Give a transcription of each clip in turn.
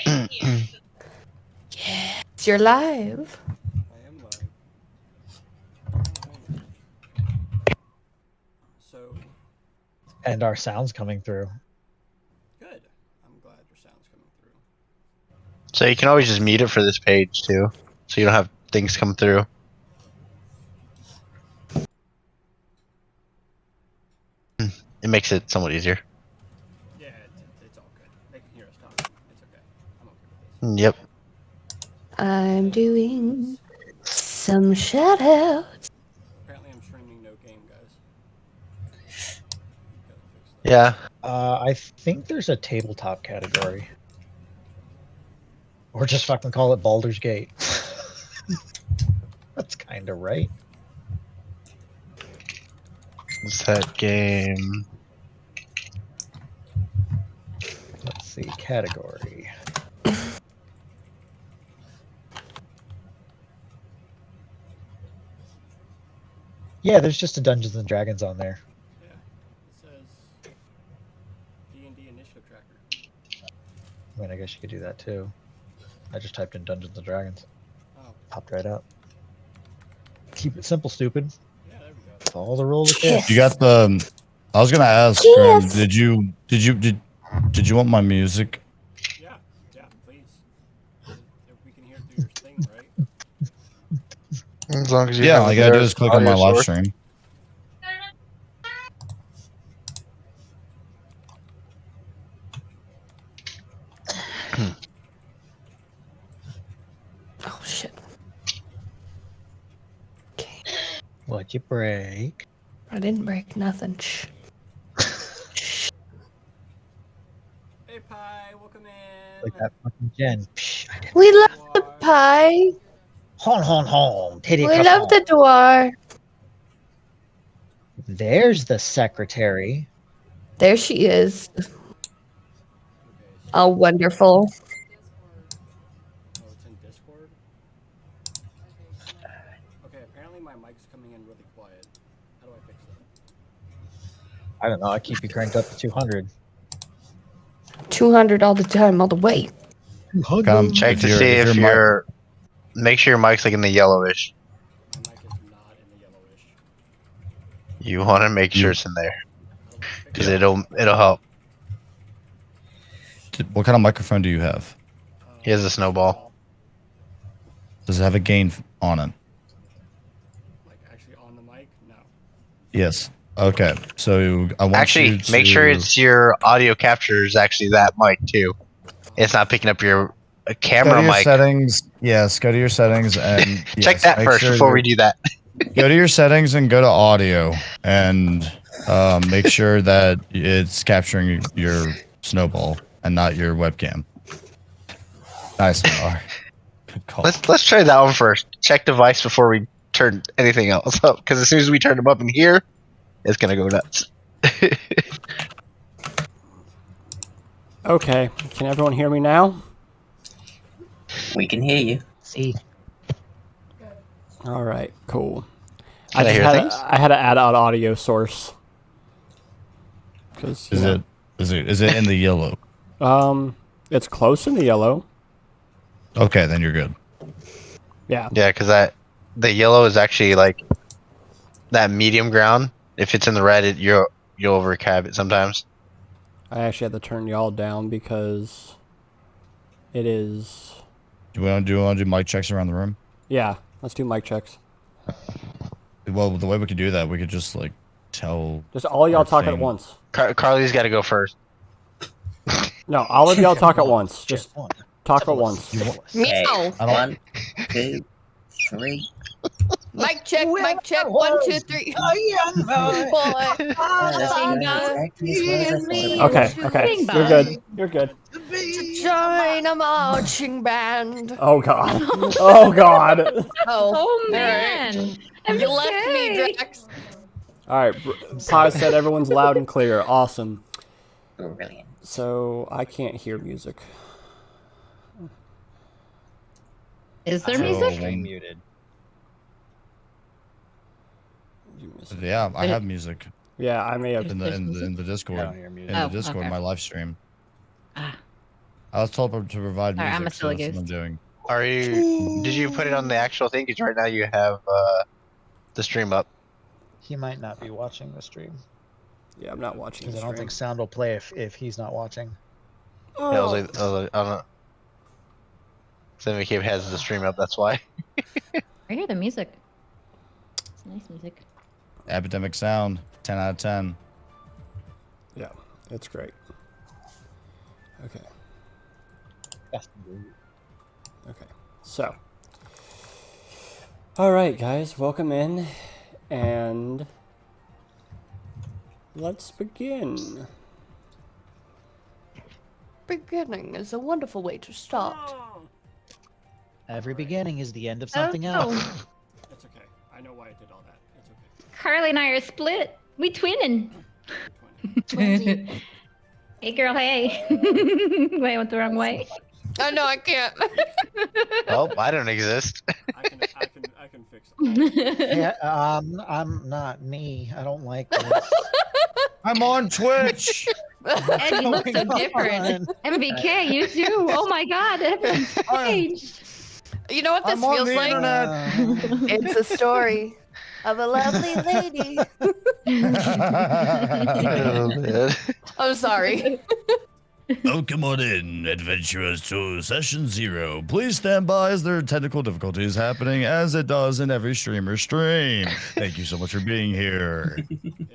Yes, you're live. I am live. Alright. So, And our sound's coming through. good. I'm glad your sound's coming through. So you can always just mute it for this page too, so you don't have things come through. It makes it somewhat easier. Yeah, it's all good. They can hear us talking. It's okay. I'm okay with this. Yep. I'm doing some shout outs. Apparently I'm streaming no game, guys. Gotta fix that. Yeah. I think there's a tabletop category. Or just fucking call it Baldur's Gate. That's kind of right. What's that game? Let's see, category. Yeah, there's just a Dungeons and Dragons on there. Yeah. It says D&D Initiative Tracker. I mean, I guess you could do that too. I just typed in Dungeons and Dragons. Oh, Popped right up. Keep it simple, stupid. yeah, there we go. Follow the rules. Yes. You got the. I was gonna ask, Yes. Graham, did you want my music? Yeah, please. If we can hear through your thing, right? As long as you Yeah, have all a you gotta do there is click on my audio live source. stream. Oh shit. Okay. What'd you break? I didn't break nothing. Shh. Hey, Pi, welcome in. Like that fucking Jen. Psh, I didn't. We love the pie. Hon, hon, hon. Titty We love the door. There's the secretary. There she is. Okay, so Oh, wonderful. Oh, it's in Discord? Okay, apparently my mic's coming in really quiet. How do I fix that? I don't know. I keep you cranked up to 200. 200 all the time, all the way. Check to see if your make sure your mic's like in the yellowish. My mic is not in the yellowish. You want to make sure it's in there because it'll help. What kind of microphone do you have? He has a snowball. Does it have a gain on it? Like actually on the mic? No. Yes. Okay. So I want Actually, you to make sure it's your audio capture is actually that mic too. It's not picking up your go camera to your mic. settings. Yes, go to your settings and Check yes, that make first sure before we do that. Go to your settings and go to audio and make sure that it's capturing your snowball and not your webcam. Nice, Mar. Good call. Let's try that one first. Check device before we turn anything else up, because as soon as we turn them up in here, it's gonna go nuts. Okay, can everyone hear me now? We can hear you. See. All right, cool. Can I hear things? I had to add an audio source. Cause Is it in the yellow? it's close in the yellow. Okay, then you're good. Yeah. Yeah, because the yellow is actually like that medium ground. If it's in the red, you'll overcab it sometimes. I actually had to turn y'all down because it is. Do you want to do mic checks around the room? Yeah, let's do mic checks. Well, the way we could do that, we could just like tell. Just all y'all Our talk at thing. once. Carly's got to go first. No, all of y'all talk at once. Just One. talk at once. Okay. Meow. 1, 2, 3. Mic check, mic check. 1, 2, 3. Boy. Okay, you're good. You're good. Join a marching band. Oh god. Oh god. Oh, man. I'm You left me, okay. Drax. All right, Paz said everyone's loud and clear. Awesome. Brilliant. So I can't hear music. Is there So, music? Stream muted. You missed it. Yeah, I have music Yeah, I may have. in the I Discord. don't hear music. In Oh, the Discord, okay. my live stream. Ah. I was told to provide Alright, music. I'm a so silly that's what I'm goose. doing. Are you? Did you put it on the actual thing? Because right now you have the stream up. He might not be watching the stream Yeah, I'm not watching. because The I don't think sound will play if he's not watching. Oh. Yeah, I was like, I don't know. Cinemacape has the stream up. That's why. I hear the music. It's nice music. Epidemic Sound, 10 out of 10. Yeah, it's great. Okay. Okay. So. All right, guys, welcome in, and let's begin. Beginning is a wonderful way to start. Every beginning is the end of something Oh. else. It's okay. I know why I did all that. It's okay. Carly and I are split. We twinning. Twinsie. Hey, girl. Hey. Wait, I went the wrong way. Oh no, I can't. Oh, I don't exist. I can fix it. Yeah, I'm not me. I don't like this. I'm on Twitch. Ed, you look so Going different. on? MBK, you too. Oh my God, everything's changed. You know what this I'm on feels the like? internet. It's a story of a lovely lady. Oh, man. I'm sorry. Welcome on in, adventurers, to session 0. Please stand by as there are technical difficulties happening as it does in every streamer stream. Thank you so much for being here.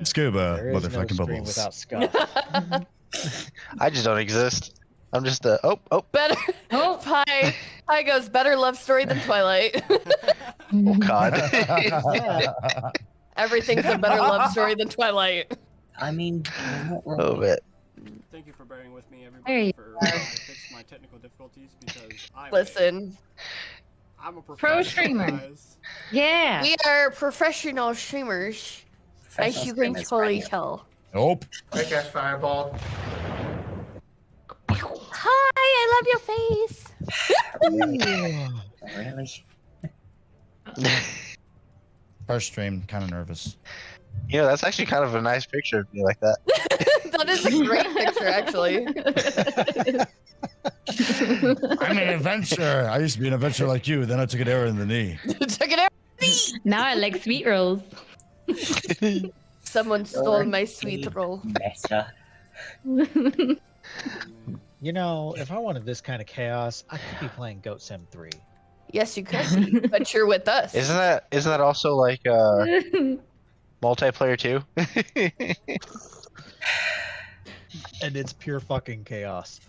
Scuba, There is no motherfucking stream bubbles. without Scott. I just don't exist. I'm just a. Oh. Better. Oh. Hi goes better love story than Twilight. Oh God. Everything's a better love story than Twilight. I mean, we're not Oh wrong. man. Thank you for bearing with me, There everybody, you for while I fix my technical difficulties because Listen, I'm a Pro professional, streamer. guys. Yeah. we are professional streamers, as Professional you can streamers totally right here. tell. Nope. I got fireball. Hi, I love your face. Really? First stream, kind of nervous. You know, that's actually kind of a nice picture of me like that. That is a great picture, actually. I'm an adventurer. I used to be an adventurer like you, then I took an arrow in the knee. Check it out. Now I like sweet rolls. Someone stole my sweet roll. Better. You know, if I wanted this kind of chaos, I could be playing Goat Sim 3. Yes, you could be, but you're with us. Isn't that also like multiplayer too? And it's pure fucking chaos.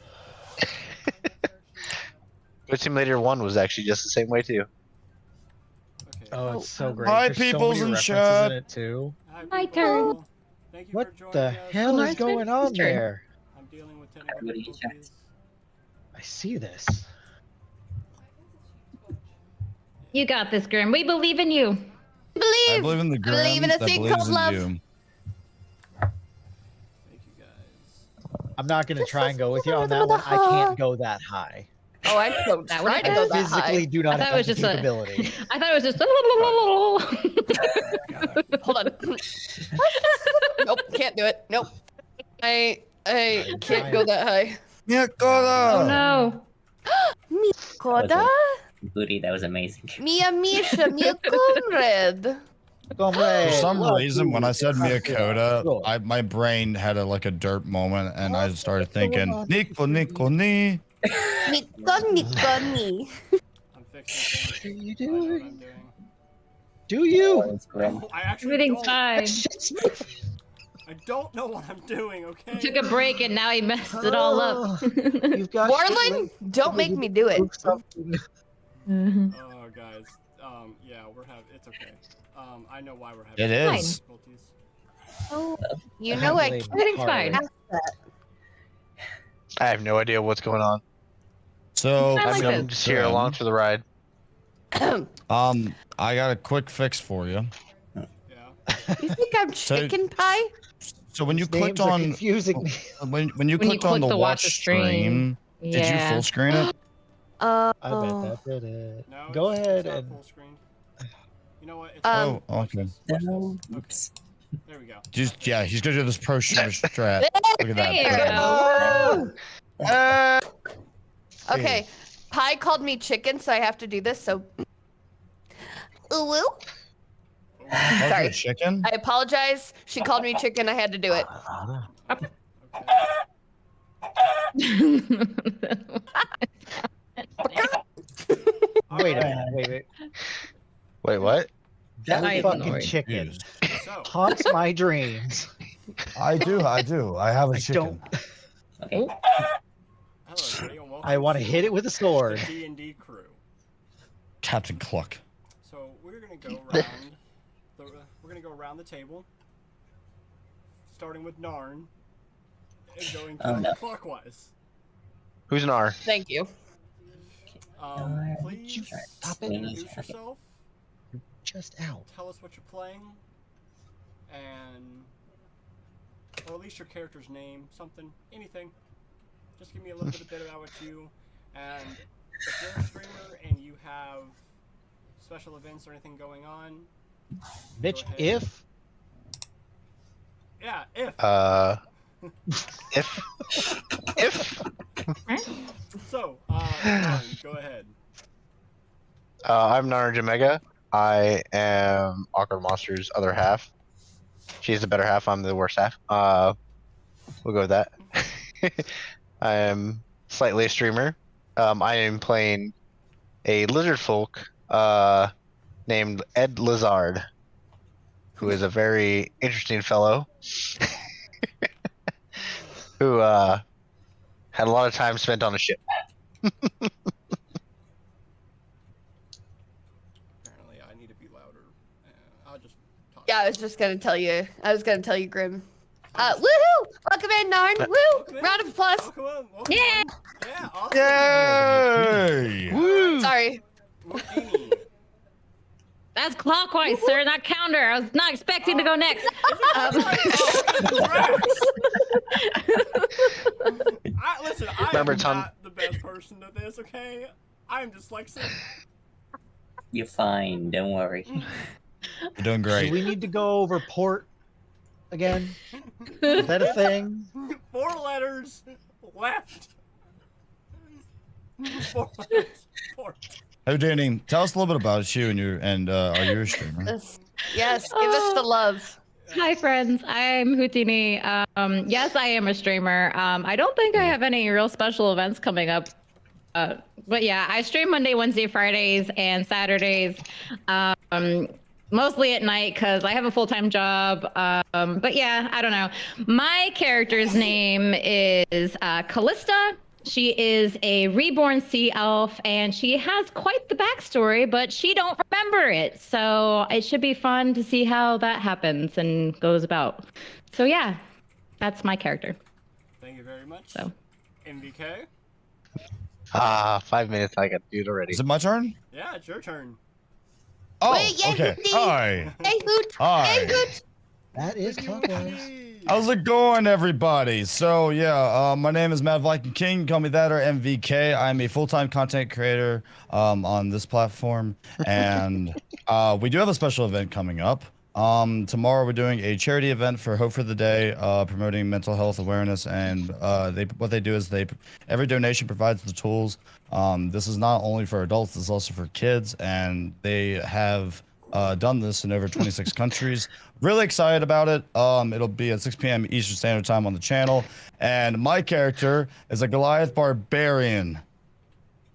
Goat Simulator 1 was actually just the same way too. Okay. Oh, it's so great. Hi, There's peoples so in many references chat. in it too. Hi, My people. turn. Thank you What for joining the us. hell is Nice going on picture. there? I'm dealing with technical Everybody in chat. difficulties. I see this. You got this, Grim. We believe in you. I believe in the I believe in Grim a that thing believes called in love. you. Thank you guys. I'm not gonna try and go with you on that one. I can't go that high. Oh, I don't That try would to have go I that physically high. do not I thought it have was the just a- capability. I thought it was just. Hold on. Nope, can't do it. Nope. I can't go that high. Yeah, Oh no. Koda? Booty, that was amazing. Mia Misha, Mia Conrad. For some reason, when I said Miyakota, my brain had a dirt moment, and I started thinking, Nico, Nico, ni. Nikoni. I'm fixing things. You I know what do? I'm doing. Do you? It's grim. I actually Everything's don't. fine. I don't know what I'm doing, okay? Took a break and now he messed it all up. You've got Warlin, don't make me do it. Oh, guys. Yeah, it's okay. I know why we're having It is. difficulties. Oh, you know I can't. Everything's fine. I have no idea what's going on. So, I like I'm this. just here along for the ride. I got a quick fix for you. Yeah. You think I'm So- chicken pie? So when you Names clicked are on confusing me. when you clicked on click the watch the stream, did you Yeah. full screen it? I bet that did it. No, Go it's ahead not and full screen. You know what? It's Um, Oh, okay. No. Okay, Oops. there we go. Just yeah, he's gonna do this pro shooter strat. Look at There you that. go. Okay, Pie called me chicken, so I have to do this. So, ooh, Called sorry. you a chicken? I apologize. She called me chicken. I had to do it. Okay. Wait a Alright, minute. Wait. Wait, what? That I am fucking annoyed. chicken Confused. So, haunts my dreams. I do. I have a I chicken. Okay. Oh, hello everybody, and welcome I want to hit it with a sword. the D&D Crew. Captain Cluck. So we're gonna go around. We're gonna go around the table, starting with Narn, and going Oh, no. clockwise. Who's an R? Thank you. Please Stop it. introduce Okay. yourself. Just out. Tell us what you're playing, and or at least your character's name, something, anything. Just give me a little bit about you. And if you're a streamer and you have special events or anything going on, Bitch, ahead. if yeah, if If so, Narn, go ahead. I'm Nara Jamega. I am Awkward Monster's other half. She's the better half. I'm the worst half. We'll go with that. I am slightly a streamer. I am playing a lizard folk named Ed Lizard, who is a very interesting fellow who had a lot of time spent on a ship. Apparently, I need to be louder. I'll just talk. Yeah, I was just gonna tell you. I was gonna tell you, Grim. Woohoo! Welcome in, Narn. Woo! Welcome in. Round of applause. Welcome in, welcome Yeah. in. Yeah, awesome. Yay! Woo! Sorry. Mutini. that's clockwise, sir, not counter. I was not expecting to go next. Listen, I Remember, am Tom- not the best person at this, okay? I'm dyslexic. You're fine. Don't worry. You're doing do great. we need to go over port again? Is that a thing? 4 letters left. 4 letters. 4. Houdini, tell us a little bit about you and are you a streamer? Yes, give us the love. Hi, friends. I'm Houdini. Yes, I am a streamer. I don't think I have any real special events coming up. But yeah, I stream Monday, Wednesday, Fridays, and Saturdays. Mostly at night because I have a full-time job. But yeah, I don't know. My character's name is Callista. She is a reborn sea elf, and she has quite the backstory, but she don't remember it. So it should be fun to see how that happens and goes about. So yeah, that's my character. Thank you very much. So. MVK? 5 minutes. I got to do it already. Is it my turn? Yeah, it's your turn. Oh, Wait, yeah, okay. Houdini. Hi. Hey, Hoot. Hi. Hey, Hoot. That is clockwise. How's it going, everybody? So yeah, my name is Mad Viking King. You can call me that or MVK. I'm a full-time content creator on this platform, and we do have a special event coming up. Tomorrow we're doing a charity event for Hope for the Day, promoting mental health awareness, and what they do is every donation provides the tools. This is not only for adults, this is also for kids, and they have done this in over 26 countries. Really excited about it. It'll be at 6 p.m. Eastern Standard Time on the channel, and my character is a Goliath barbarian,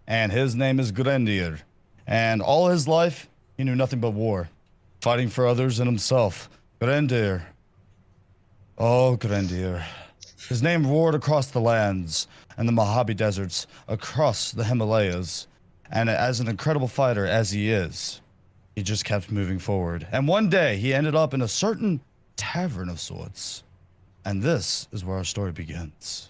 and his name is Grendir, and all his life he knew nothing but war, fighting for others and himself. Grendir. Oh, Grendir. His name roared across the lands and the Mojave deserts, across the Himalayas, and as an incredible fighter as he is, he just kept moving forward. And one day, he ended up in a certain tavern of sorts. And this is where our story begins.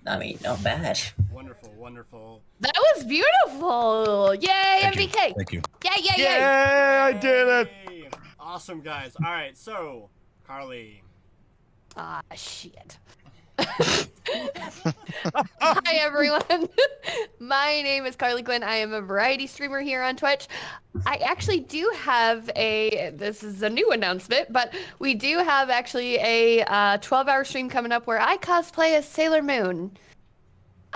I mean, not bad. Wonderful, wonderful. That was beautiful. Yay, Thank you. MVK. Thank you. Yeah, yeah, Yay, yeah. I did it! Yay! Awesome, guys. All right, so Carly. Ah, shit. Hi, everyone. My name is Carly Quinn. I am a variety streamer here on Twitch. I actually do have this is a new announcement, but we do have actually a 12-hour stream coming up where I cosplay as Sailor Moon.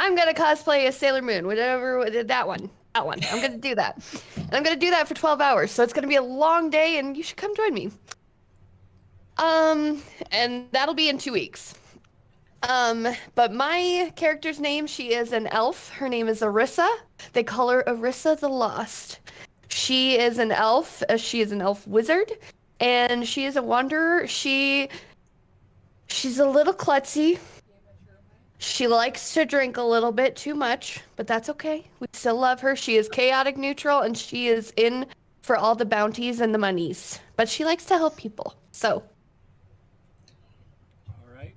I'm gonna cosplay as Sailor Moon, whatever that one. That one. I'm gonna do that. And I'm gonna do that for 12 hours. So it's gonna be a long day, and you should come join me. And that'll be in 2 weeks. But my character's name, she is an elf. Her name is Arissa. They call her Arissa the Lost. She is an elf. She is an elf wizard, and she is a wanderer. She's a little klutzy. She likes to drink a little bit too much, but that's okay. We still love her. She is chaotic neutral, and she is in for all the bounties and the monies. But she likes to help people. So, All right.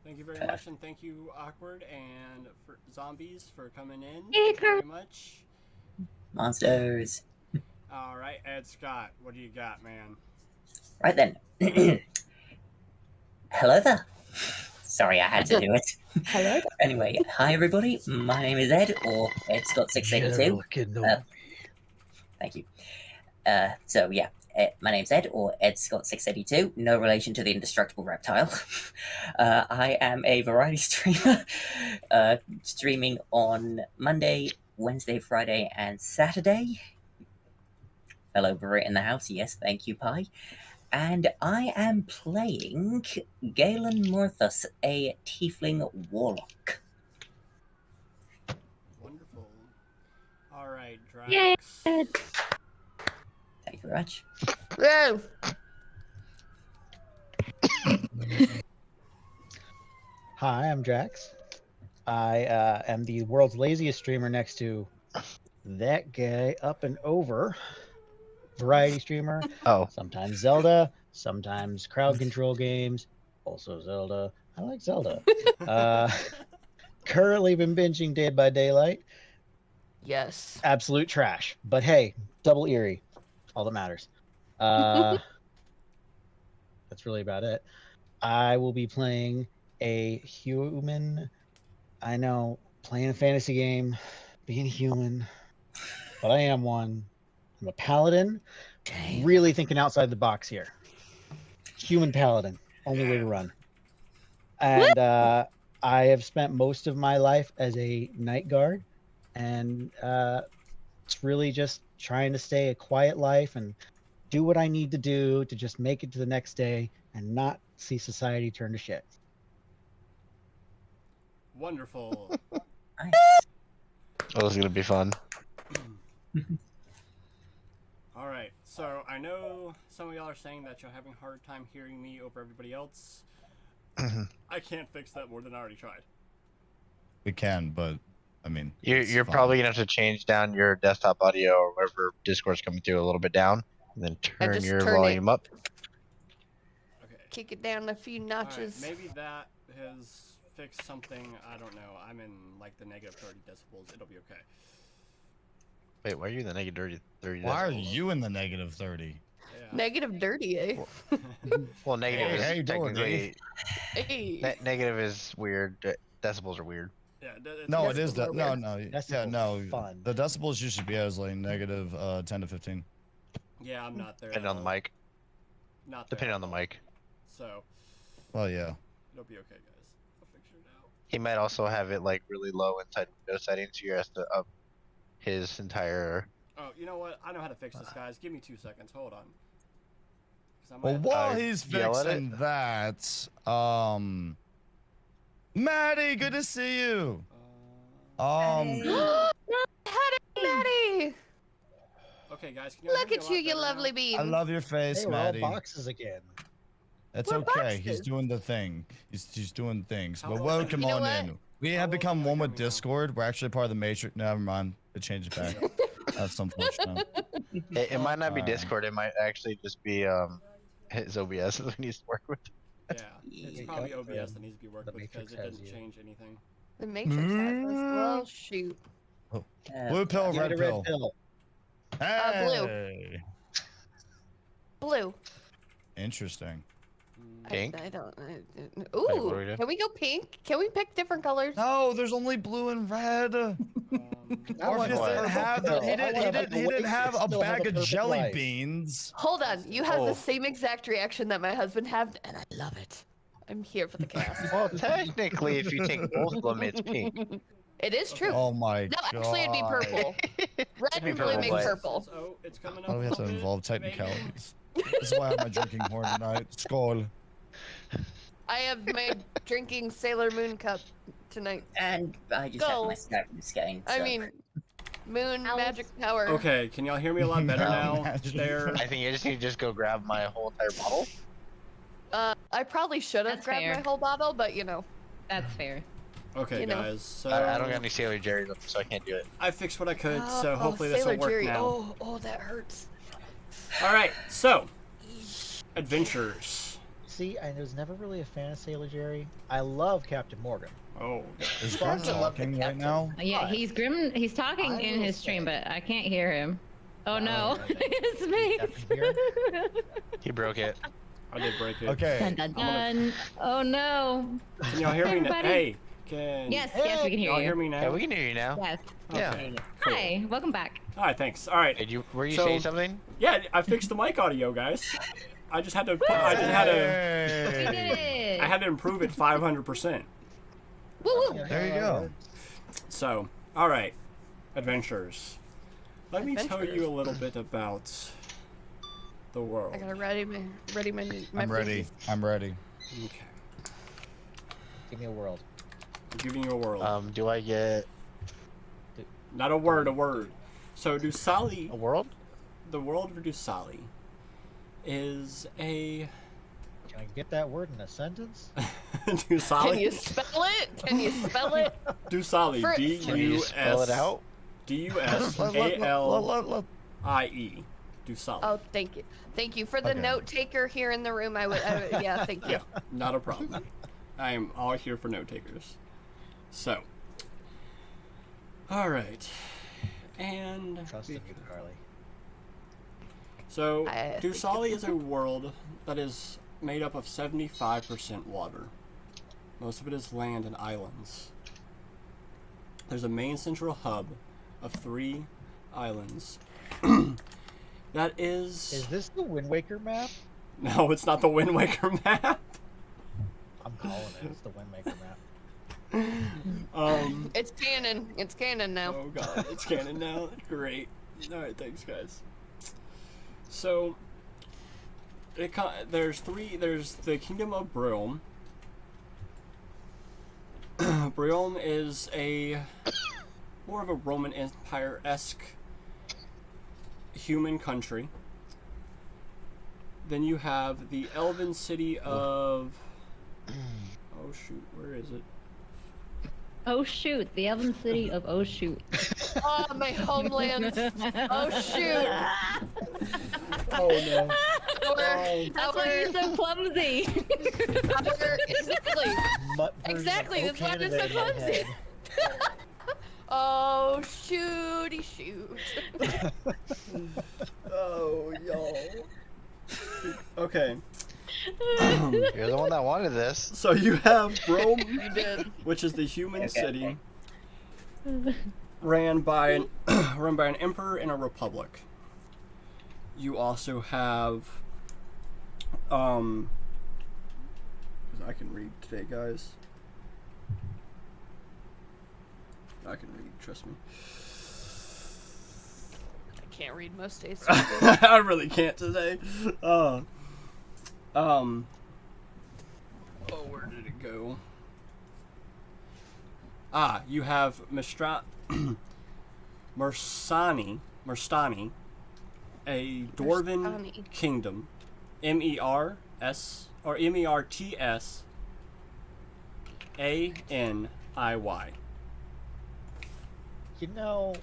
Thank you very much, and thank you, Awkward, and for Zombies for coming in. Hey, Thank you very much. Monsters. All right, Ed Scott, what do you got, man? Right then. Hello there. Sorry, I had to do it. hello. Anyway, hi everybody. My name is Ed, or Ed Scott 682. General Kenobi. Thank you. So yeah, my name's Ed, or Ed Scott 682. No relation to the indestructible reptile. I am a variety streamer, streaming on Monday, Wednesday, Friday, and Saturday. Fellow Brit in the house, yes, thank you, Pi. And I am playing Galen Morthus, a tiefling warlock. Wonderful. All right, Drax. Yay. Thank you very much. Whoa. Hi, I'm Drax. I am the world's laziest streamer next to that guy up and over. Variety streamer. Oh, Sometimes Zelda, sometimes crowd control games, also Zelda. I like Zelda. Currently been binging Dead by Daylight. Yes. Absolute trash. But hey, double eerie. All that matters. That's really about it. I will be playing a human. I know, playing a fantasy game, being human, but I am one. I'm a paladin. Okay. Really thinking outside the box here. Human paladin, only way to run. And I have spent most of my life as a night guard, and it's really just trying to stay a quiet life and do what I need to do to just make it to the next day and not see society turn to shit. Wonderful. Nice. that was gonna be fun. All right, so I know some of y'all are saying that you're having a hard time hearing me over everybody else. I can't fix that more than I already tried. We can, but I mean, You're it's fine. probably gonna have to change down your desktop audio or whatever Discord's coming through a little bit down, and then turn just your turn it. volume up. Okay. Kick it down a few All right, notches. maybe that has fixed something. I don't know. I'm in like the negative 30 decibels. It'll be okay. Wait, why are you in the negative 30? Why are decibels? you in the negative 30? Yeah. Negative dirty, eh? Well, negative is Hey, how you doing, technically Hey. negative is weird. Decibels are weird. Yeah, it's No, okay. it is that. No, no, Decibels yeah, no. are fun. The decibels you should be as like negative 10 to 15. Yeah, I'm not there. Depending on the though. mic. Not there Depending at on the all. mic. So, Well, yeah. it'll be okay, guys. I'll figure it out. He might also have it like really low inside Windows settings, so you have to up his entire. Oh, you know what? I know how to fix this, guys. Give me 2 seconds. Hold on. 'Cause I might Well, have- while he's yell at fixing that, Maddie, good to see you. Maddie! Okay, guys. Can you Look hear me at a you, lot you better lovely now? bean. I love your face, Hey, we're all Maddie. boxes again. It's We're okay. He's boxes. doing the thing. He's doing things. How But low welcome You know on what? in. We How have low become can I one hear with me now? Discord. We're actually part of the Matrix. Never mind. It changed it back. That's unfortunate. It might not be Alright. Discord. It might actually just be his OBS that we need to work with. Yeah, it's Yeah, probably yeah, OBS that needs to be worked the with because Matrix it has didn't you. change anything. The Matrix has us. Well, shoot. Blue pill, Give red it a red pill. pill. blue. Hey. Blue. Interesting. Pink? I don't. what Ooh, are we doing? can we go pink? Can we pick different colors? No, there's only blue and red. I Morpheus want didn't a have purple he pill. I didn't he want didn't he white didn't have that a still have bag of perfect jelly life. Oh, beans. Hold on, you have Oh. the same exact reaction that my husband had, and I love it. I'm here for the chaos. Well, technically, if you take both of them, it's pink. It is true. Oh my No, god. actually, it'd be purple. Red It'd be and blue purple, make but- purple. Oh, it's coming up. Oh, we a have to little bit, involve maybe. technicalities. This is why I'm a drinking horn tonight. Skål. I have my drinking Sailor Moon cup tonight. And I just Go. have my Skyrim skein. I so- mean, moon Ow. magic power. Okay, can y'all hear me a lot better No, now? imagine. There. I think I just need to just go grab my whole entire bottle. I probably should have That's grabbed fair. my whole bottle, but you know. That's fair. Okay, You know. guys. So I don't got any Sailor Jerry's, so I can't do it. I fixed what I could, so hopefully this Sailor will work Jerry. now. Oh, that hurts. All right, so adventures. See, I was never really a fan of Sailor Jerry. I love Captain Morgan. Oh, Is Well, Grim I love the talking right captain. now? Yeah, Hi. he's grim. He's talking I in will his stream, say- but I can't hear him. Oh no, okay. it's me. Captain here. He broke it. I did break it. Okay. Dun, dun, I'm dun. Oh no. Can y'all hear me now? Everybody. Hey, can Yes, yes, we can hear y'all you. hear me now? Yeah, we can hear you now. Yes. Yeah. Okay, cool. Hi, welcome back. All right, thanks. All right. Did you? Were you So- saying something? Yeah, I fixed the mic audio, guys. I just had to. I just had to. We did it. I had to improve it 500%. Woo woo. There you go. So, all right, adventures. Let me tell Adventures. you a little bit about the world. I gotta ready my I'm ready. pieces. I'm ready. Okay, Give me a world. I'm giving you a world. Do I get Not a word, a word. So Dusali, a world? the world of Dusali, is a Can I get that word in a sentence? Can you Dusali. spell it? Can you spell it? Dusali. For- Can you spell it out? D-U-S-A-L-I-E. Dusali. Oh, thank you. Thank you for the Okay. note taker here in the room. I would yeah, thank you. Yeah, not a problem. I am all here for note takers. So, all right, and Trust in you, Carly. so I think Dusali is a world that is made up of 75% water. Most of it is land and islands. There's a main central hub of 3 islands. That Is this the Wind Waker map? no, it's not the Wind Waker map. I'm calling it. It's the Wind Waker map. It's canon. It's canon now. Oh god, it's canon now. Great. All right, thanks, guys. So, there's the Kingdom of Brilm. Brilm is more of a Roman Empire-esque human country. Then you have the Elven city of. Oh shoot, where is it? Oh shoot, the Elven city of Oh shoot. Oh, my homeland. Oh shoot. Oh no. That's why you're so clumsy. Exactly. Mutt version of Exactly, O that's why Canada it's so in my clumsy. head. Oh shooty shoot. Oh y'all. Okay. You're the one that wanted this. So you have Rome, You did. which is the human Okay. city, ran by an emperor and a republic. You also have, 'cause I can read today, guys. I can read, trust me. I can't read most days. I really can't today. Oh, where did it go? You have Merstani, a Dwarven Merstani. kingdom. Mertsaniyy. You know,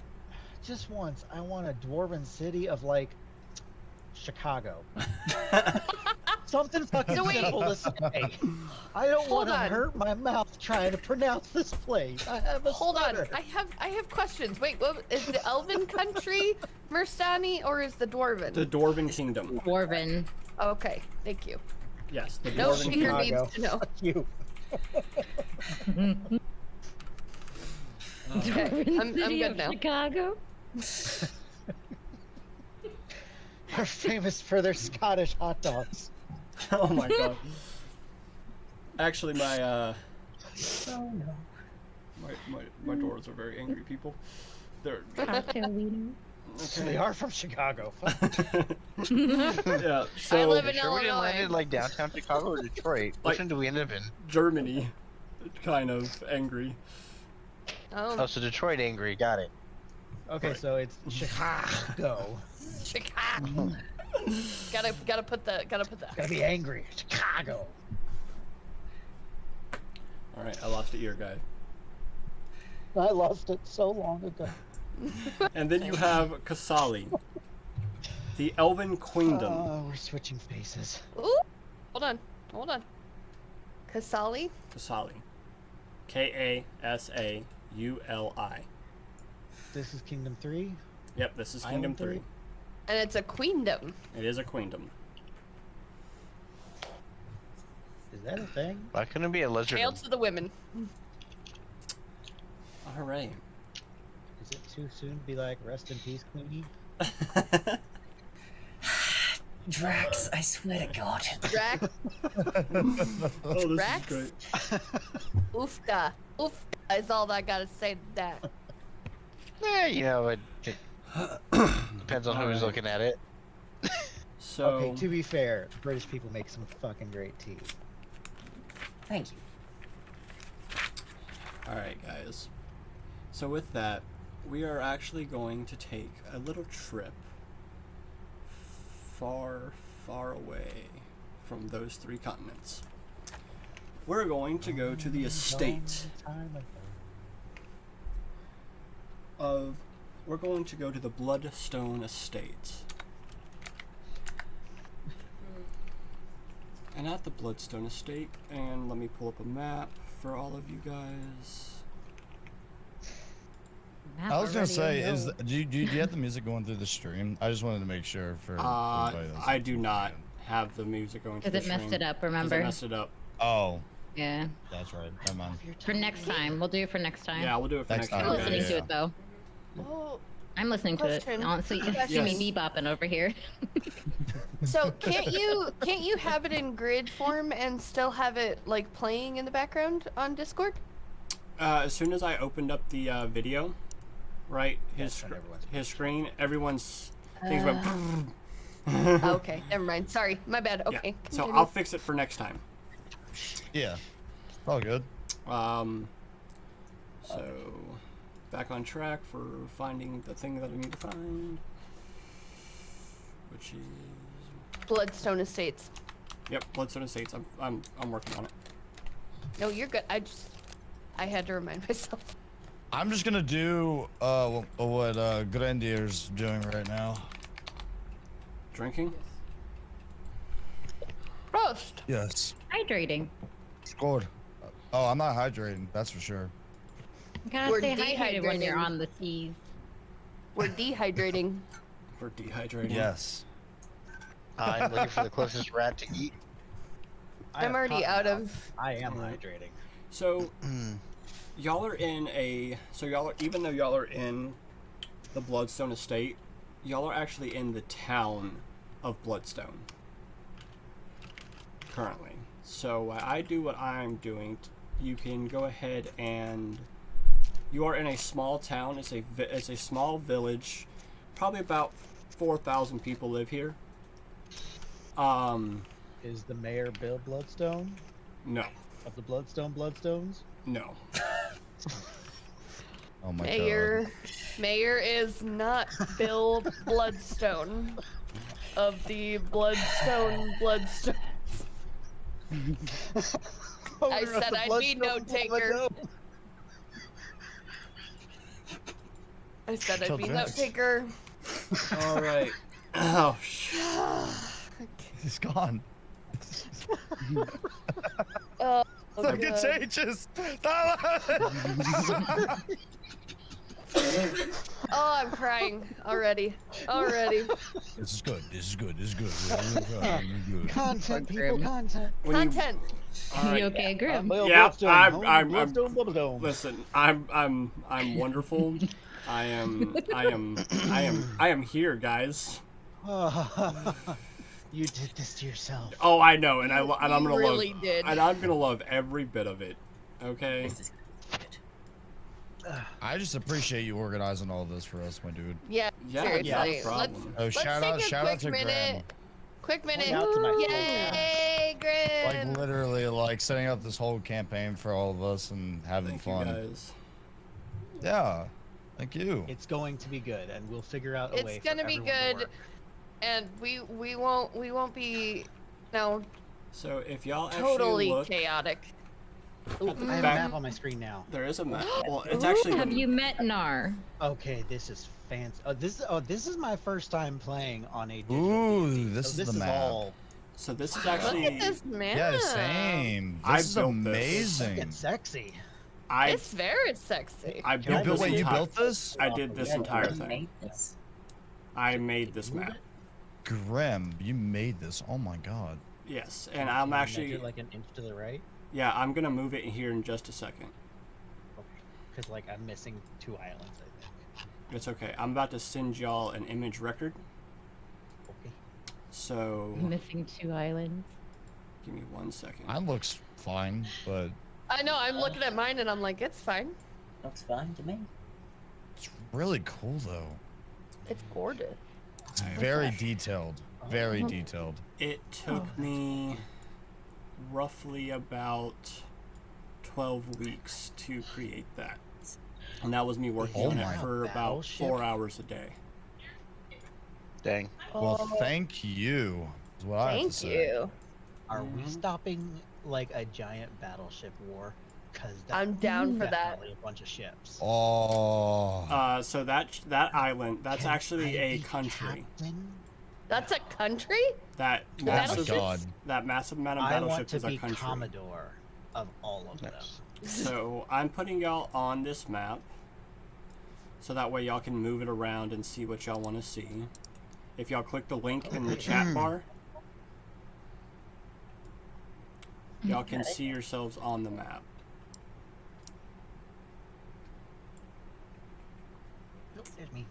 just once, I want a dwarven city of like Chicago. Something fucking So wait. simple to say. I don't Hold want to on. hurt my mouth trying to pronounce this place. I have a Hold on, stutter. I have questions. Wait, what is the Elven country Merstani or is the Dwarven? The Dwarven kingdom. Dwarven. Oh, okay, thank you. Yes, the No Dwarven speaker kingdom. needs to know. Fuck you. Okay, Dwarven I'm city good of now. Chicago. They're famous for their Scottish hot dogs. Oh my god. Actually, my My Doors are very angry people. They're Cocktail leader. They are from Chicago. yeah. So I live in Sure, we didn't land in Illinois. like downtown Chicago or Detroit. Which Like- one do we end up in? Germany, kind of angry. Oh, so Detroit angry. Got it. Okay, so it's Chicago. Chicago. gotta put the. Gotta be angry. Chicago. All right, I lost an ear guy. I lost it so long ago. And then you have Kasali, the Elven Queendom. Oh, we're switching faces. Ooh, hold on. Kasali. Kasali, Kasauli. This is Kingdom 3. Yep, this is Kingdom Island 3. And it's a queendom. It is a queendom. Is that a thing? Why couldn't it be a lizard? Hail to the women. All right. Is it too soon to be like, rest in peace, Queenie? Drax, I swear to God. Drac. Oh, this Drax? is great. Oofta. Oofta is all I gotta say to that. You know, it depends on who's Alright. looking at it. So, Okay, to be fair, British people make some fucking great tea. Thank you. all right, guys. So with that, we are actually going to take a little trip far, far away from those 3 continents. We're going to go to the estate of. We're going to go to the Bloodstone Estate. And at the Bloodstone Estate, and let me pull up a map for all of you guys. I was gonna say, do you have the music going through the stream? I just wanted to make sure for everybody else. I do not have the music going through Because the it messed stream, it up, 'cause remember? I messed it up. Oh, Yeah. that's right. Never mind. For next time. We'll do it for next time. Yeah, we'll do it for Next next time. I'm time. listening guys. to it though. Oh, I'm listening to it. Question. Honestly, you can see Yes. me bebopping over here. so can't you have it in grid form and still have it like playing in the background on Discord? As soon as I opened up the video, right, That's on everyone's his screen, everyone's things went. Oh, okay, never mind. Sorry, my bad. Yeah. Okay. So continue. I'll fix it for next time. Yeah, all good. So back on track for finding the thing that I need to find, which is Bloodstone Estates. yep, Bloodstone Estates. I'm working on it. No, you're good. I had to remind myself. I'm just gonna do what Grandier's doing right now. Drinking. Roast. Yes. Hydrating. Scored. Oh, I'm not hydrating. That's for sure. You gotta We're stay hydrated when you're dehydrating. on the seas. We're dehydrating. We're dehydrating. Yes. I'm looking for the closest rat to eat. I I'm have already cotton out now. of. I am Alright. hydrating. So y'all are in a. So y'all are, even though y'all are in the Bloodstone Estate, y'all are actually in the town of Bloodstone currently. So while I do what I'm doing, you can go ahead and you are in a small town. It's a small village. Probably about 4,000 people live here. Is the mayor Bill Bloodstone No, of the Bloodstones? no. Oh my Mayor is not Bill Bloodstone of the Bloodstone. I said I'd be note taker. I said I'd Tell be Jax. note taker. All right. Oh shit. God. He's gone. Oh, Look God. at changes. Oh, I'm crying already. This is good. This is good. This is good. This is good. Content, people, Grim. content. Content. All right. You okay, Grim? Bill Yeah, Bloodstone, I'm- home I'm- Bloodstone, Bloodstone. Listen, I'm wonderful. I am here, guys. You did this to yourself. Oh, I know, and I'm You gonna really love, did. and I'm gonna love every bit of it. Okay. This is good. I just appreciate you organizing all this for us, my dude. Yeah, Yeah, seriously. not a problem. Oh, Let's shout out take a quick to Graham. minute. Quick minute. Point out to my Yay, Like Grim. literally, like setting up this whole campaign for all of us and having Thank you fun. guys. Yeah, thank you. It's going to be good, and we'll figure out a way. It's gonna for be everyone to good, work. and we won't be So if y'all totally actually look chaotic. at the I have a back, map on my screen now. there is a map. Well, it's actually Have you met Nar? Okay, this is fancy. This is my first time playing on a digital Ooh, D&D, this so is the map. all so this is Look actually at this map. Yeah, same. I This is built this. amazing. it's sexy. I It's very sexy. I You built built- this wait, you entire- built this? I did this Yeah, entire you thing. made this. I made this map. Grim, you made this. Oh my god. Yes, and Can I'm you actually measure, like an inch to the right, yeah, I'm gonna move it here in just a second. because like I'm missing 2 islands. I think. It's okay. I'm about to send y'all an image record. Okay. So Missing 2 islands. give me 1 second. Mine looks fine, but I know. I'm looking at mine and I'm like, it's fine. Looks fine to me. it's really cool though. It's gorgeous. It's very detailed. Very detailed. It took me roughly about 12 weeks to create that. And that was me working Oh on it my. for about Battleship? 4 hours a day. Dang. Well, thank you. Is what I have to Thank say. you. Are we Mhm. stopping like a giant battleship war? Because I'm down for that. definitely a bunch of ships. Oh. So that island, that's Can actually I a be country. captain? That's a country? That The Oh my massive, battleships? god. that massive amount of I want battleships to is a be country. commodore of all of them. Nice. So I'm putting y'all on this map, so that way y'all can move it around and see what y'all want to see. If y'all click the link in the chat bar, y'all can see yourselves on the map. Nope, there's me.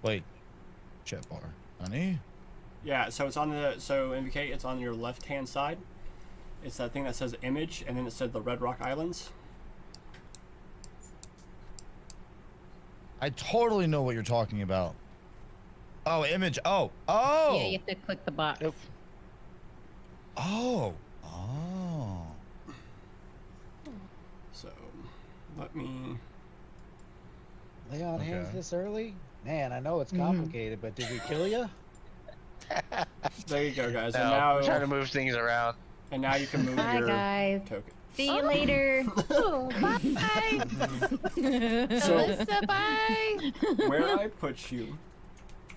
Wait. Chat bar. Honey? Yeah, so it's on the indicate it's on your left hand side. It's that thing that says image, and then it said the Red Rock Islands. I totally know what you're talking about. Oh, image. Oh. Oh. Yeah, you have to click the box. Nope. Oh. Oh. So let me. Leon hands Okay. this early? Man, I know it's Mhm. complicated, but did we kill you? There you go, guys. No, And I'm trying to now, move things around. you can move Bye, your guys. token. See you later. Oh, bye. So- Alyssa, bye. Where I put you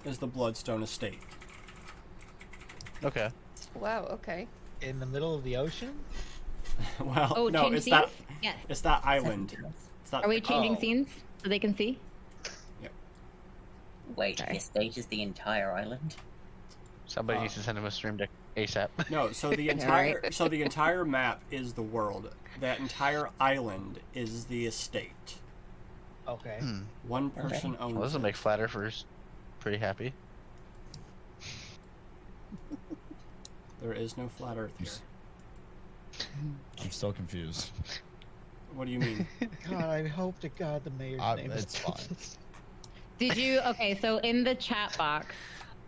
is the Bloodstone Estate. Okay. Wow, okay. In the middle of the ocean? Well, Oh, no, change it's scenes? that Yes. it's that island. It's not Are we changing Oh. scenes so they can see? Wait, Sorry. this stage is the entire island? Somebody Oh. needs to send him a stream deck ASAP. No, so the entire map is the world. That entire island is the estate. Okay. Hmm. One person owns Well, this will it. make Flat Earthers pretty happy. There is no flat Earth here. I'm still confused. What do you mean? God, I hope to God the mayor's name is It's fine. Did you? Okay, so in the chat box,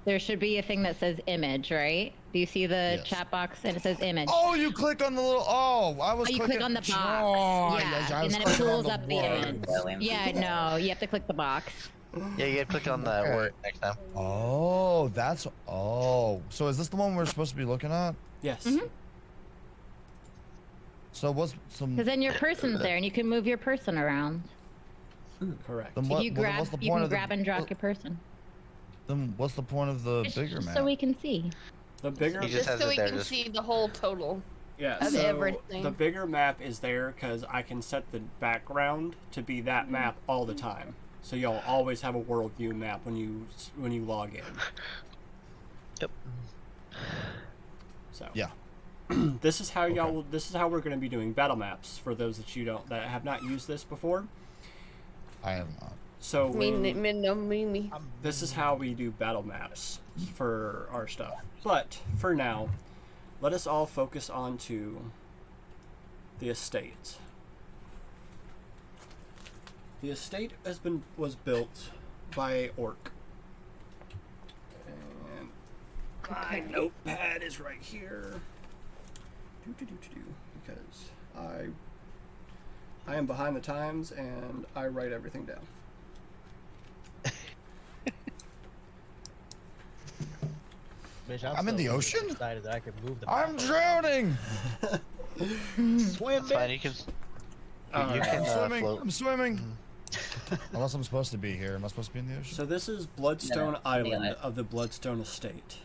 there should be a thing that says image, right? Do you see the Yes. chat box and it says image? Oh, you click on the little. Oh, I was. Oh, you clicking, click on the box. Oh, Yeah, yes, I and was then it clicking on pulls up the image. words. Yeah, no, you have to click the box. Yeah, you gotta click on the Okay. word next time. Oh, that's. Oh, so is this the one we're supposed to be looking at? Yes. Mhm. So what's some? Because then your person's there and you can move your person around. Correct. Then If what, you well, then grab, what's the you point can of the- grab and drop your person. Then what's the point of the Just- bigger just map? so we can see. The bigger, He just Just has so it we there, can just- see the whole total. yeah. of So everything. the bigger map is there because I can set the background to be that map all the time. So you'll always have a world view map when you log in. Yep. So Yeah. this is how y'all. This is how we're going to be doing battle maps for those that have not used this before. I have not. So Me. this is how we do battle maps for our stuff. But for now, let us all focus on to the estate. The estate was built by an orc. And my notepad is right here. Because I am behind the times and I write everything down. Bitch, I'm in the so ocean? excited that I could move the I'm map. drowning. Swim, Fine, bitch. you can. Alright. You can I'm swimming. float. I'm swimming. Unless I'm supposed to be here. Am I supposed to be in the ocean? So this is Bloodstone No, Island the of the Bloodstone Estate.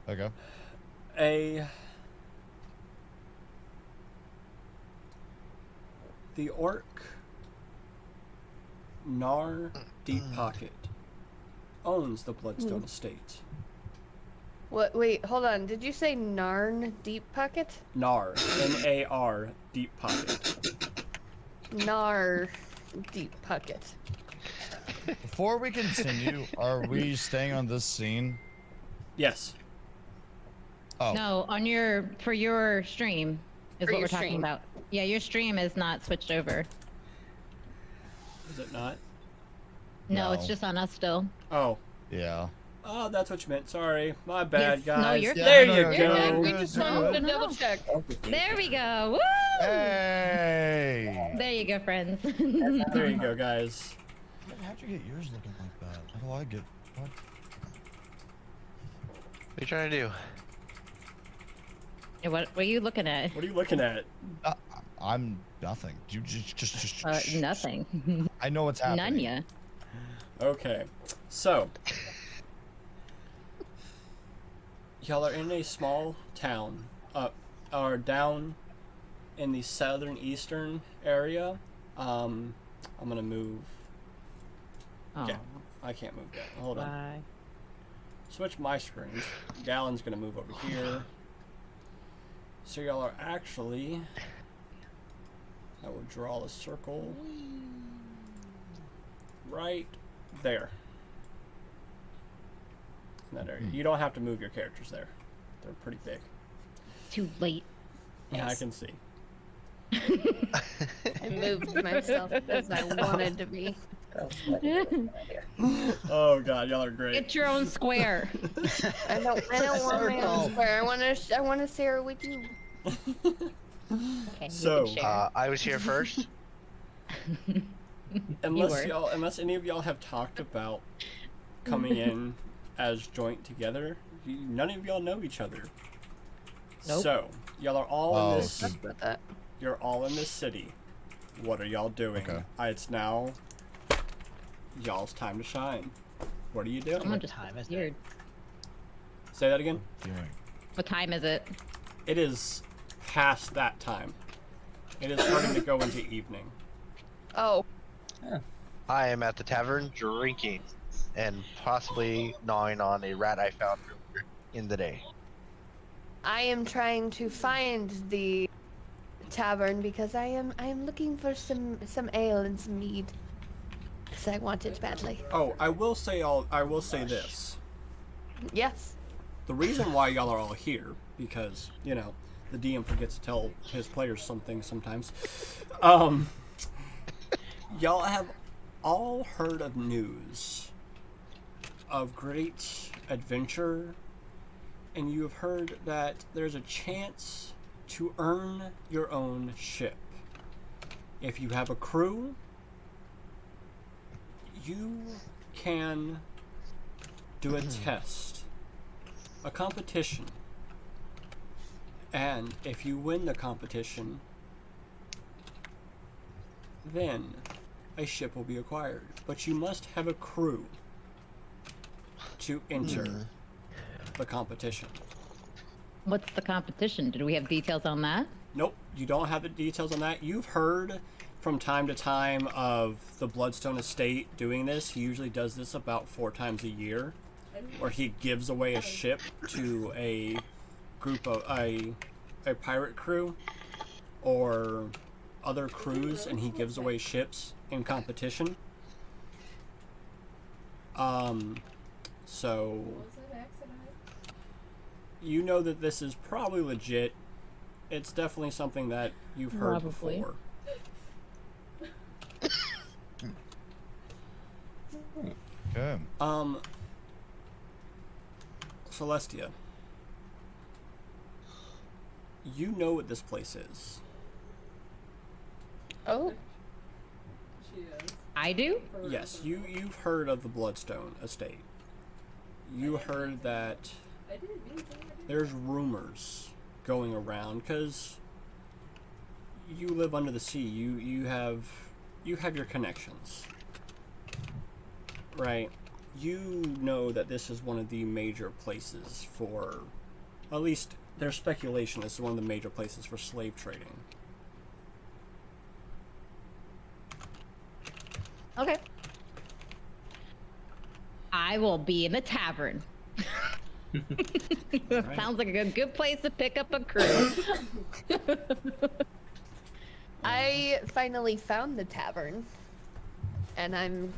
Okay. The orc Nar Deep Pocket owns the Bloodstone Estate. What? Wait, hold on. Did you say Narn Deep Pocket? Nar, N-A-R, Deep Pocket. Nar Deep Pocket. Before we continue, are we staying on this scene? Yes. Oh. No, for your stream is For what your we're talking stream. about. Yeah, your stream is not switched over. Is it not? No, it's No. just on us still. Oh. Yeah. Oh, that's what you meant. Sorry. My bad, Yes, guys. no, you're there fine. you No, no, You're no, good. go. We no, just no, wanted to no. double check. There we go. Woo! Hey. There you go, friends. There you go, guys. How'd you get yours looking like that? How do I get? What? What are you trying to do? Yeah, what are you looking at? What are you looking at? I'm nothing. You just. Nothing. I know what's happening. None ya. Okay. So. Y'all are in a small town. Or down in the southern eastern area. I'm gonna move. Oh, Yeah. I can't move that. Hold on. bye. Switch my screens. Gallon's gonna move over here. So y'all are actually. I will draw a circle right there. In that area. You don't have to move your characters there. They're pretty big. Too late. Yeah, I Yes. can see. I moved myself as I wanted to be. Oh god, y'all are great. Get your own square. I don't want my Circle. own square. I want to share with you. Okay, you So, can share. I was here first. Unless any of y'all have talked about coming in as joint together, none of y'all know each other. Nope. So, y'all are all Oh, in this. so- About that. You're all in this city. What are y'all doing? Okay. It's now y'all's time to shine. What are you doing? Someone just time is it? weird. Say that again. Doing. What time is it? It is past that time. It is starting to go into evening. Oh, I am at the tavern drinking and possibly gnawing on a rat I found earlier in the day. I am trying to find the tavern because I am looking for some ale and some mead. Because I want it badly. Oh, I will say this. Yes. The reason why y'all are all here, because, you know, the DM forgets to tell his players some things sometimes. Y'all have all heard of news of great adventure, and you have heard that there's a chance to earn your own ship. If you have a crew, you can do a test, a competition. And if you win the competition, then a ship will be acquired. But you must have a crew to enter the competition. What's the competition? Did we have details on that? Nope, you don't have the details on that. You've heard from time to time of the Bloodstone Estate doing this. He usually does this about 4 times a year, where he gives away a ship to a group of a pirate crew or other crews, and he gives away ships in competition. So you know that this is probably legit. It's definitely something that you've heard Probably. before. Celestia, you know what this place is. Oh, I do. Yes, you've heard of the Bloodstone Estate. You heard that there's rumors going around because you live under the sea. You have your connections, right? You know that this is one of the major places for, at least there's speculation this is one of the major places for slave trading. okay. I will be in the tavern. Right. Sounds like a good place to pick up a crew. I finally found the tavern, and I'm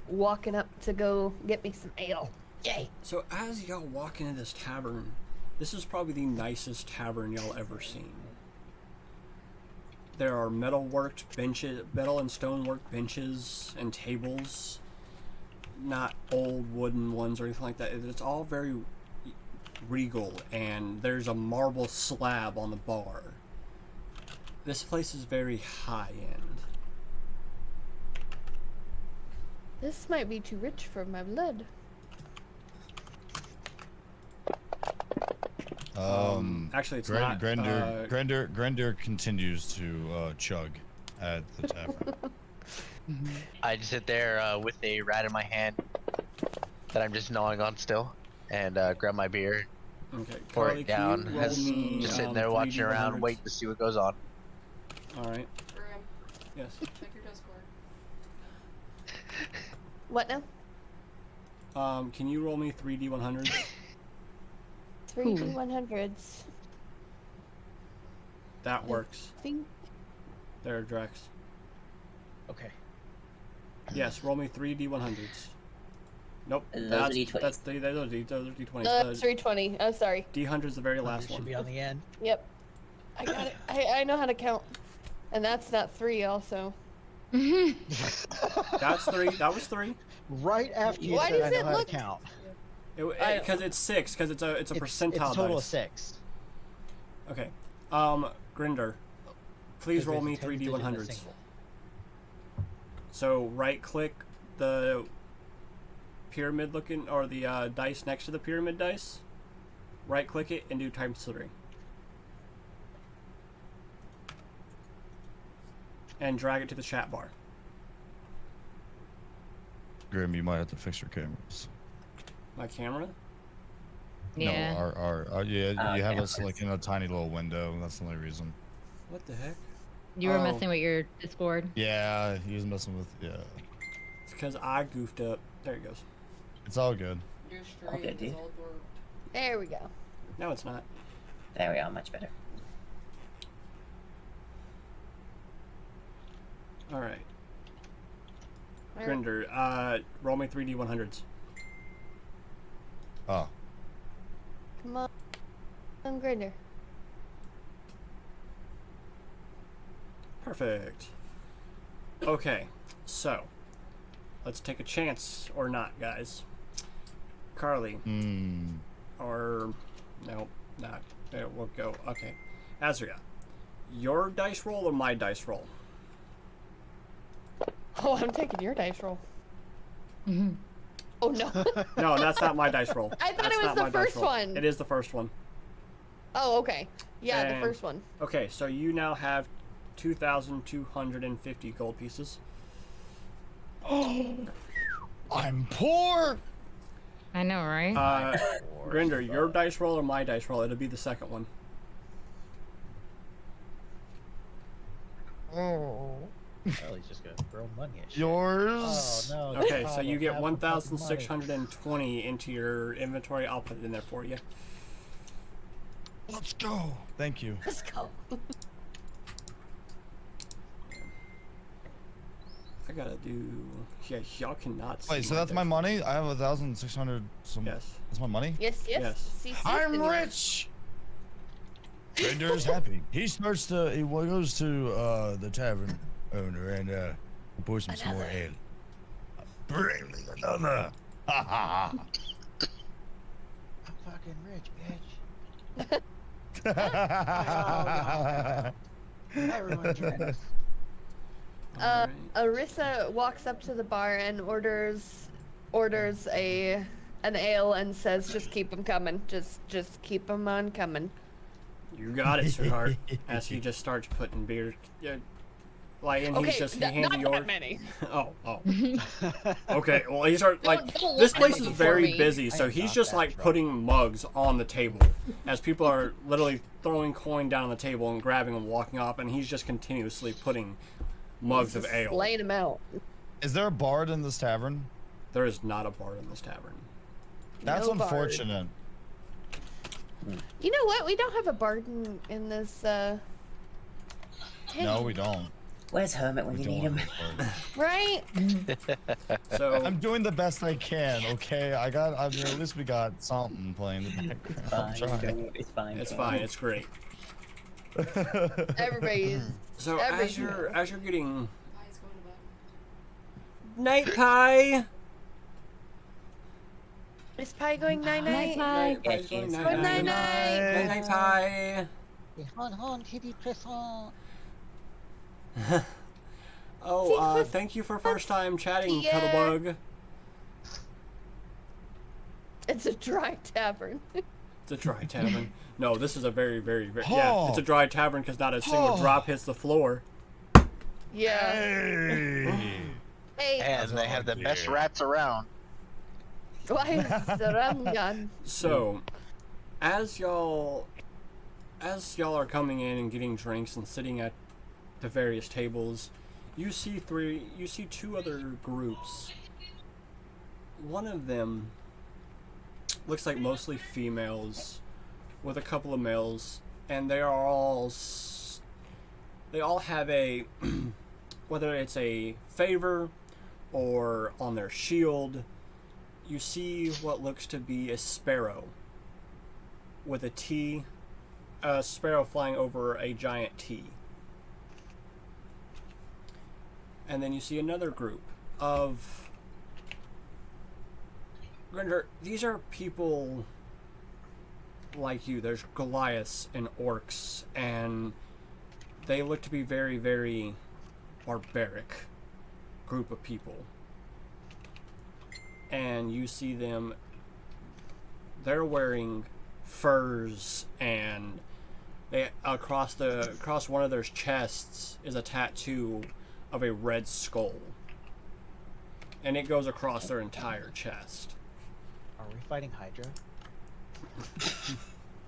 walking up to go get me some ale. Yay! So as y'all walk into this tavern, this is probably the nicest tavern y'all ever seen. There are metal-worked benches, metal and stone-worked benches and tables, not old wooden ones or anything like that. It's all very regal, and there's a marble slab on the bar. This place is very high-end. This might be too rich for my blood. Actually, it's not. Grender continues to chug at the tavern. I just sit there with a rat in my hand that I'm just gnawing on still, and grab my beer, Okay, pour Carly, it can down, you roll me, just sitting there watching 3D100s? around, waiting to see what goes on. All right. Yes. Check your Discord. What now? Can you roll me 3D100s? 3D100s. That works. Think. There, Drex. Okay. Yes, roll me 3D100s. Nope. Those are That's D20s. that's those are D20s. That's 320. Oh, sorry. D100's the very last Should one. be on the end. Yep. I got it. I know how to count. And that's not 3 also. That's 3. That was 3. Right after you Why said does I know it how look- to count. Because it's 6. Because it's a percentile It's a total dice. of 6. Okay. Grinder, please roll me 3D100s. So right click the pyramid looking, or the dice next to the pyramid dice. Right click it and do times 3. And drag it to the chat bar. Grim, you might have to fix your cameras. My camera? Yeah. No, our yeah, you have okay. us like in a tiny little window. That's the only reason. What the heck? You were Oh. messing with your Discord. Yeah, he was messing with. Yeah, It's because I goofed up. There it goes. it's all good. Your stream Okay, is dude. all warped. There we go. No, it's not. There we are, much better. All right. Grinder, roll me 3D100s. Oh, Come on. Grinder. Perfect. Okay, so let's take a chance or not, guys. Carly, or no, not. There, we'll go. Okay, Azria, your dice roll or my dice roll? Oh, I'm taking your dice roll. Oh no. No, that's not my dice roll. I thought That's it was not the my dice first roll. one. It is the first one. Oh, okay. Yeah, And- the first one. Okay, so you now have 2,250 gold pieces. I'm poor. I know, right? Grinder, your dice roll or my dice roll? It'll be the second one. Well, he's just gonna throw money at shit. Yours. Oh no. Okay, God, so you get have the fucking money. 1,620 into your inventory. I'll put it in there for you. Let's go. Thank you. Let's go. I gotta do. Yeah, y'all cannot see. Wait, so that's my dice. money? I have 1,600. Some. Yes. That's my money. Yes, yes. Yes. See, I'm Susan, rich. Grinder is happy. He goes to the tavern owner and pours him some more ale. Bring me another. Ha ha ha. fucking rich, bitch. Everyone drinks. Alright. Arissa walks up to the bar and orders an ale and says, "Just keep them coming. Just keep them on coming." You got it, sweetheart. As he just starts putting beer, like, and Okay, he's just he not hands you yours. that many. Oh. Okay, well, he starts like Don't this look place at is me very for me. busy, I so am he's not just that like drunk. putting mugs on the table as people are literally throwing coin down on the table and grabbing and walking off, and he's just continuously putting mugs of ale. Laying them out. Is there a bard in this tavern? There is not a bar in this tavern. That's No bard. unfortunate. You know what? We don't have a bard in this No, town, we don't. Where's Hermit when We you need don't him? have a bard. right? So I'm doing the best I can, okay? I mean, at least we got something playing in the background. I'm Fine, trying. don't- it's fine. it's don't fine. worry. It's great. Everybody's So Every- as you're getting night pie. is Pie going night night? Night. Yeah, she is. Good night night. Night pie. Hon, kitty croissant. Oh, thank you for first time chatting, Yeah. Cuddlebug. It's a dry tavern. It's a dry tavern. No, this is a very, very, very. Yeah, it's a dry tavern because not a single Oh. drop hits the floor. Yeah. Hey! Hey, And they have the best rats around. why is the rum gun? So, as y'all are coming in and getting drinks and sitting at the various tables, you see two other groups. One of them looks like mostly females with a couple of males, and they all have a whether it's a favor or on their shield, you see what looks to be a sparrow with a T, a sparrow flying over a giant T. And then you see another group of Grinder, these are people like you. There's Goliaths and orcs, and they look to be very, very barbaric group of people. And you see them, they're wearing furs, and they across one of their chests is a tattoo of a red skull. And it goes across their entire chest. Are we fighting Hydra?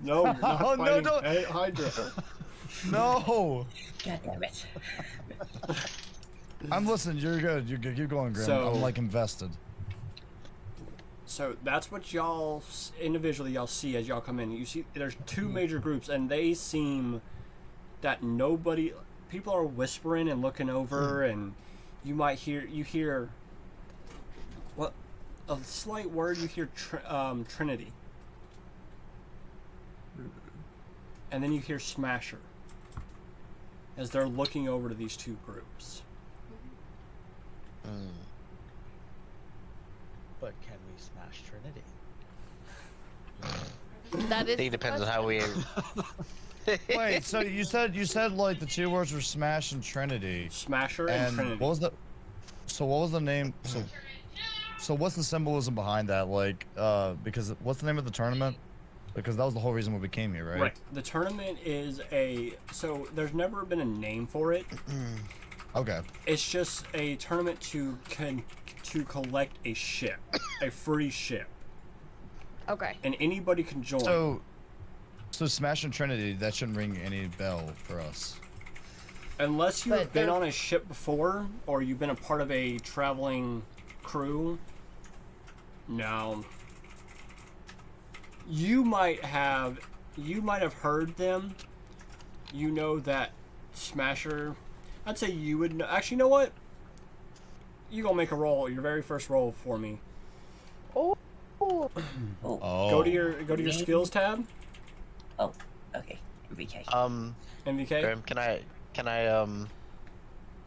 No, you're not Oh, no, fighting don't- a Hydra. No! God damn it. I'm listening. You're good. You're good. Keep going, Grim. So- I'm like invested. So that's what y'all individually y'all see as y'all come in. You see there's two major groups, and they seem that people are whispering and looking over, and you hear what a slight word, you hear Trinity, and then you hear Smasher as they're looking over to these two groups. But can we smash Trinity? That I is. think it depends on how we. Wait, so you said like the two words were Smash and Trinity. Smasher and And Trinity. what was the name? So what's the symbolism behind that? Like, because what's the name of the tournament? Because that was the whole reason why we came here, right? Right. The tournament is so there's never been a name for it. Okay. It's just a tournament to collect a ship, a free ship, Okay. and anybody can join. So Smash and Trinity, that shouldn't ring any bell for us. Unless you've But been they're- on a ship before, or you've been a part of a traveling crew, no. You might have heard them. You know that Smasher. I'd say you would know. Actually, you know what? You gonna make a roll, your very first roll for me. Oh. Oh. Go to your skills tab. Oh, okay. MVK. MVK. Grim, can I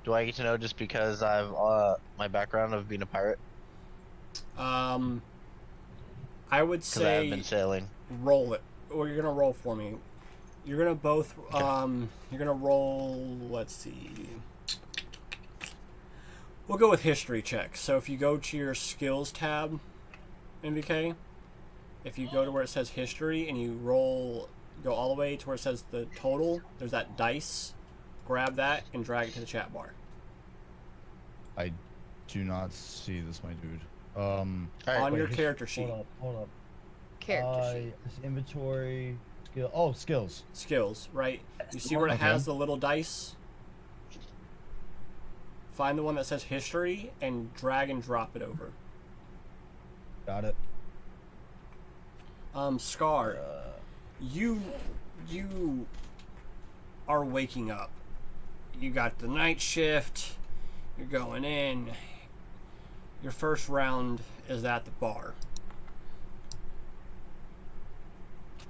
do I get to know just because I've my background of being a pirate? I would Because I've say been sailing. roll it. Or you're gonna roll for me. You're gonna both. You're gonna roll. Let's see. We'll go with history checks. So if you go to your skills tab, MVK, if you go to where it says history and you roll, go all the way to where it says the total. There's that dice. Grab that and drag it to the chat bar. I do not see this, my dude. On your character sheet. Hold up. Character sheet. It's inventory, skill. Oh, skills. Skills, right? You see where it Okay. has the little dice? Find the one that says history and drag and drop it over. Got it. Scar, you are waking up. You got the night shift. You're going in. Your first round is at the bar.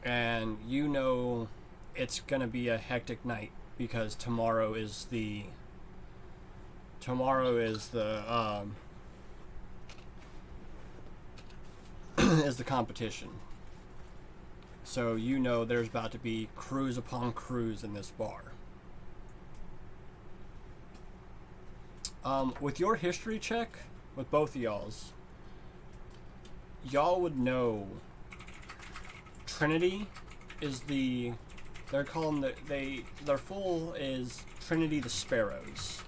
And you know it's gonna be a hectic night because tomorrow is the is the competition. So you know there's about to be crews upon crews in this bar. With your history check, with both of y'all would know Trinity is they're calling their full is Trinity the Sparrows.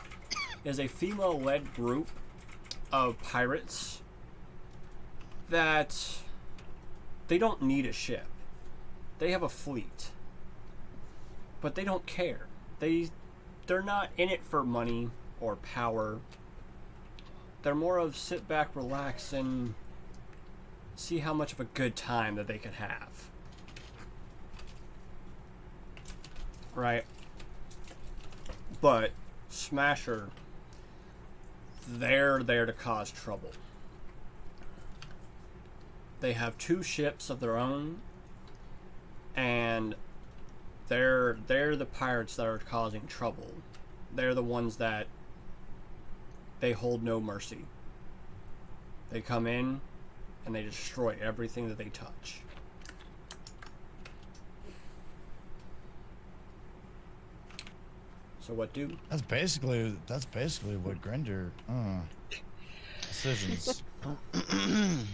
Is a female-led group of pirates that they don't need a ship. They have a fleet. But they don't care. They're not in it for money or power. They're more of sit back, relax, and see how much of a good time that they could have. Right? But Smasher, they're there to cause trouble. They have 2 ships of their own, and they're the pirates that are causing trouble. They're the ones that they hold no mercy. They come in and they destroy everything that they touch. So what do? That's basically what Grinder. Decisions.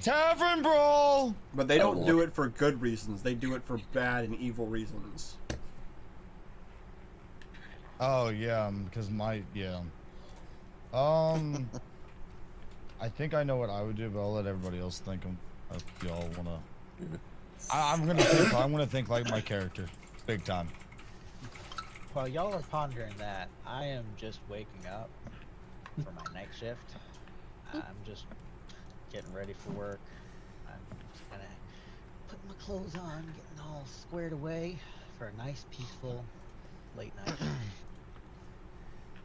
Tavern brawl. But they don't do it for good reasons. They do it for bad and evil reasons. Oh yeah, because I think I know what I would do, but I'll let everybody else think if y'all wanna. I'm gonna think like my character, big time. While y'all are pondering that, I am just waking up for my night shift. I'm just getting ready for work. I'm just gonna put my clothes on, getting all squared away for a nice, peaceful late night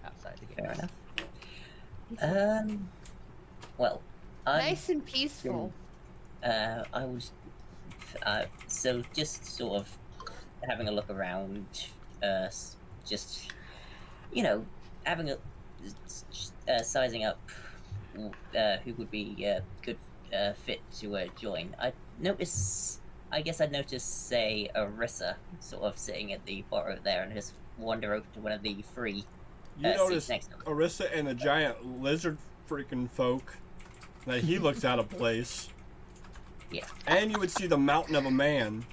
outside the Fair game. enough. Well, Nice and peaceful. I was so just sort of having a look around, just having a sizing up who would be good fit to join. I guess I'd notice, say, Arissa sort of sitting at the bar over there, and just wander over to one of the free You notice seats next to him. Arissa and the giant lizard freaking folk that he looks out of place. Yeah. And you would see the mountain of a man.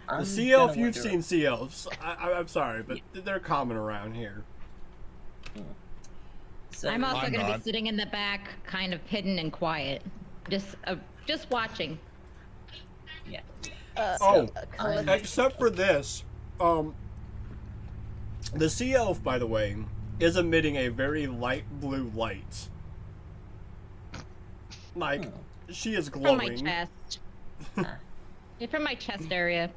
The sea elf, you've seen sea elves. I'm sorry, but they're common around here. So, I'm also I'm going to not. be sitting in the back, kind of hidden and quiet, just watching. yeah. Except for this, the sea elf, by the way, is emitting a very light blue light. Like, she is From my glowing. chest. Yeah, from my chest area.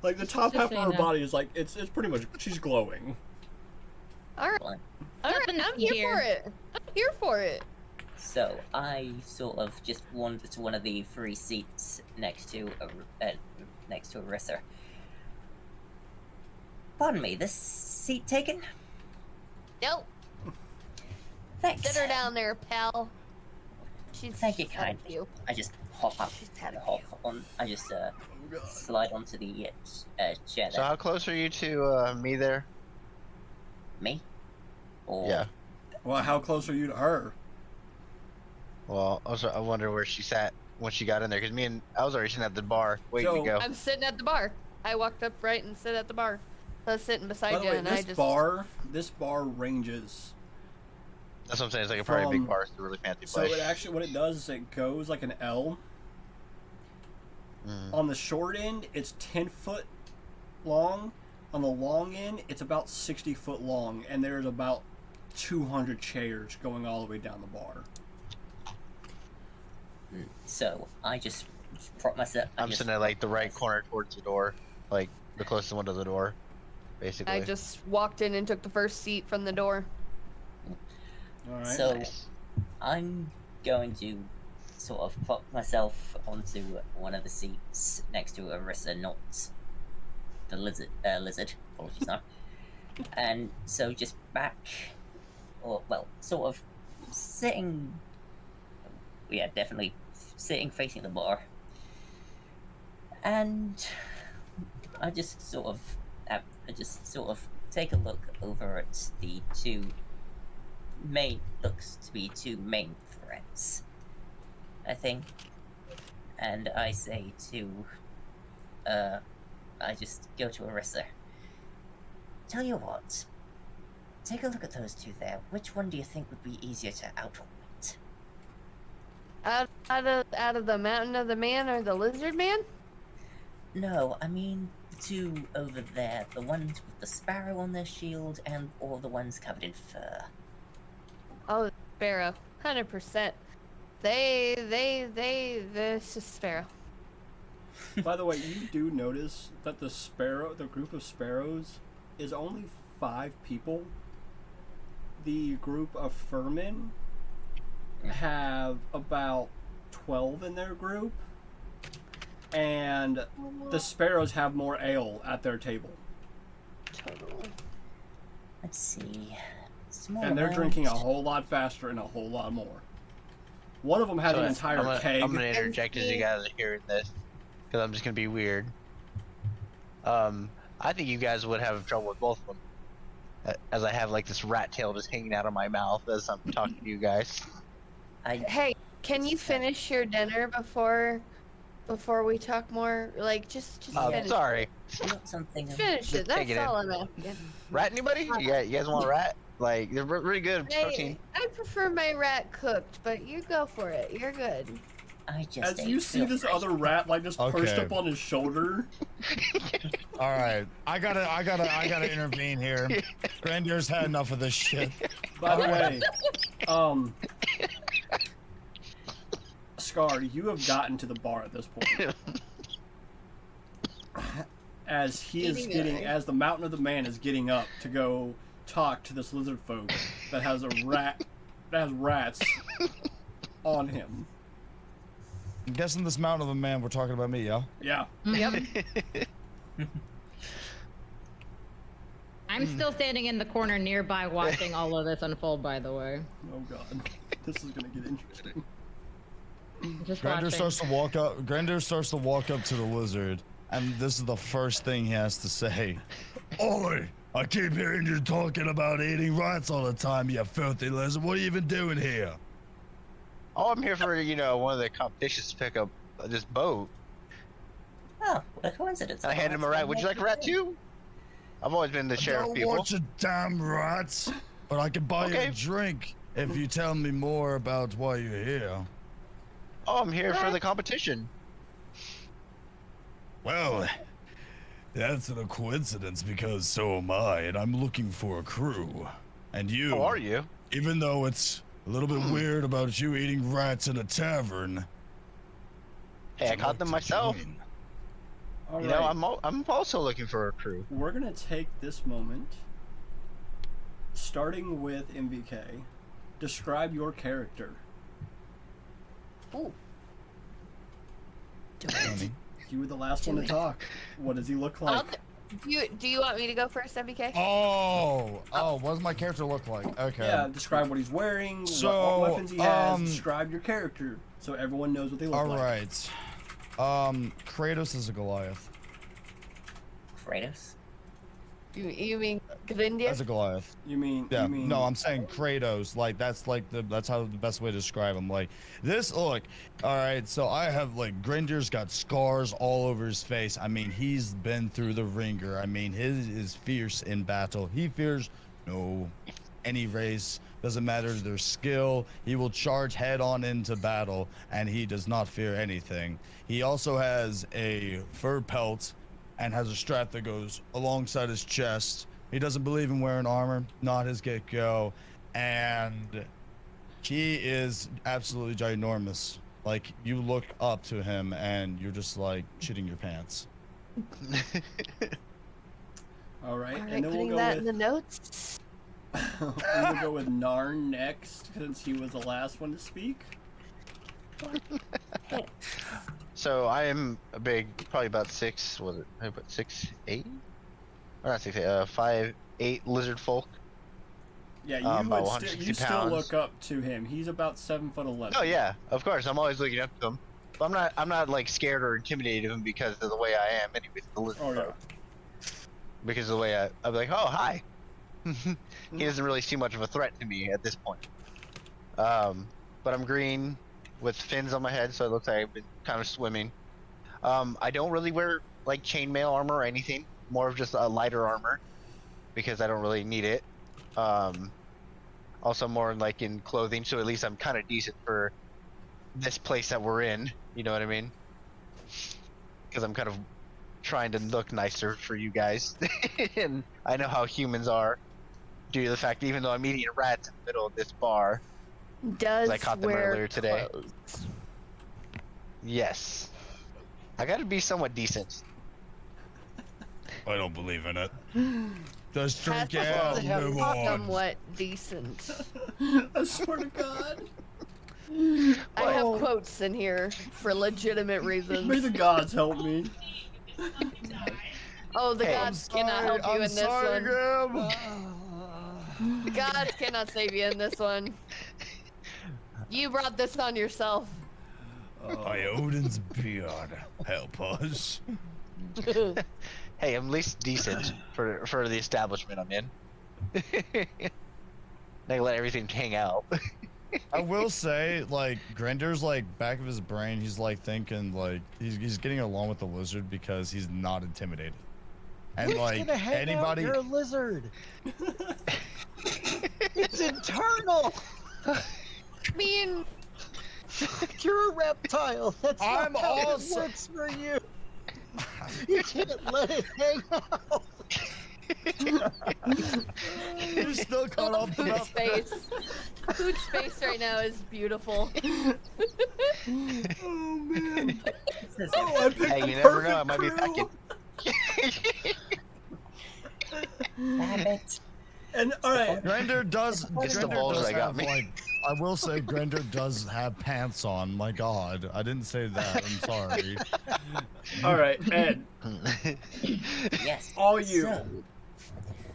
Like, the top Just half so of you her know. body is like, it's pretty much, she's glowing. All right, Nothing I'm to see here for it. I'm here for it. So I sort of just wandered to one of the free seats next to Arissa. Pardon me, this seat taken? Nope. Thanks. Sit her down there, pal. Thank you, she's had kind. a few. I just hop up. She's had a Hop few. on. I just slide onto the chair So there. how close are you to me there? Me? Or Yeah. Well, how close are you to her? Well, also I wonder where she sat when she got in there, because I was already sitting at the bar waiting So- to go. I'm sitting at the bar. I walked up right and sit at the bar. I was sitting By beside the you, way, and I this just bar ranges. That's what I'm saying. It's like a pretty From- big bar. It's a really fancy So place. it actually, what it does is it goes like an L. Mm. On the short end, it's 10 foot long. On the long end, it's about 60 foot long, and there's about 200 chairs going all the way down the bar. so I just prop myself. I'm sitting at like the right corner towards the door, like the closest one to the door, basically. I just walked in and took the first seat from the door. All right. So Nice. I'm going to sort of prop myself onto one of the seats next to Arissa, not the lizard. Apologies, no. And so just back, or well, sort of sitting. Yeah, definitely sitting facing the bar. And I just sort of take a look over at the two main threats, I think. And I say to I just go to Arissa. Tell you what, take a look at those two there. Which one do you think would be easier to outwit? Out of the Mountain of the Man or the Lizard Man? No, I mean the two over there, the ones with the sparrow on their shield, or the ones covered in fur. Oh, Sparrow, 100%. It's just Sparrow. By the way, you do notice that the group of sparrows, is only 5 people. The group of furmen have about 12 in their group, and the sparrows have more ale at their table, Totally. Let's see. Small and they're amount. drinking a whole lot faster and a whole lot more. One of them has So an entire keg. I'm gonna interject as you guys are hearing this, because I'm just gonna be weird. I think you guys would have trouble with both of them, as I have like this rat tail just hanging out of my mouth as I'm talking to you guys. Hey, can you finish your dinner before we talk more? Like, just finish. Sorry. Not something. Finish it. Just take That's it all I'm asking. Rat anybody? You guys want a rat? Like, they're really good protein. I prefer my rat cooked, but you go for it. You're good. I just As you see this other rat like just perched Okay. up on his shoulder. All right, I gotta intervene here. Grandiers had enough of this shit. By the way, Scar, you have gotten to the bar at this point. As he is Eating getting, it. as the Mountain of the Man is getting up to go talk to this lizard folk that has rats on him. I'm guessing this mountain of a man. We're talking about me, yeah. Yeah. Yep. I'm still standing in the corner nearby watching all of this unfold, by the way. Oh god, this is gonna get interesting. Just Grander watching. starts to walk up. Grander starts to walk up to the lizard, and this is the first thing he has to say. Oi! I keep hearing you talking about eating rats all the time, you filthy lizard. What are you even doing here? Oh, I'm here for, one of the competitions to pick up this boat. Oh, what a coincidence! I handed him a rat. Would you like a rat too? I've always been the sheriff Don't people. want your damn rats, but I can buy you Okay. a drink if you tell me more about why you're here. Oh, I'm here for the competition. Well, that's a coincidence because so am I, and I'm looking for a crew. And you, How are you? even though it's a little bit weird about you eating rats in a tavern. Hey, I would you caught like them to myself. join? All You right. know, I'm also looking for a crew. We're gonna take this moment, starting with MVK. Describe your character. Ooh. Do it. Honey. You were the last one to talk. What does he look like? Do you want me to go first, MBK? Oh, what does my character look like? Okay. Yeah, describe what he's wearing, So, what weapons he has. Describe your character so everyone knows what they look all like. right. Kratos is a Goliath. Kratos? You mean Grindia? As a Goliath. You mean? Yeah, You mean, no, I'm saying Kratos. Like that's how the best way to describe him. Like this, look. All right, so I have like Grinder's got scars all over his face. I mean, he's been through the ringer. I mean, his is fierce in battle. He fears no any race. Doesn't matter their skill. He will charge head on into battle, and he does not fear anything. He also has a fur pelt, and has a strap that goes alongside his chest. He doesn't believe in wearing armor, not his get-go, and he is absolutely ginormous. Like, you look up to him and you're just like shitting your pants. all right, All right, and then putting we'll go that with in the notes. we'll go with Narn next since he was the last one to speak. So I am a big, probably about 6. Was it? I put 6'8"? Or not 6'8". 5'8" lizard folk. Yeah, you About would 160 you still pounds. look up to him. He's about 7'11". Oh yeah, of course. I'm always looking up to him. But I'm not like scared or intimidated of him because of the way I am. Anyways, the lizard Oh yeah. folk. Because of the way I'm like, oh hi. He doesn't really seem much of a threat to me at this point. But I'm green with fins on my head, so it looks like I've been kind of swimming. I don't really wear like chainmail armor or anything. More of just a lighter armor because I don't really need it. Also more like in clothing, so at least I'm kind of decent for this place that we're in. You know what I mean? Because I'm kind of trying to look nicer for you guys, and I know how humans are due to the fact that even though I'm eating rats in the middle of this bar. Does I caught them wear earlier today. clothes. Yes. I gotta be somewhat decent. I don't believe in it. Just Has drink to out, be move on. somewhat decent. I swear to God. I have quotes in here for legitimate May reasons. the gods help me. Oh, the Hey, gods cannot help you I'm in this sorry, one. Graham. The gods cannot save you in this one. You brought this on yourself. By Odin's beard, help us. Hey, I'm at least decent for the establishment I'm in. They let everything hang out. I will say, like, Grinder's like back of his brain, he's like thinking like he's getting along with the lizard because he's not intimidated. And Who's like gonna hang anybody, out? You're a lizard. It's internal. I mean, You're a reptile. That's I'm not how also- it works for you. You can't let it hang out. you're still I caught love up food about space. Food space right now is beautiful. Oh man. This is Oh, I picked Hey, the you never know, I perfect might be crew. packing. Rabbit. And all right, Grinder does. Just the Grinder balls does that got have me. like. I will say, Grinder does have pants on. My God, I didn't say that. I'm sorry. all right, Ed. Yes. All you. So,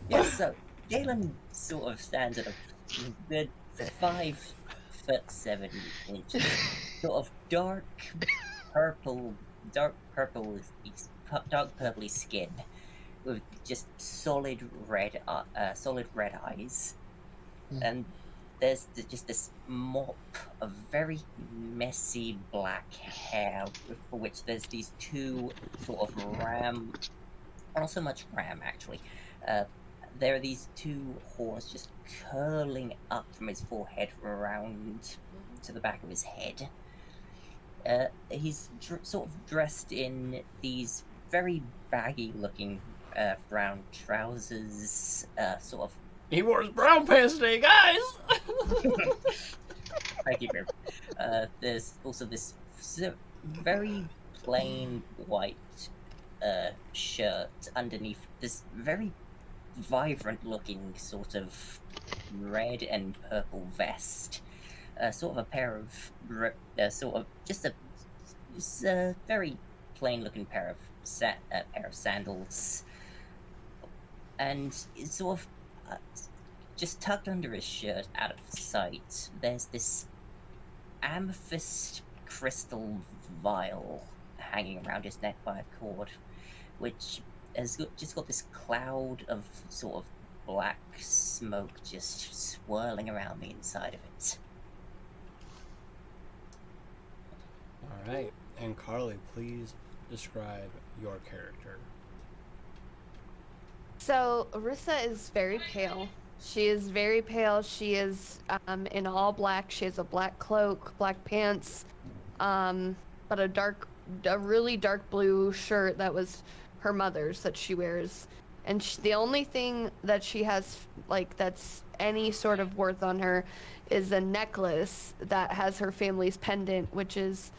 yes, so Galen sort of stands at a good 5'7" sort of dark purple, dark purpley skin, with just solid red eyes, and there's just this mop of very messy black hair, for which there's these two sort of not so much ram actually. There are these two horns just curling up from his forehead around to the back of his head. He's sort of dressed in these very baggy-looking brown trousers, sort of. He wore his brown pants today, guys. Thank you, Grim. There's also this very plain white shirt underneath this very vibrant-looking sort of red and purple vest. Sort of a pair of just a very plain-looking pair of sandals. and it's sort of just tucked under his shirt, out of sight. There's this amethyst crystal vial hanging around his neck by a cord, which has just got this cloud of sort of black smoke just swirling around the inside of it. All right, and Carly, please describe your character. So Arissa is very pale. She is very pale. She is in all black. She has a black cloak, black pants, but a really dark blue shirt that was her mother's that she wears. And the only thing that she has, like, that's any sort of worth on her is a necklace that has her family's pendant, which is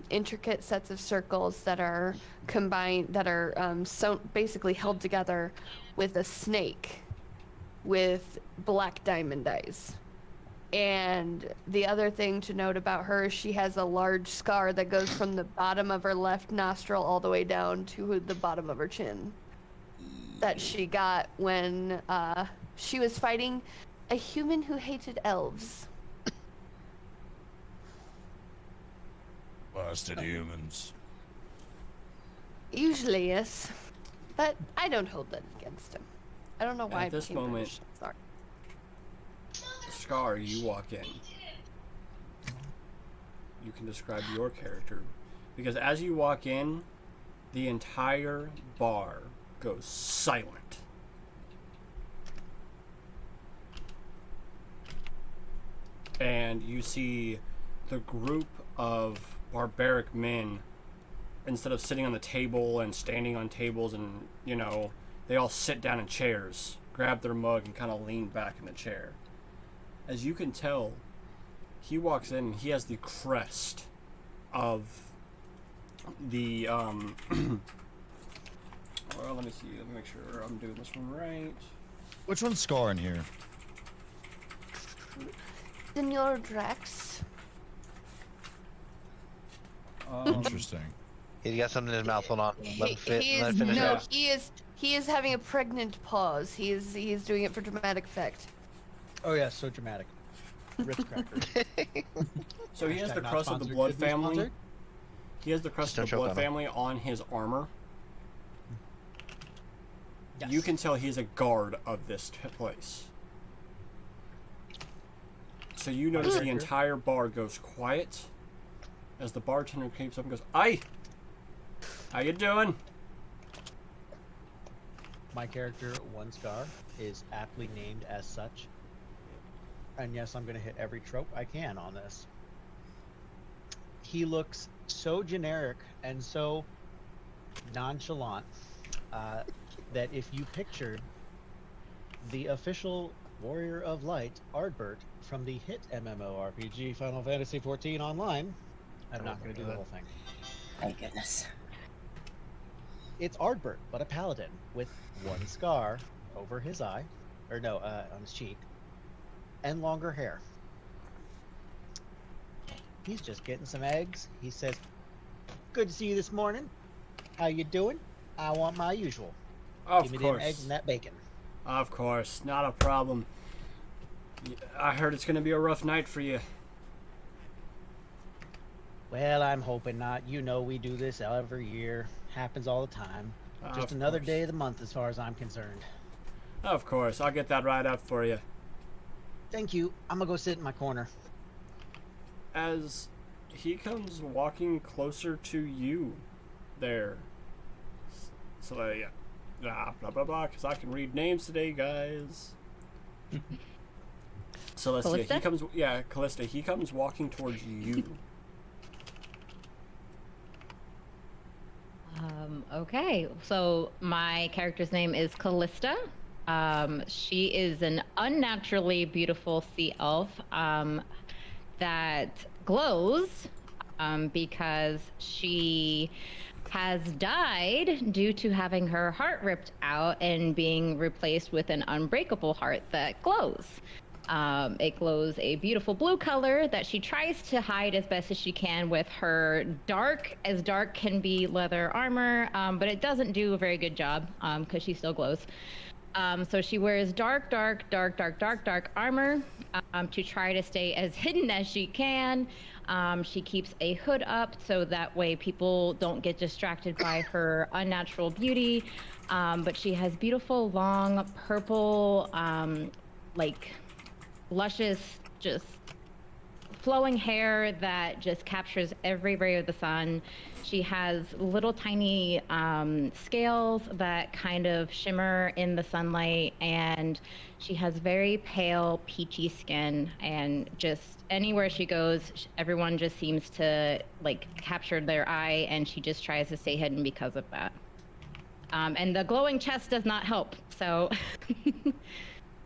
intricate sets of circles that are combined, that are so basically held together with a snake with black diamond eyes. And the other thing to note about her, she has a large scar that goes from the bottom of her left nostril all the way down to the bottom of her chin, that she got when she was fighting a human who hated elves. Blasted humans. Usually, yes. But I don't hold that against him. I don't know why At this became moment- British. Sorry. Scar, you walk in. You can describe your character. Because as you walk in, the entire bar goes silent. And you see the group of barbaric men, instead of sitting on the table and standing on tables and, you know, they all sit down in chairs, grab their mug and kind of lean back in the chair. As you can tell, he walks in and he has the crest of the, well, let me see, let me make sure I'm doing this one right. Which one's Scar in here? Senor Drax. Interesting. He's got something in his mouth. Hold on. Let him fit. He Let is him finish no, it. he is having a pregnant pause. He's doing it for dramatic effect. Oh yeah, so dramatic. Ritz crackers. So he has Hashtag the not crest of the sponsored, blood could be family. sponsored. He has the crest Just of the don't choke blood on him. family on his armor. Yes. You can tell he's a guard of this place. So you notice the Character. entire bar goes quiet as the bartender creeps up and goes, "Aye, how you doing?" My character, One Scar, is aptly named as such. And yes, I'm going to hit every trope I can on this. He looks so generic and so nonchalant that if you pictured the official Warrior of Light, Ardbert, from the hit MMORPG Final Fantasy XIV Online, I'm not going to do the whole thing. Thank goodness. It's Ardbert, but a paladin with one scar over his eye, or no, on his cheek, and longer hair. He's just getting some eggs. He says, "Good to see you this morning. How you doing? I want my usual. Of Give me them eggs course. and that bacon." Of course, not a problem. I heard it's going to be a rough night for you. Well, I'm hoping not. You know we do this every year. Happens all the time. Just Of another course. day of the month as far as I'm concerned. Of course, I'll get that right up for you. Thank you. I'm gonna go sit in my corner. As he comes walking closer to you there. So, yeah. Blah, blah, blah, because I can read names today, guys. So let's see. He Callista? comes, yeah, Callista. He comes walking towards you. Okay, so my character's name is Callista. She is an unnaturally beautiful sea elf that glows because she has died due to having her heart ripped out and being replaced with an unbreakable heart that glows. It glows a beautiful blue color that she tries to hide as best as she can with her dark can be leather armor, but it doesn't do a very good job because she still glows. So she wears dark armor to try to stay as hidden as she can. She keeps a hood up so that way people don't get distracted by her unnatural beauty. But she has beautiful, long, purple, like luscious, just flowing hair that just captures every ray of the sun. She has little tiny scales that kind of shimmer in the sunlight, and she has very pale, peachy skin. And just anywhere she goes, everyone just seems to like capture their eye, and she just tries to stay hidden because of that. And the glowing chest does not help, so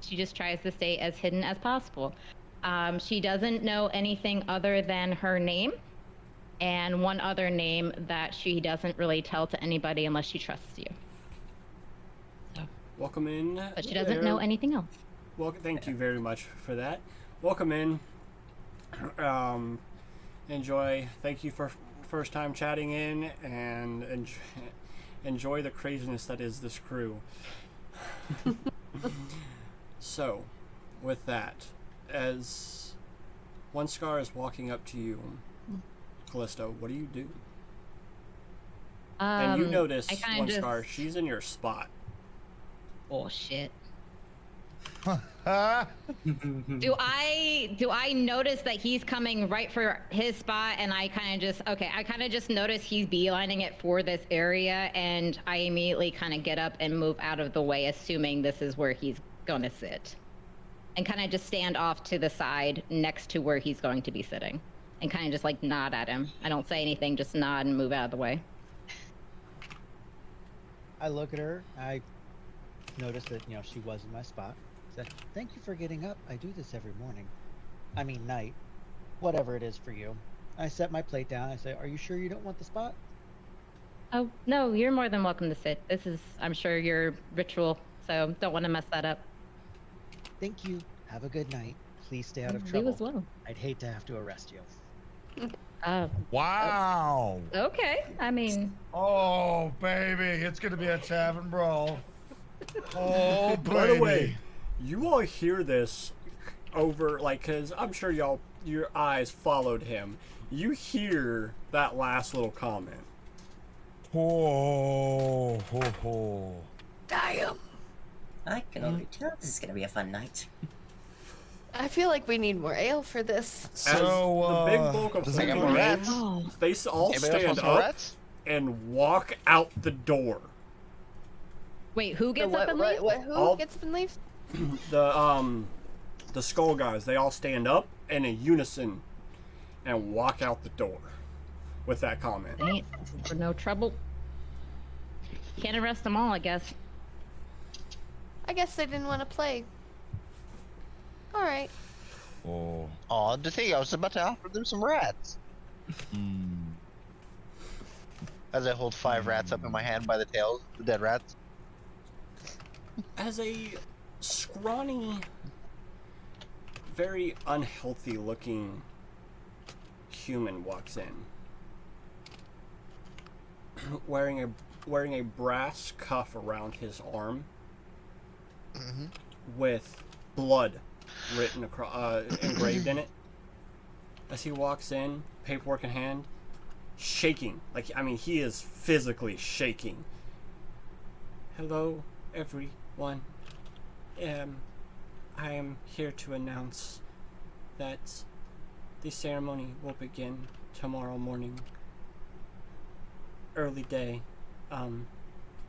she just tries to stay as hidden as possible. She doesn't know anything other than her name and one other name that she doesn't really tell to anybody unless she trusts you. So, Welcome in. but she doesn't know anything else. Well, thank you very much for that. Welcome in. Enjoy. Thank you for first time chatting in, and enjoy the craziness that is this crew. So, with that, as One Scar is walking up to you, Callisto, what do you do? And you notice One Scar, she's in your spot. Oh shit. Do I notice that he's coming right for his spot, and I kind of just notice he's beelining it for this area, and I immediately kind of get up and move out of the way, assuming this is where he's gonna sit, and kind of just stand off to the side next to where he's going to be sitting, and kind of just like nod at him. I don't say anything, just nod and move out of the way. I look at her. I notice that she was in my spot. Said, "Thank you for getting up. I do this every morning. I mean night, whatever it is for you." I set my plate down. I say, "Are you sure you don't want the spot?" Oh no, you're more than welcome to sit. This is, I'm sure, your ritual, so don't want to mess that up. Thank you. Have a good night. Please stay out of trouble. You as well. I'd hate to have to arrest you. Wow. Okay, I mean, Oh, baby. It's going to be a tavern brawl. Oh, baby. By the way, you all hear this over, like, because I'm sure your eyes followed him. You hear that last little comment. Oh, ho, ho. Damn. I can already tell this is going to be a fun night. I feel like we need more ale for this. As the big bulk of I got people more rats. they all Anybody else stand want some up rats? and walk out the door. wait, who gets up and leaves? Who All- gets up and leaves? The skull guys, they all stand up and in unison and walk out the door with that comment. Ain't for no trouble. Can't arrest them all, I guess. I guess they didn't want to play. All right. Oh. Oh, the thing, I was about to offer them some rats. As I hold 5 rats up in my hand by the tails, the dead rats. As a scrawny, very unhealthy looking human walks in, wearing a brass cuff around his arm with blood written across, engraved in it. As he walks in, paperwork in hand, shaking. He is physically shaking. Hello, everyone. I am here to announce that the ceremony will begin tomorrow morning. Early day.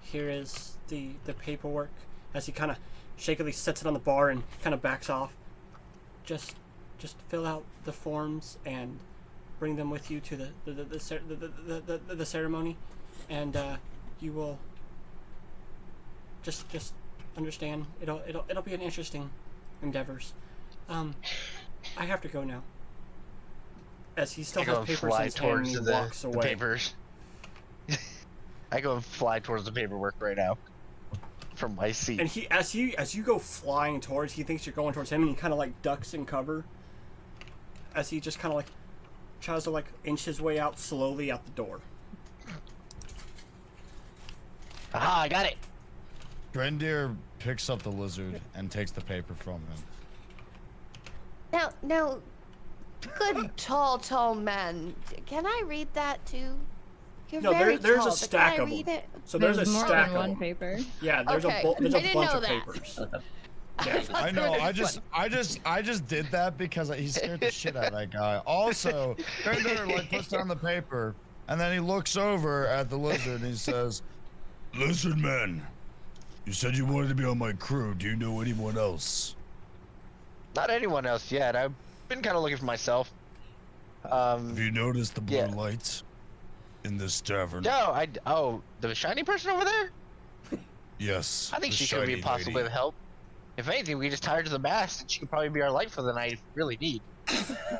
Here is the paperwork. As he kind of shakily sets it on the bar and kind of backs off. Just fill out the forms and bring them with you to the ceremony, and you will just understand. It'll be an interesting endeavors. I have to go now. As he still I has go and papers in fly his hand and towards he walks the away. papers. I go and fly towards the paperwork right now. from my seat. And he, as you go flying towards, he thinks you're going towards him, and he kind of like ducks in cover. As he just kind of like tries to like inch his way out slowly out the door. Aha! I got it. Grendir picks up the lizard and takes the paper from him. Now, good tall man. Can I read that too? You're No, very there's tall, a but stack can I of read them. it? So there's a more stack than of one them. paper. Yeah, there's Okay. there's I a didn't bunch know of that. papers. I know. I just did that because he scared the shit out of that guy. Also, Grendir like puts down the paper and then he looks over at the lizard and he says, "Lizard man, you said you wanted to be on my crew. Do you know anyone else?" Not anyone else yet. I've been kind of looking for myself. Have you noticed the blue yeah. lights in this tavern? No, oh, the shiny person over there? Yes. I think the she could be shiny possibly lady. of help. If anything, we just tie her to the mast, and she could probably be our light for the night if we really need.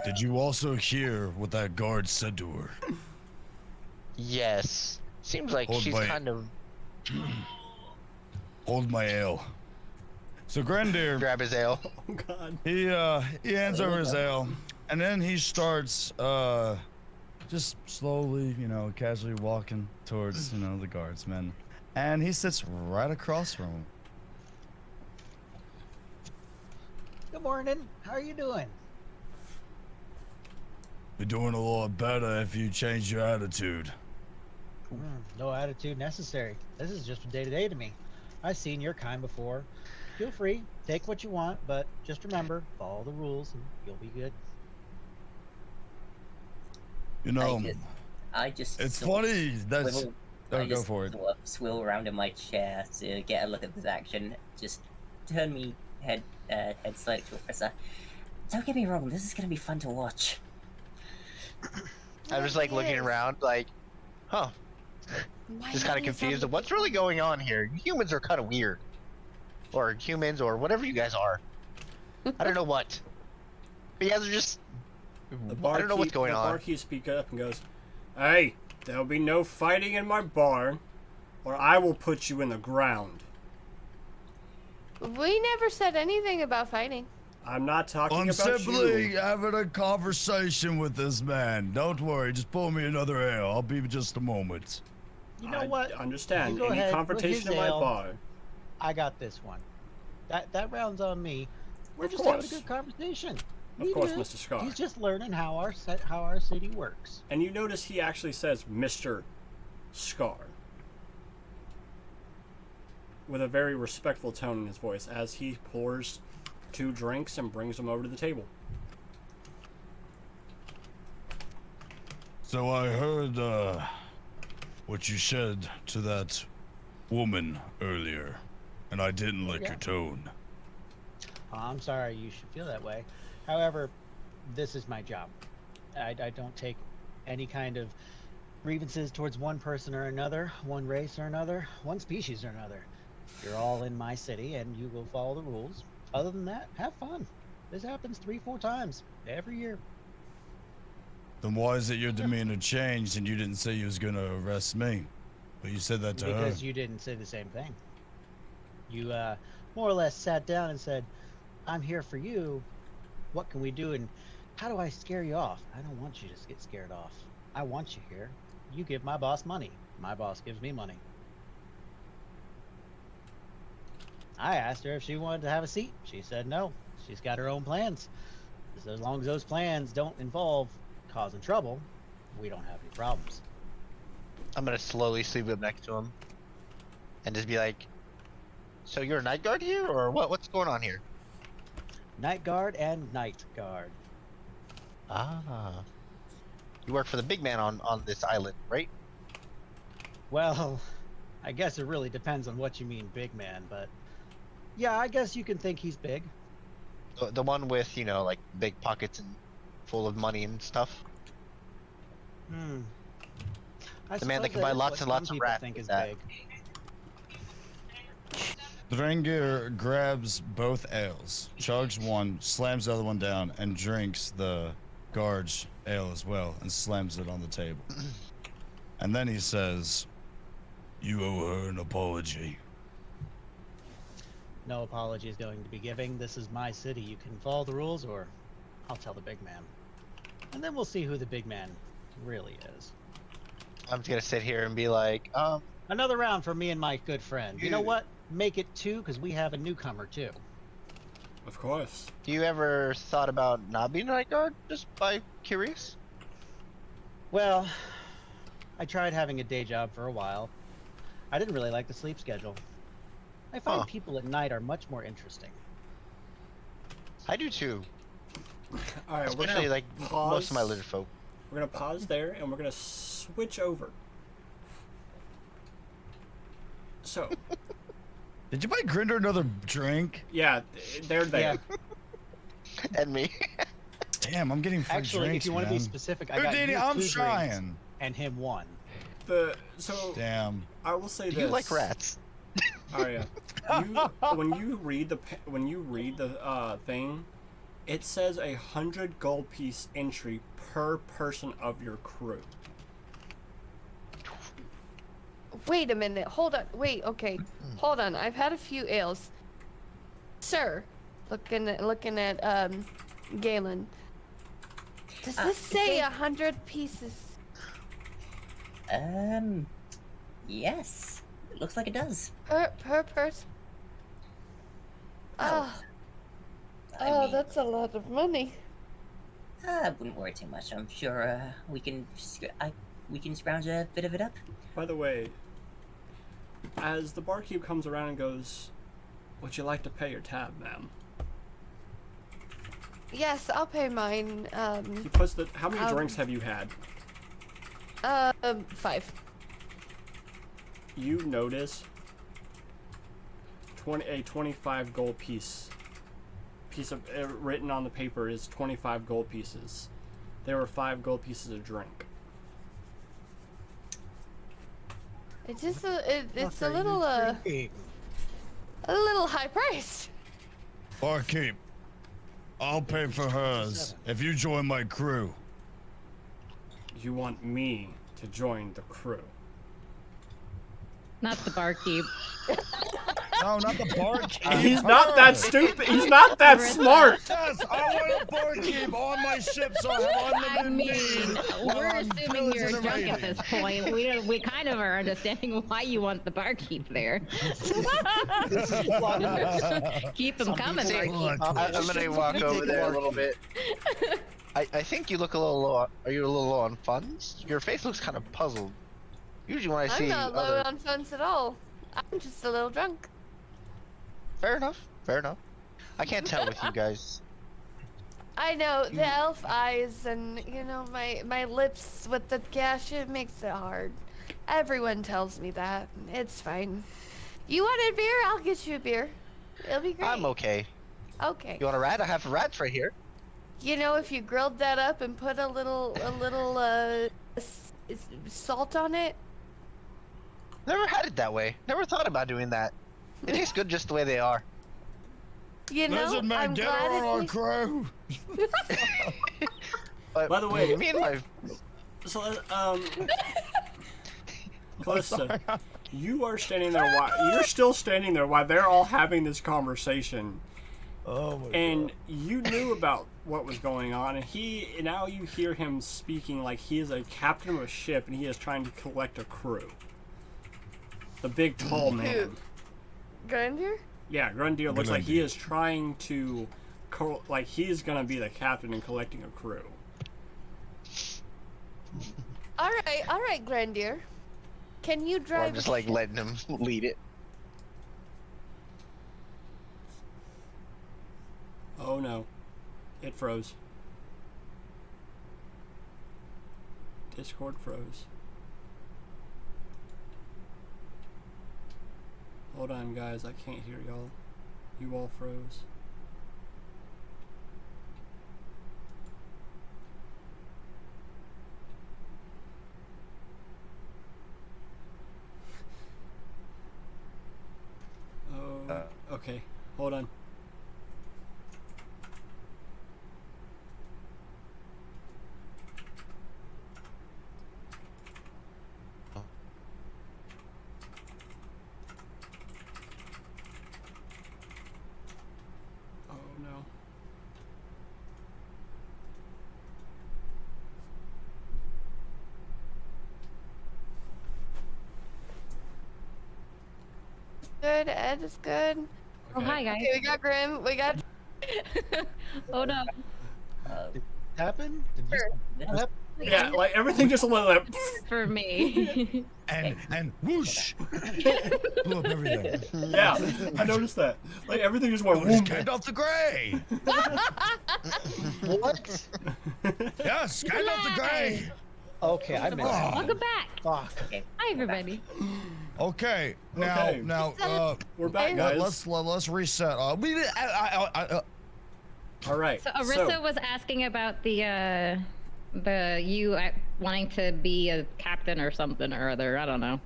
Did you also hear what that guard said to her? Yes. Seems like Hold she's by- kind of Hold my ale. So Grendir, grab his ale. Oh God. he hands over his ale, and then he starts just slowly, casually walking towards, the guardsmen, and he sits right across from him. Good morning. How are you doing? You're doing a lot better if you change your attitude. No attitude necessary. This is just day to day to me. I've seen your kind before. Feel free, take what you want, but just remember, follow the rules and you'll be good. I just It's sort of funny. That's swivel- oh, I go just for it. sort of swivel around in my chair to get a look at this action. Just turn me head slightly to Officer. Don't get me wrong, this is gonna be fun to watch. I was like looking around, like, huh. Just kind of confused. What's really going on here? Humans are kind of weird. Or humans, or whatever you guys are. I don't know what. But you guys are just. I don't know what's going the on. barkeep speaks up and goes, "Hey, there'll be no fighting in my bar, or I will put you in the ground." We never said anything about fighting. I'm not talking I'm about simply you. having a conversation with this man. Don't worry, just pour me another ale. I'll be just a moment. You know I what? understand. You go Any ahead with confrontation his in my ale. bar. I got this one. That round's on me. We're Of just having a course. good conversation. Of We course, do. Mr. Scar. He's just learning how our city works. And you notice he actually says Mr. Scar. With a very respectful tone in his voice as he pours 2 drinks and brings them over to the table. So I heard what you said to that woman earlier, and I didn't like Yeah. your tone. Oh, I'm sorry you should feel that way. However, this is my job. I don't take any kind of grievances towards one person or another, one race or another, one species or another. You're all in my city and you will follow the rules. Other than that, have fun. This happens 3-4 times every year. Then why is it your demeanor changed and you didn't say you was gonna arrest me? But you said that to her. Because you didn't say the same thing. You more or less sat down and said, I'm here for you. What can we do and how do I scare you off? I don't want you to get scared off. I want you here. You give my boss money. My boss gives me money. I asked her if she wanted to have a seat. She said no. She's got her own plans. So as long as those plans don't involve causing trouble, we don't have any problems. I'm gonna slowly sleep up next to him. And just be like, so you're a night guard here? Or what? What's going on here? Night guard and night guard. Ah. You work for the big man on this island, right? Well, I guess it really depends on what you mean big man, but yeah, I guess you can think he's big. The one with, like big pockets and full of money and stuff. I The man that suppose can buy is lots what and lots some of people rats think is is that. big. Drengir grabs both ales, chugs one, slams the other one down, and drinks the guard's ale as well, and slams it on the table. And then he says, "You owe her an apology." No apology is going to be giving. This is my city. You can follow the rules, or I'll tell the big man. And then we'll see who the big man really is. I'm just gonna sit here and be like, Another round for me and my good friend. You know what? Make it 2, because we have a newcomer, too. Of course. do you ever thought about not being a night guard? Just by curious? Well, I tried having a day job for a while. I didn't really like the sleep schedule. I find Huh. people at night are much more interesting. I do too. All right, Especially like most of my lizard folk. We're gonna pause there, and we're gonna switch over. So, Did you buy Grinder another drink? yeah, they're there. And me. Damn, I'm getting free Actually, drinks, if you want to be man. specific, I Dude, got Danny, you I'm 2 drinks trying. and him 1. So Damn. I will say Do this. you like rats? Oh yeah. When you read the thing, it says 100 gold piece entry per person of your crew. Wait a minute. Hold on. Wait. Okay. Hold on. I've had a few ales. Sir, looking at Galen. Does this say 100 pieces? Yes. It looks like it does. Per person? Oh. Oh, I mean, that's a lot of money. I wouldn't worry too much. I'm sure we can scrounge a bit of it up. By the way, as the barkeep comes around and goes, "Would you like to pay your tab, ma'am?" Yes, I'll pay mine. He puts the. How many Um, drinks have you had? 5. You notice a 25 gold piece of written on the paper is 25 gold pieces. There were 5 gold pieces of drink. It's just it's a What are little you drinking? a little high priced. Barkeep, I'll pay for hers if you join my crew. You want me to join the crew? Not the barkeep. No, not the barkeep. He's not that stupid. He's not that smart. Yes, I want a barkeep on my ship so I have I unlimited mean, mead while we're I'm assuming you're pillaging and drunk at raiding. this point. We kind of are understanding why you want the barkeep there. Keep him coming, See, barkeep. I'm gonna walk over there a little bit. I think you look a little low. Are you a little low on funds? Your face looks kind of puzzled. Usually when I see I'm not low other... on funds at all. I'm just a little drunk. Fair enough. Fair enough. I can't tell with you guys. I know the elf eyes and my lips with the gash. It makes it hard. Everyone tells me that. It's fine. You want a beer? I'll get you a beer. It'll be great. I'm okay. Okay. You want a rat? I have rats right here. If you grilled that up and put a little salt on it. Never had it that way. Never thought about doing that. It tastes good just the way they are. Lizard man, I'm get glad her on our it crew. But By the way- me and my So, Callista, you are standing there. You're still standing there while they're all having this conversation. Oh my And you knew about what was going on, and now you hear him speaking like he is a captain of a ship and he is trying to collect a crew. The big tall man. Grandeur? Yeah, Grundir looks like he is trying to, like he's gonna be the captain and collecting a crew. All right, Grandeur. Can you Or drive? I'm just like letting him lead it. Oh no, it froze. Discord froze. Hold on, guys. I can't hear y'all. You all froze. Oh, okay. Hold on. Good. Ed is good. Oh, hi, guys. Okay, we got Grim. We got. Oh, no. Happen? Did you? Good. What happened? Yeah, like everything just went like. For me. And whoosh, blew up everything. Yeah, I noticed that. Like everything just went. We just came off the gray. What? Yes, came off the gray. Okay, I missed. Oh. Welcome back. Fuck. Okay. Hi, everybody. Okay, Okay. now, We're back, guys. let's reset. All right. So Arissa was asking about the you wanting to be a captain or something or other. I don't know.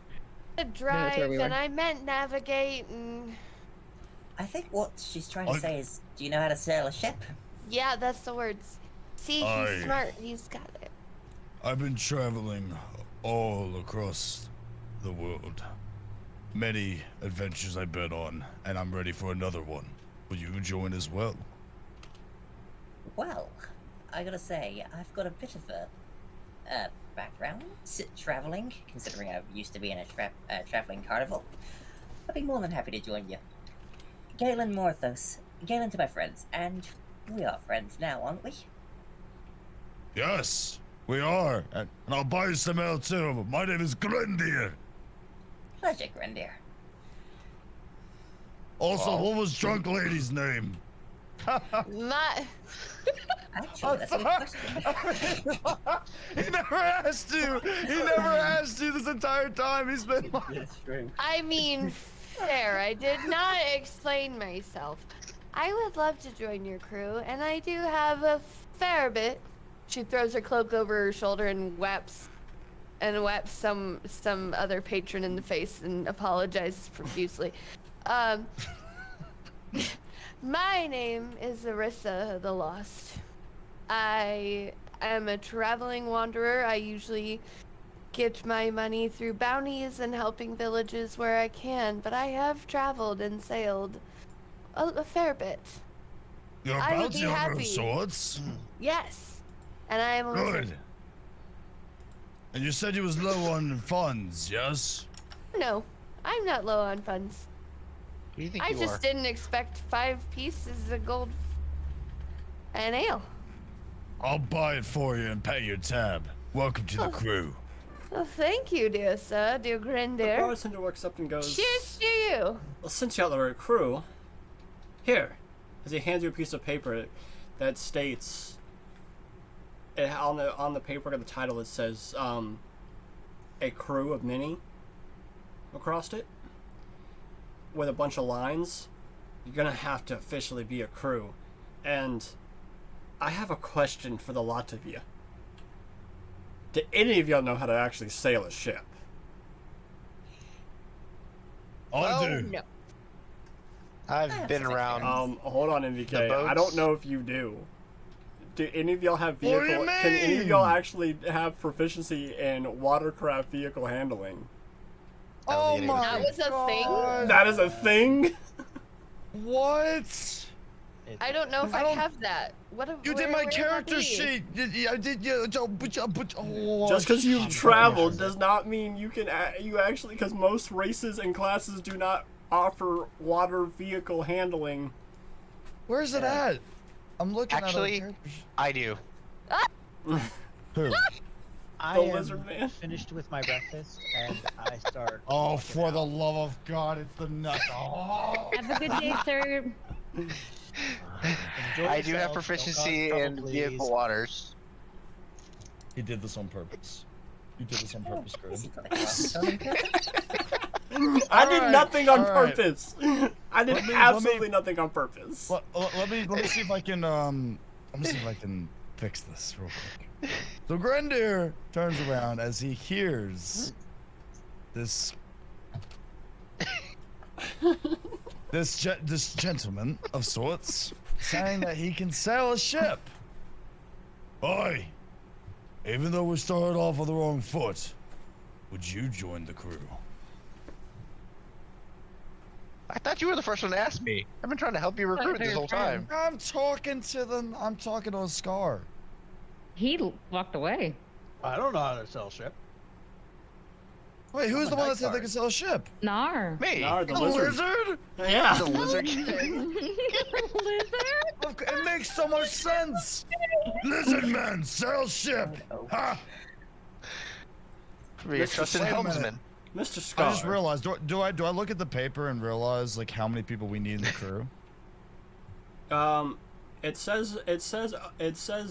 Drive, where we were. and I meant navigate, and I think what she's trying to say is, do you know how to sail a ship? yeah, that's the words. See, he's Aye. smart. He's got it. I've been traveling all across the world. Many adventures I've been on, and I'm ready for another one. Will you join as well? Well, I gotta say, I've got a bit of a background traveling, considering I used to be in a traveling carnival. I'd be more than happy to join you. Galen Morthos. Galen to my friends, and we are friends now, aren't we? Yes, we are. And I'll buy you some ale too. My name is Grendir. Pleasure, Grendir. Also, what was drunk lady's name? My. Actually, that's a good question. He never asked you. He never asked you this entire time. He's been like, That's true. I mean, fair. I did not explain myself. I would love to join your crew, and I do have a fair bit. She throws her cloak over her shoulder and whaps some other patron in the face and apologizes profusely. My name is Arissa the Lost. I am a traveling wanderer. I usually get my money through bounties and helping villages where I can, but I have traveled and sailed a fair bit. you're a I would bounty be hunter happy. of sorts. Yes, and I am a Good. wizard. And you said you was low on funds, yes? No, I'm not low on funds. Who do you think I you just are? didn't expect 5 pieces of gold and ale. I'll buy it for you and pay your tab. Welcome to the Oh. crew. Well, thank you, dear sir, dear The Grendir. bartender walks up and goes, Cheers to you. well, since you're the right crew, here, as he hands you a piece of paper that states, on the paper, the title, it says, a crew of many across it, with a bunch of lines. You're gonna have to officially be a crew, and I have a question for the lot of you. Do any of y'all know how to actually sail a ship? I do. No. I've been around. Hold on, MVK. The I boats? don't know if you do. Do any of y'all have What do vehicle? you Can any of mean? y'all actually have proficiency in watercraft vehicle handling? I don't think That was a thing? That is a thing. What? I don't know if I I don't- have that. What? You did my character sheet. I did. Oh, Just because you've I'm traveled sorry. does not mean you can. You actually, because most races and classes do not offer water vehicle handling. Where's it at? I'm looking Actually, at I do. Who? I The am lizard man. finished with my breakfast and I start. Oh, for the love of God, it's the nut. Oh. Have a good day, sir. Enjoy I do have yourself, don't proficiency cause in trouble, vehicle please. waters. He did this on purpose. You did this on purpose, Is he Grim. got a class on him? I did Alright, nothing on alright. purpose. I did Let me- absolutely nothing on purpose. Let me see if I can let me see if I can fix this real quick. So Grendir turns around as he hears this this gentleman of sorts saying that he can sail a ship. Boy, even though we started off on the wrong foot, would you join the crew? I thought you were the first one to ask me. I've been trying to help you recruit this whole time. I'm talking to them. I'm talking to Scar. He walked away. I don't know how to sell ship. Wait, who's I'm the a one night that said they guard. could sell a ship? Nar. Me. Nar, the The lizard. lizard? Yeah. The lizard king. It makes so much sense. Lizard man, sail ship. Oh, no. Ha! Be a Mr. trusted Wait a helmsman. Mr. I Scar. just realized. Do I look at the paper and realize like how many people we need in the crew? It says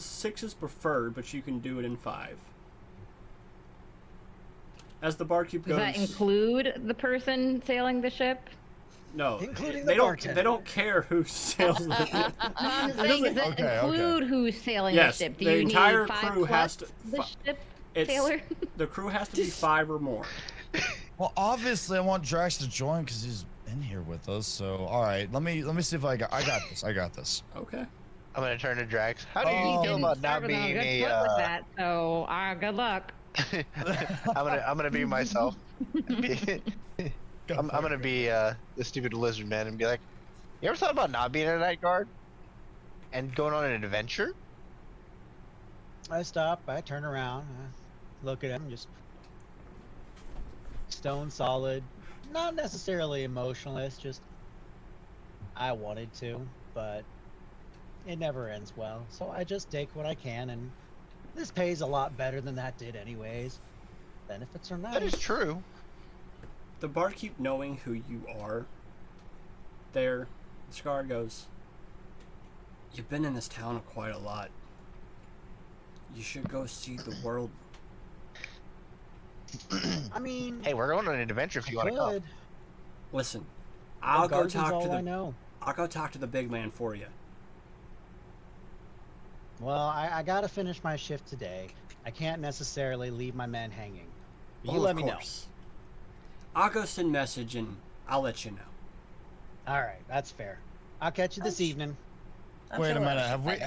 6 is preferred, but you can do it in 5. As the barkeep Does goes, that include the person sailing the ship? no, Including they the don't. bartender. They don't care who sails the ship. No, I'm saying, does it Okay, include who's sailing Yes, the ship? Do the you entire need 5 crew has plus to- the ship It's sailor? the crew has to be 5 or more. Well, obviously I want Drax to join because he's in here with us. So all right, let me see if I got this. I got this. Okay. I'm gonna turn to Drax. How do Oh. you You feel didn't about start not with a being good a? foot with that, so good luck. I'm gonna be myself. I'm gonna be the stupid lizard man and be like, you ever thought about not being a night guard and going on an adventure? I stop, I turn around, I look at him, just stone solid. Not necessarily emotionless, just I wanted to, but it never ends well. So I just take what I can, and this pays a lot better than that did anyways. Benefits are nice. That is true. The barkeep, knowing who you are, there, Scar goes, you've been in this town quite a lot. You should go see the world. I mean, Hey, we're going on an adventure if you want to come. good. Listen, The I'll go garden's talk all to I the know. I'll go talk to the big man for you. Well, I gotta finish my shift today. I can't necessarily leave my men hanging. You Well, let of me know. course. I'll go send message and I'll let you know. All right, that's fair. I'll catch you this evening. I'm Wait sure a minute. that's Have we fine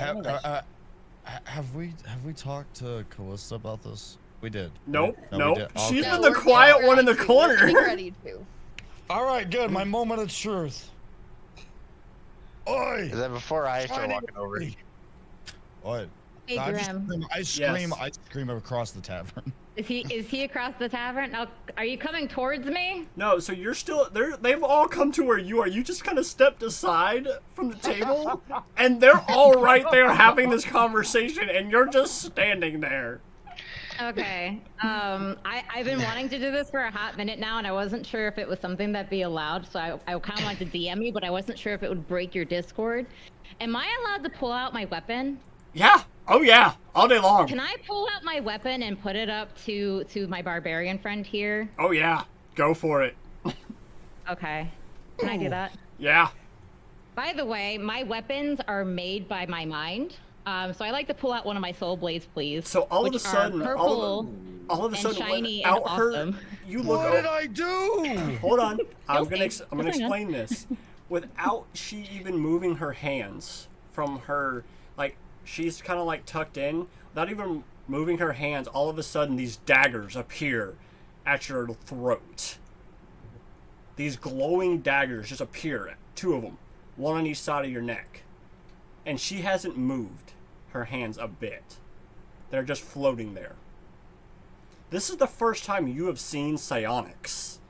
anyway. have we talked to Callista about this? We did. Nope, No, we nope. did. She's Okay. been the quiet one in the We're corner. getting ready to. All right, good. My moment of truth. Oi! Is that before I start Tiny walking over? lady. What? Hey, I just Grim. scream, Yes. I scream across the tavern. Is he across the tavern? Now, are you coming towards me? No, so you're still there. They've all come to where you are. You just kind of stepped aside from the table, and they're all right there having this conversation, and you're just standing there. Okay. I've been wanting to do this for a hot minute now, and I wasn't sure if it was something that'd be allowed. So I kind of wanted to DM you, but I wasn't sure if it would break your Discord. Am I allowed to pull out my weapon? Yeah. Oh yeah. All day long. Can I pull out my weapon and put it up to my barbarian friend here? Oh yeah. Go for it. Okay. Can I do that? Yeah. By the way, my weapons are made by my mind. So I like to pull out one of my soul blades, please. So all of a which are sudden, purple all of a and sudden, shiny and without her, awesome. you look. What did I do? Hold on. I'm Guilty. gonna Just I'm gonna hang on. explain this. Without she even moving her hands from her, like she's kind of like tucked in. Without even moving her hands, all of a sudden these daggers appear at your throat. These glowing daggers just appear, 2 of them, one on each side of your neck, and she hasn't moved her hands a bit. They're just floating there. This is the first time you have seen psionics.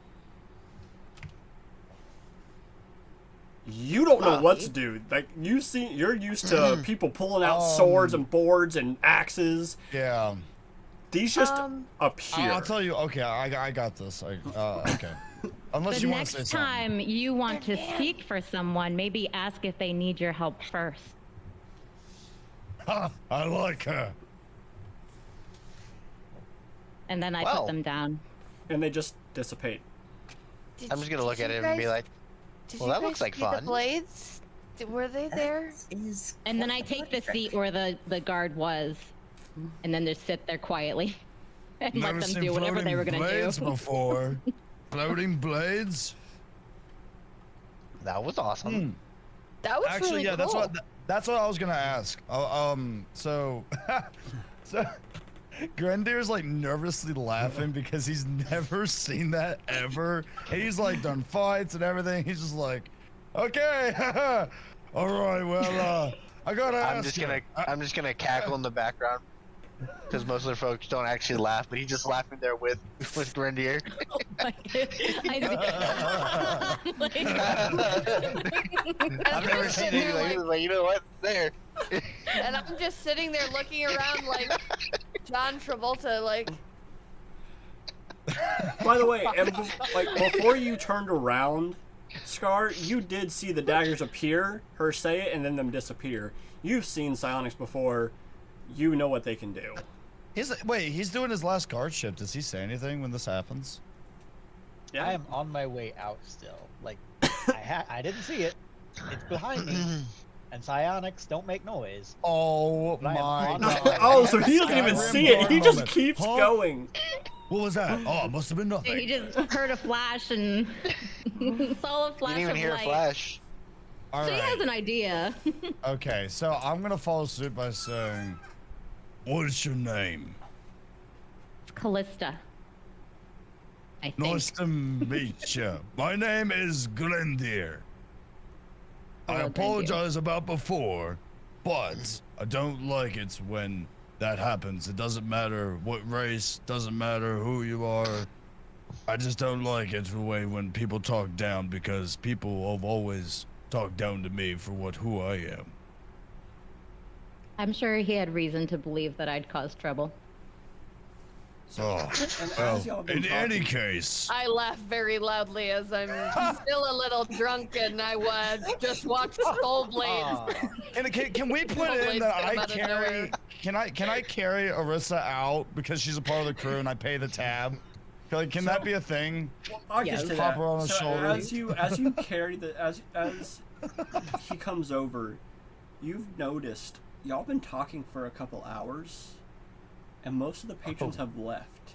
You don't know what to do. Like you're used to people pulling out swords and boards and axes. Yeah. These just I- appear. I'll tell you. Okay, I got this. Okay. Unless The you want to say next something. time you want to speak for someone, maybe ask if they need your help first. Ha, I like her. And then I Well. put them down. And they just dissipate. I'm just gonna look Did at you it and be guys- like, Did well, you that guys looks like see fun. The blades? Were they there? Is And then I quite take the trick. seat where the guard was, and then just sit there quietly and let Never them seen do whatever they were floating gonna blades do. before. Floating blades. that was awesome. Hmm. That was Actually, really yeah, cool. that's what I was gonna ask. So so Grendir's like nervously laughing because he's never seen that ever. He's like done fights and everything. He's just like, okay, all right, well, I gotta ask. I'm just gonna cackle in the background. Because most of the folks don't actually laugh, but he's just laughing there with Grendier. I've never seen anything like this. Like, you know what? There. And I'm just sitting there looking around like John Travolta, like. By the way, and before you turned around, Scar, you did see the daggers appear, her say it, and then them disappear. You've seen psionics before. You know what they can do. He's doing his last guard shift. Does he say anything when this happens? Yeah. I am on my way out still. Like, I didn't see it. It's behind me. And psionics don't make noise. Oh But I am my on my way. Oh, so he doesn't even Skyrim see it. He just moment. keeps Huh? going. What was that? Oh, it must have been nothing. He just heard a flash and saw a You flash didn't even of hear a light. flash. All So he right. has an idea. Okay, so I'm gonna follow suit by saying, "What is your name?" Callista. I think. Nice to meet you. My name is Glendir. I Hello, Glendir. apologize about before, but I don't like it when that happens. It doesn't matter what race, doesn't matter who you are. I just don't like it the way when people talk down, because people have always talked down to me for who I am. I'm sure he had reason to believe that I'd cause trouble. Oh, And well, as y'all been in any talking- case, I laugh very loudly as I'm still a little drunk and I just watched Soul Blades. Aw. and can we put in Blades that come I out of nowhere. carry? Can I carry Arissa out because she's a part of the crew and I pay the tab? Like, can that be a thing? I'll Yes. get to Pop that. her on the So shoulder. as you carry as he comes over, you've noticed y'all been talking for a couple hours, and most of the patrons have left.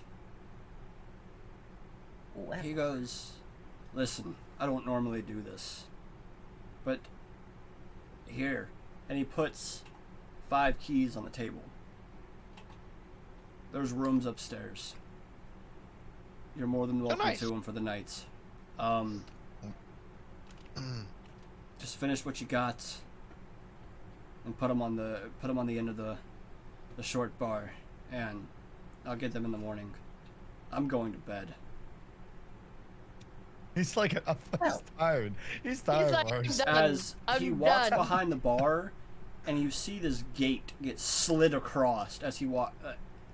Well, He goes, "Listen, I don't normally do this, but here," and he puts 5 keys on the table. There's rooms upstairs. You're more than welcome nice. to them for the nights. Just finish what you got, and put them on the end of the short bar, and I'll get them in the morning. I'm going to bed. He's like, he's tired. He's tired. like, Mars. I'm done. As he I'm walks done. behind the bar, and you see this gate get slid across as he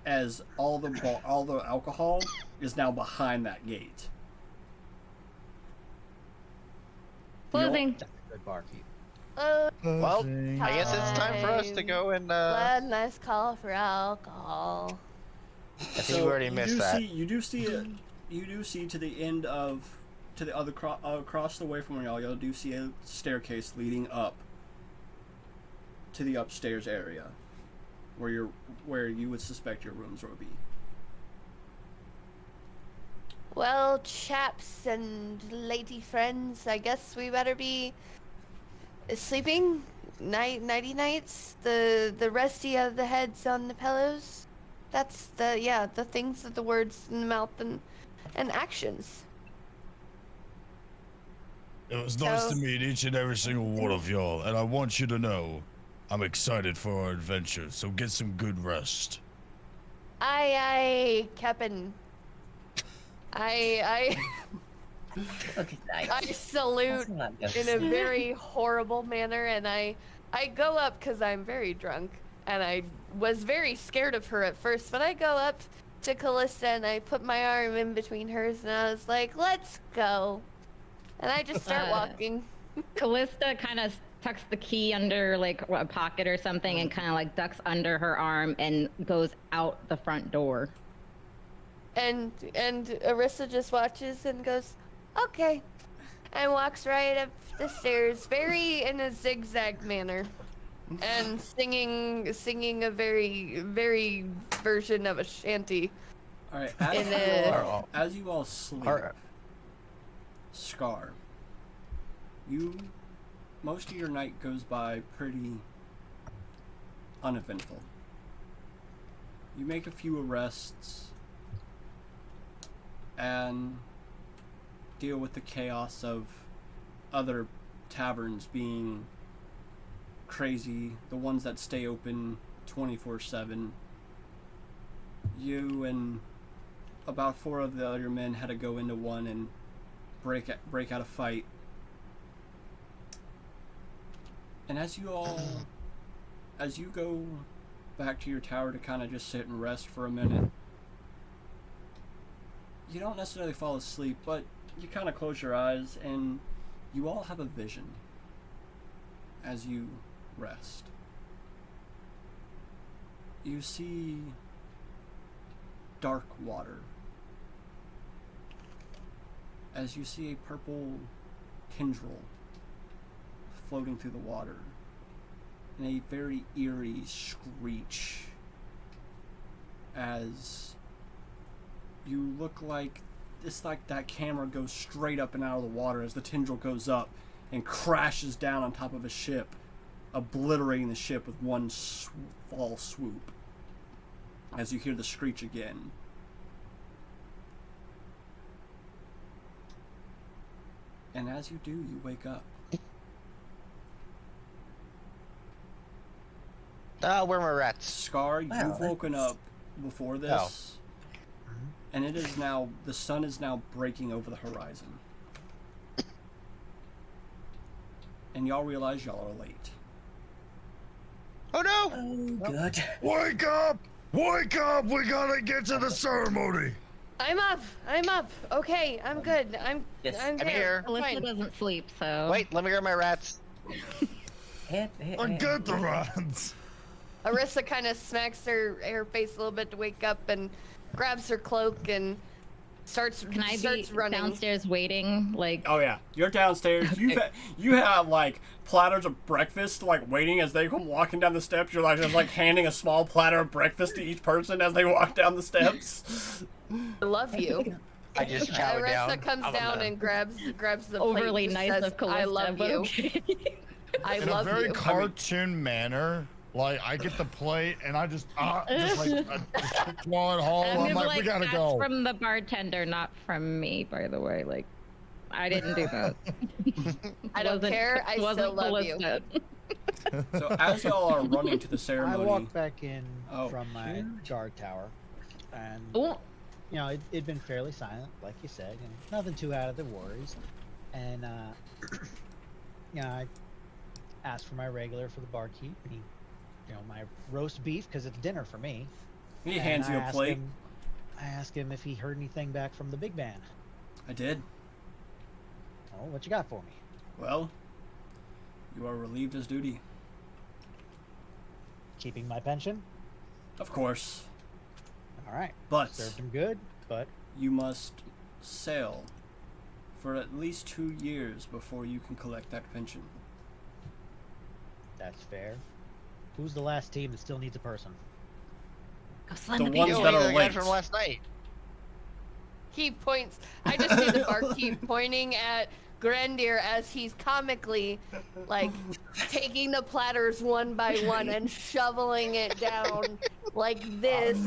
as all the alcohol is now behind that gate. Closing. That's a good barkeep. Well, I guess it's time for us to go and. Glad nice call for alcohol. I think we already missed that. You do see to the end of the other across the way from where y'all do see a staircase leading up to the upstairs area, where you would suspect your rooms would be. Well, chaps and lady friends, I guess we better be sleeping. Nighty nights. The resty of the heads on the pillows. That's the things of the words in the mouth and actions. It was nice So- to meet each and every single one of y'all, and I want you to know I'm excited for our adventure, so get some good rest. Aye, Captain. I okay, nice. I salute in a very horrible manner, and I go up because I'm very drunk, and I was very scared of her at first, but I go up to Callista and I put my arm in between hers, and I was like, "Let's go," and I just start walking. Callista kind of tucks the key under like a pocket or something and kind of like ducks under her arm and goes out the front door. And Arissa just watches and goes, "Okay," and walks right up the stairs, very in a zigzag manner, and singing a very very version of a shanty. All right, In a- as you all sleep, Alright. Scar, most of your night goes by pretty uneventful. You make a few arrests and deal with the chaos of other taverns being crazy, the ones that stay open 24/7, You and about 4 of the other men had to go into one and break out a fight. And as you go back to your tower to kind of just sit and rest for a minute, you don't necessarily fall asleep, but you kind of close your eyes and you all have a vision as you rest. You see dark water as you see a purple tendril floating through the water and a very eerie screech as you look like it's like that camera goes straight up and out of the water as the tendril goes up and crashes down on top of a ship, obliterating the ship with one fall swoop as you hear the screech again. And as you do, you wake up. Where are my rats? Scar, you've woken up before this, and it is now, the sun is now breaking over the horizon. And y'all realize y'all are late. Oh no! Oh, good. Wake up! Wake up! We gotta get to the ceremony. I'm up. Okay, I'm good. Yes. I'm I'm there. here. Alyssa Fine. doesn't sleep, so. Wait, let me grab my rats. I get the rats. Arissa kind of smacks her face a little bit to wake up and grabs her cloak and starts Can I be running. downstairs waiting? Like, Oh yeah, you're downstairs. You have like platters of breakfast like waiting as they come walking down the steps. You're like just like handing a small platter of breakfast to each person as they walk down the steps. I love you. I just chow down. Arissa comes down and grabs the plate. overly and nice says, of Callista, I love but you. okay. I In love a very you. cartoon manner, like I get the plate and I just swallow it whole. I'm I'm gonna be like, we gotta that's go. from the bartender, not from me, by the way. Like, I didn't do that. I don't care. I still love you. So as y'all are running to the I ceremony, walked back in Oh, from my guard tower, and Oh, you know it'd been fairly silent, like you said, and nothing too out of the worries. And you know, I asked for my regular for the barkeep, and he, you know, my roast beef because it's dinner for me. he And hands you I a asked plate. I asked him if he heard anything back from the big man. I did. Oh, what you got for me? Well, you are relieved as duty. Keeping my pension? Of course. All right. But Served him good, but you must sail for at least 2 years before you can collect that pension. that's fair. Who's the last team that still needs a person? go slam The the ones people. that are the guy late. from last night. He points. I just see the barkeep pointing at Grandir as he's comically, like, taking the platters one by one and shoveling it down like this,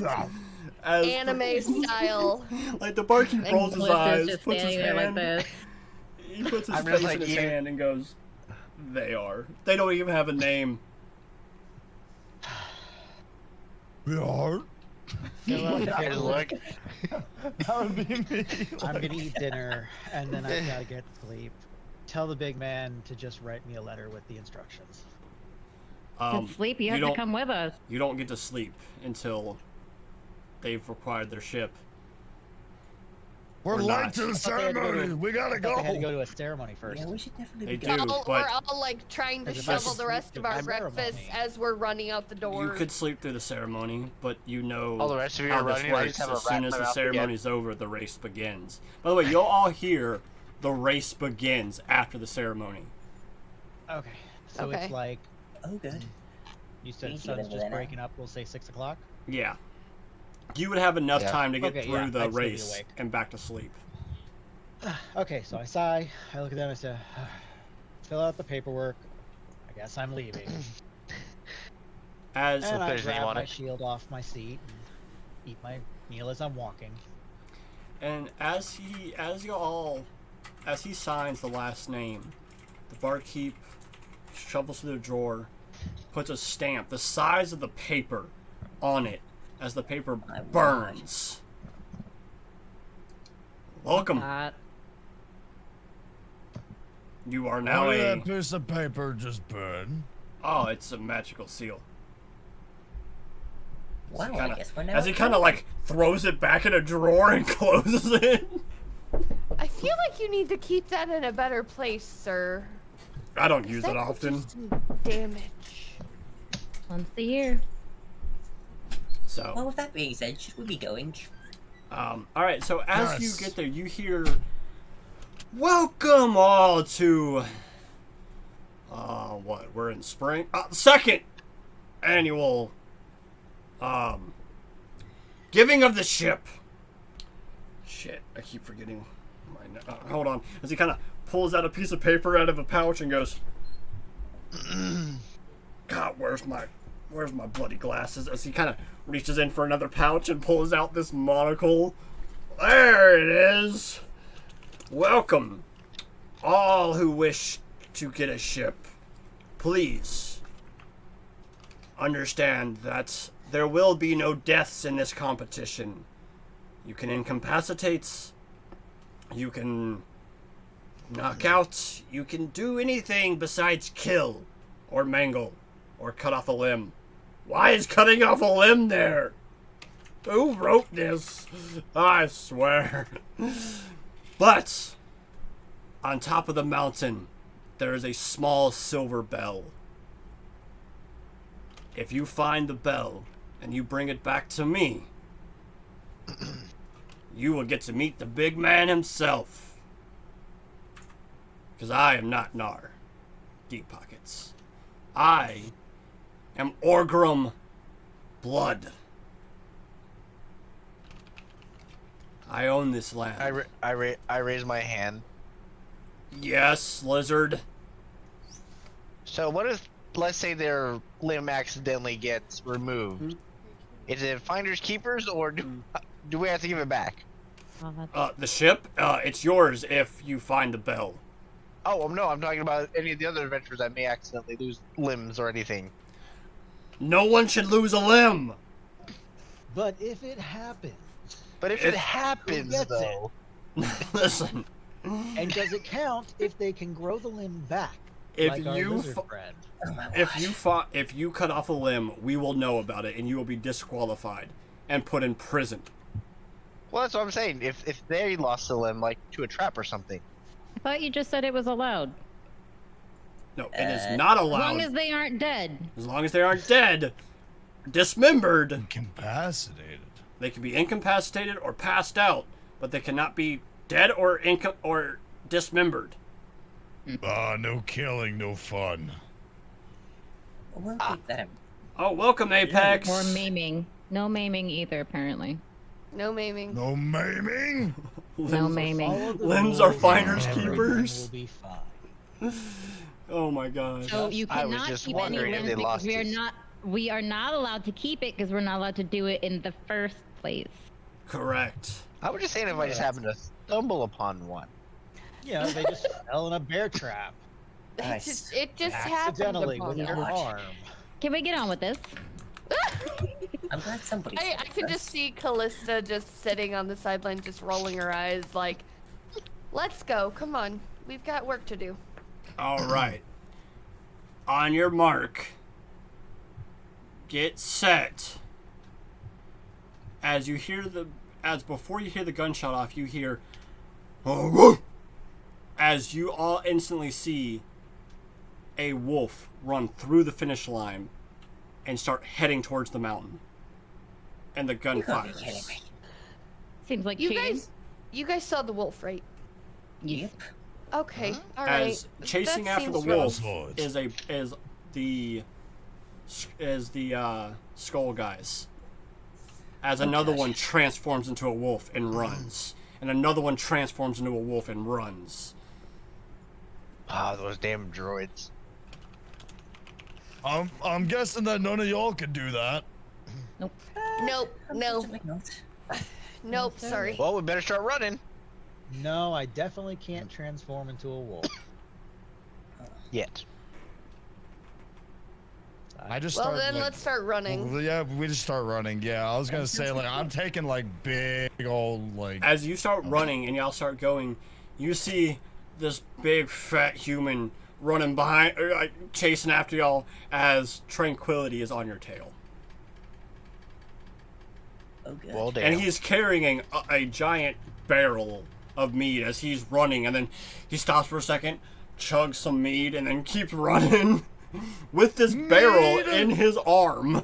As anime style. like the barkeep And rolls his Melissa's eyes, just puts his standing there hand, like this. he puts his I'm face just in like his you. hand and goes, "They are. They don't even have a name." We are. I look. That would be me. I'm gonna eat dinner, and then I've gotta get to sleep. Tell the big man to just write me a letter with the instructions. Good sleep. You have to don't- come with us. You don't get to sleep until they've required their ship. We're Or late not. to the I thought they had to go to- ceremony. We gotta I thought they had to go. go to a ceremony first. Yeah, we should definitely They be do. going. but- We're all like trying to As if shovel I the rest of sleep our through the breakfast ceremony. as we're running out the door. You could sleep through the ceremony, but you know All the rest of you how are this running. I works. just have a As rat soon in as my the mouth again. ceremony's over, the race begins. By the way, you'll all hear the race begins after the ceremony. Okay. So Okay. it's like Oh, good. you said, Easy sun's over just there now. breaking up. We'll say 6 o'clock. Yeah. You would have enough Yeah. time to get Okay, through yeah, I'd the still be race awake. and back to sleep. Okay, so I sigh. I look at them. I say, fill out the paperwork. I guess I'm leaving. As And I put his name grab on my it. shield off my seat and eat my meal as I'm walking. And as he signs the last name, the barkeep shovels through the drawer, puts a stamp the size of the paper on it, as the paper I burns. Welcome. You are now Why did a... that piece of paper just burn? Oh, it's a magical seal. Wow, Kinda, I guess we're now. as he kind of like throws it back in a drawer and closes it. I feel like you need to keep that in a better place, sir. I don't use That it could often. do some damage. Once a year. So, Well, with that being said, should we be going? all right. So as you Yes. get there, you hear, "Welcome all to, what? We're in spring. Second annual, giving of the ship." Shit, I keep forgetting. Hold on. As he kind of pulls out a piece of paper out of a pouch and goes, "God, where's my bloody glasses?" As he kind of reaches in for another pouch and pulls out this monocle. There it is. "Welcome, all who wish to get a ship. Please understand that there will be no deaths in this competition. You can incapacitate, you can knock out, you can do anything besides kill, or mangle, or cut off a limb." Why is cutting off a limb there? Who wrote this? I swear. But on top of the mountain, there is a small silver bell. If you find the bell and you bring it back to me, you will get to meet the big man himself. Because I am not Nar. Deep Pockets. I am Orgrim Blood. I own this land. I raise my hand. Yes, Lizard. So what if, let's say their limb accidentally gets removed? Is it finders keepers, or do we have to give it back? The ship, it's yours if you find the bell. Oh, no, I'm talking about any of the other adventurers that may accidentally lose limbs or anything. No one should lose a limb. But if it happens, But if it happens, gets though... Listen, and does it count if they can grow the limb back? if like our you lizard fi- friend. Oh my if you cut off a limb, we will know about it and you will be disqualified and put in prison. Well, that's what I'm saying. If they lost a limb, like, to a trap or something. I thought you just said it was allowed. No, it is not As allowed. long as they aren't dead. As long as they aren't dead, dismembered, Incapacitated. they can be incapacitated or passed out, but they cannot be dead or dismembered. No killing, no fun. We'll keep that in. Oh, welcome, Apex. Or maiming. No maiming either, apparently. No maiming. No maiming? No maiming. Follow the Limbs are rules finders and everything keepers. will be fine. Oh my gosh. So you I was cannot just keep any wondering if limbs they because lost we are this. not allowed to keep it because we're not allowed to do it in the first place. Correct. I was just saying if I just happened to stumble upon one. Yeah, they just fell in a bear trap Nice. It just happened accidentally upon with you. their arm. Can we get on with this? I'm glad somebody. I can just see Callista just sitting on the sideline, just rolling her eyes like, let's go. Come on. We've got work to do. All right. On your mark. Get set. As before you hear the gunshot off, you hear, "Oh, woof," as you all instantly see a wolf run through the finish line and start heading towards the mountain. And the gun You gotta be fires. kidding me. Seems like You cheating. guys saw the wolf, right? Yep. Okay. All right. As chasing That after the seems wolf wrong. is the skull guys. As another gosh. one transforms into a wolf and runs, and another one transforms into a wolf and runs. Ah, those damn droids. I'm guessing that none of y'all could do that. Nope. No. Unfortunately not. Nope. Sorry. Well, we better start running. No, I definitely can't transform into a wolf. Yet. I just Well, start. then like, let's start running. well, yeah, we just start running. Yeah, I was gonna say like I'm taking like big old like. As you start running and y'all start going, you see this big fat human running behind, chasing after y'all as Tranquility is on your tail. Oh, good. Well, damn. And he's carrying a giant barrel of mead as he's running, and then he stops for a second, chugs some mead, and then keeps running with this barrel in his arm.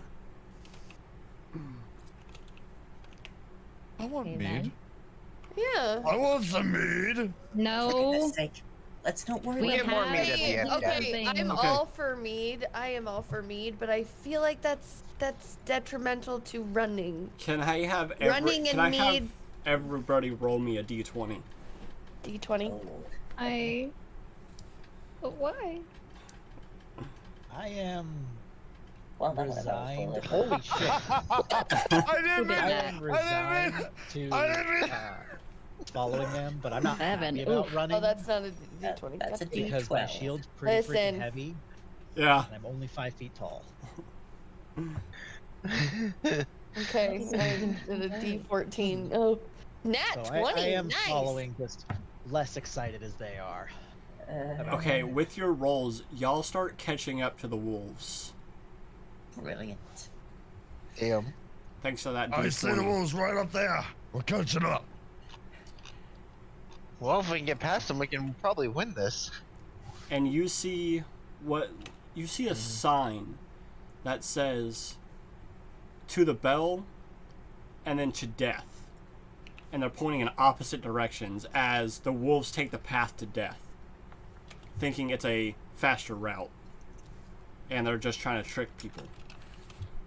I want Hey, mead. man. Yeah. I want some mead. For No. goodness sake, let's not worry We about get more that. meat at the end. Okay, I'm Okay. all for mead. I am all for mead, but I feel like that's detrimental to running. Can I have Running can and I have mead. everybody roll me a d20? D20. Oh, But why? I am well, that would have resigned. been Holy shit! I didn't mean I that. am resigned to I didn't mean- following them, but I'm not Seven. happy about Oof. running Oh, that's not a D20. That's a God D- damn. because my 12. shield's pretty freaking Listen. heavy, Yeah. and I'm only 5 feet tall. Okay, I'm at a D14. Oh, nat So 20. I am nice. following, just less excited as they are. Okay, with your rolls, y'all start catching up to the wolves. Brilliant. Damn. Thanks to that I see the D20. wolves right up there. We're catching up. Well, if we can get past them, we can probably win this. And you see a sign that says to the bell and then to death. And they're pointing in opposite directions as the wolves take the path to death, thinking it's a faster route. And they're just trying to trick people.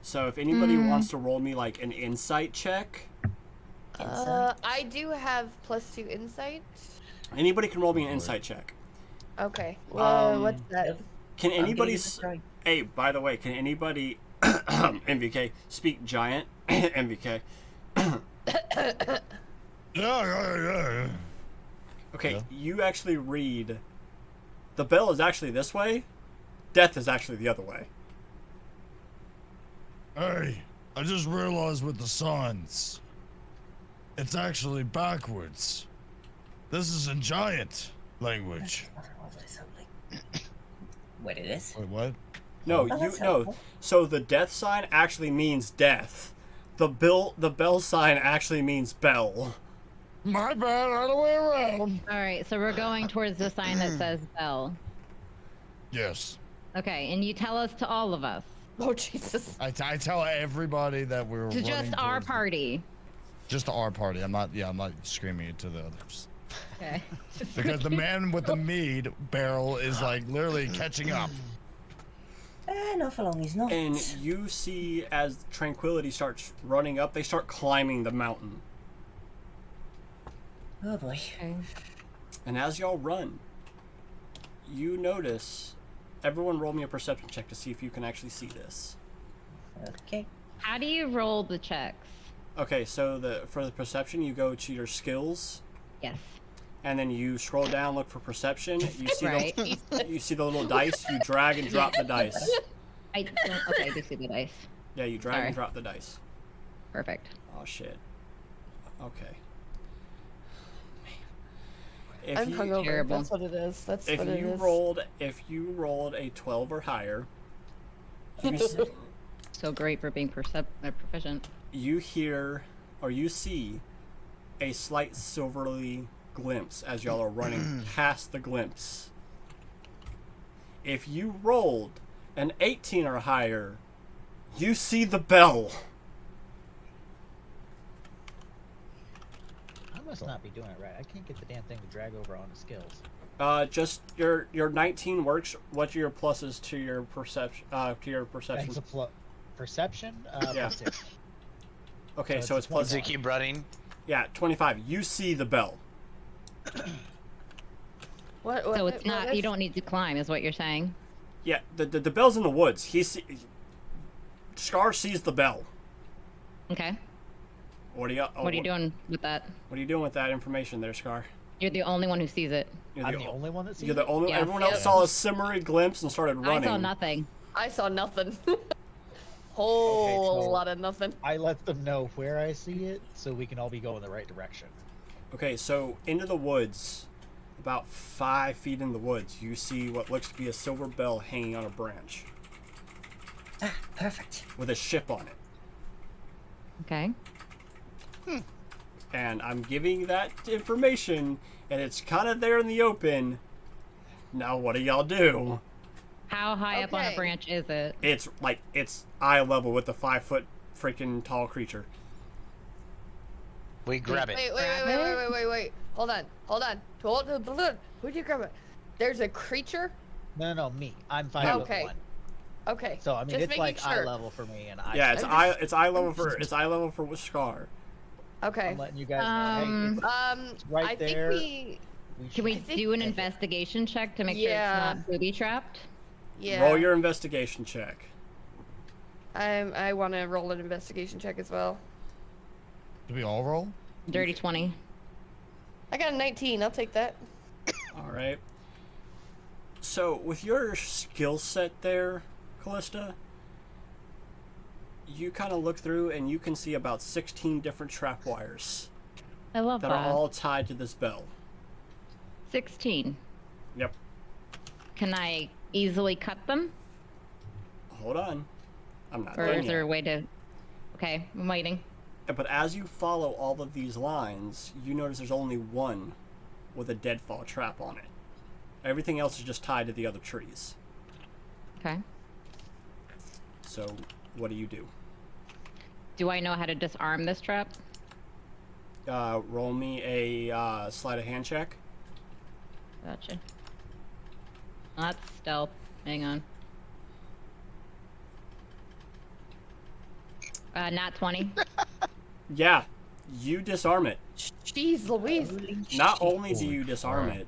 So if anybody wants to roll me like an insight check, I do have +2 insight. anybody can roll me an insight check. Okay. Um, What's that? Can I'm anybody gonna try. Hey, by the way, can anybody MVK speak giant MVK? Yeah. Okay, Yeah. you actually read the bell is actually this way, death is actually the other way. Hey, I just realized with the signs, it's actually backwards. This is in giant language. Wait, it is? Wait, what? No, Oh, you that's no. helpful. So the death sign actually means death. The bell sign actually means bell. My bad, other way around. All right, so we're going towards the sign that says bell. Yes. Okay, and you tell us to all of us. Oh, Jesus. I tell everybody that we're To just running our towards- party. Just to our party. I'm not screaming it to the others. Okay. Because the man with the mead barrel is like literally catching up. Not for long, he's not. And you see as Tranquility starts running up, they start climbing the mountain. Oh boy. Okay. And as y'all run, you notice everyone roll me a perception check to see if you can actually see this. Okay. How do you roll the checks? Okay, so for the perception, you go to your skills, Yes. and then you scroll down, look for perception. You see Right. you see the little dice. You drag and drop the dice. I don't. Okay, I do see the dice. Yeah, you drag Sorry. and drop the dice. Perfect. Oh shit. Okay. If I'm you, hungover. Terrible. That's what it is. That's if what it you is. rolled a 12 or higher, So great for being proficient. you hear or you see a slight silverly glimpse as y'all are running past the glimpse. If you rolled an 18 or higher, you see the bell. I must not be doing it right. I can't get the damn thing to drag over onto skills. Just your 19 works. What are your pluses to your perception? Thanks a perception. Yeah. +6. Okay, So so it's it's plus. Does it keep running? Yeah, 25. You see the bell. What, So it's not. is- You don't need to climb, is what you're saying. Yeah, the bell's in the woods. Scar sees the bell. Okay. What are you? What are you doing with that? What are you doing with that information there, Scar? You're the only one who sees it. You're I'm the only one that sees You're the it? only. Yes. Everyone else Yep. saw a simmery glimpse and started running. I saw nothing. I saw nothing. Whole so- lot of nothing. I let them know where I see it, so we can all be going the right direction. Okay, so into the woods, about 5 feet in the woods, you see what looks to be a silver bell hanging on a branch Ah, perfect. with a ship on it. Okay. And I'm giving that information, and it's kind of there in the open. Now, what do y'all do? How high up on a Okay. branch is it? It's like, it's eye level with the 5-foot freaking tall creature. We grab it. Wait. Hold on. Who do you grab it? There's a creature? No, me. I'm 5'1". Okay. Okay. So I mean, Just it's making like eye sure. level for me, and Yeah, it's I'm just- eye level for Scar. Okay. I'm letting you guys know. Hey, it's right I there. think Can we think- do an investigation check to make sure Yeah. it's not booby trapped? yeah. Roll your investigation check. I want to roll an investigation check as well. Do we all roll? Dirty 20. I got a 19. I'll take that. All right. So, with your skill set there, Callista, you kind of look through and you can see about 16 different trap wires I love that that. are all tied to this bell. 16. Yep. Can I easily cut them? Hold on. I'm not Or done is there a yet. way to... Okay, I'm waiting. But as you follow all of these lines, you notice there's only one with a deadfall trap on it. Everything else is just tied to the other trees. Okay. So, what do? Do I know how to disarm this trap? Roll me a sleight of hand check. Gotcha. That's stealth. Hang on. Not 20. Yeah, you disarm it. Jeez Louise. Not only do Holy you disarm crap. it,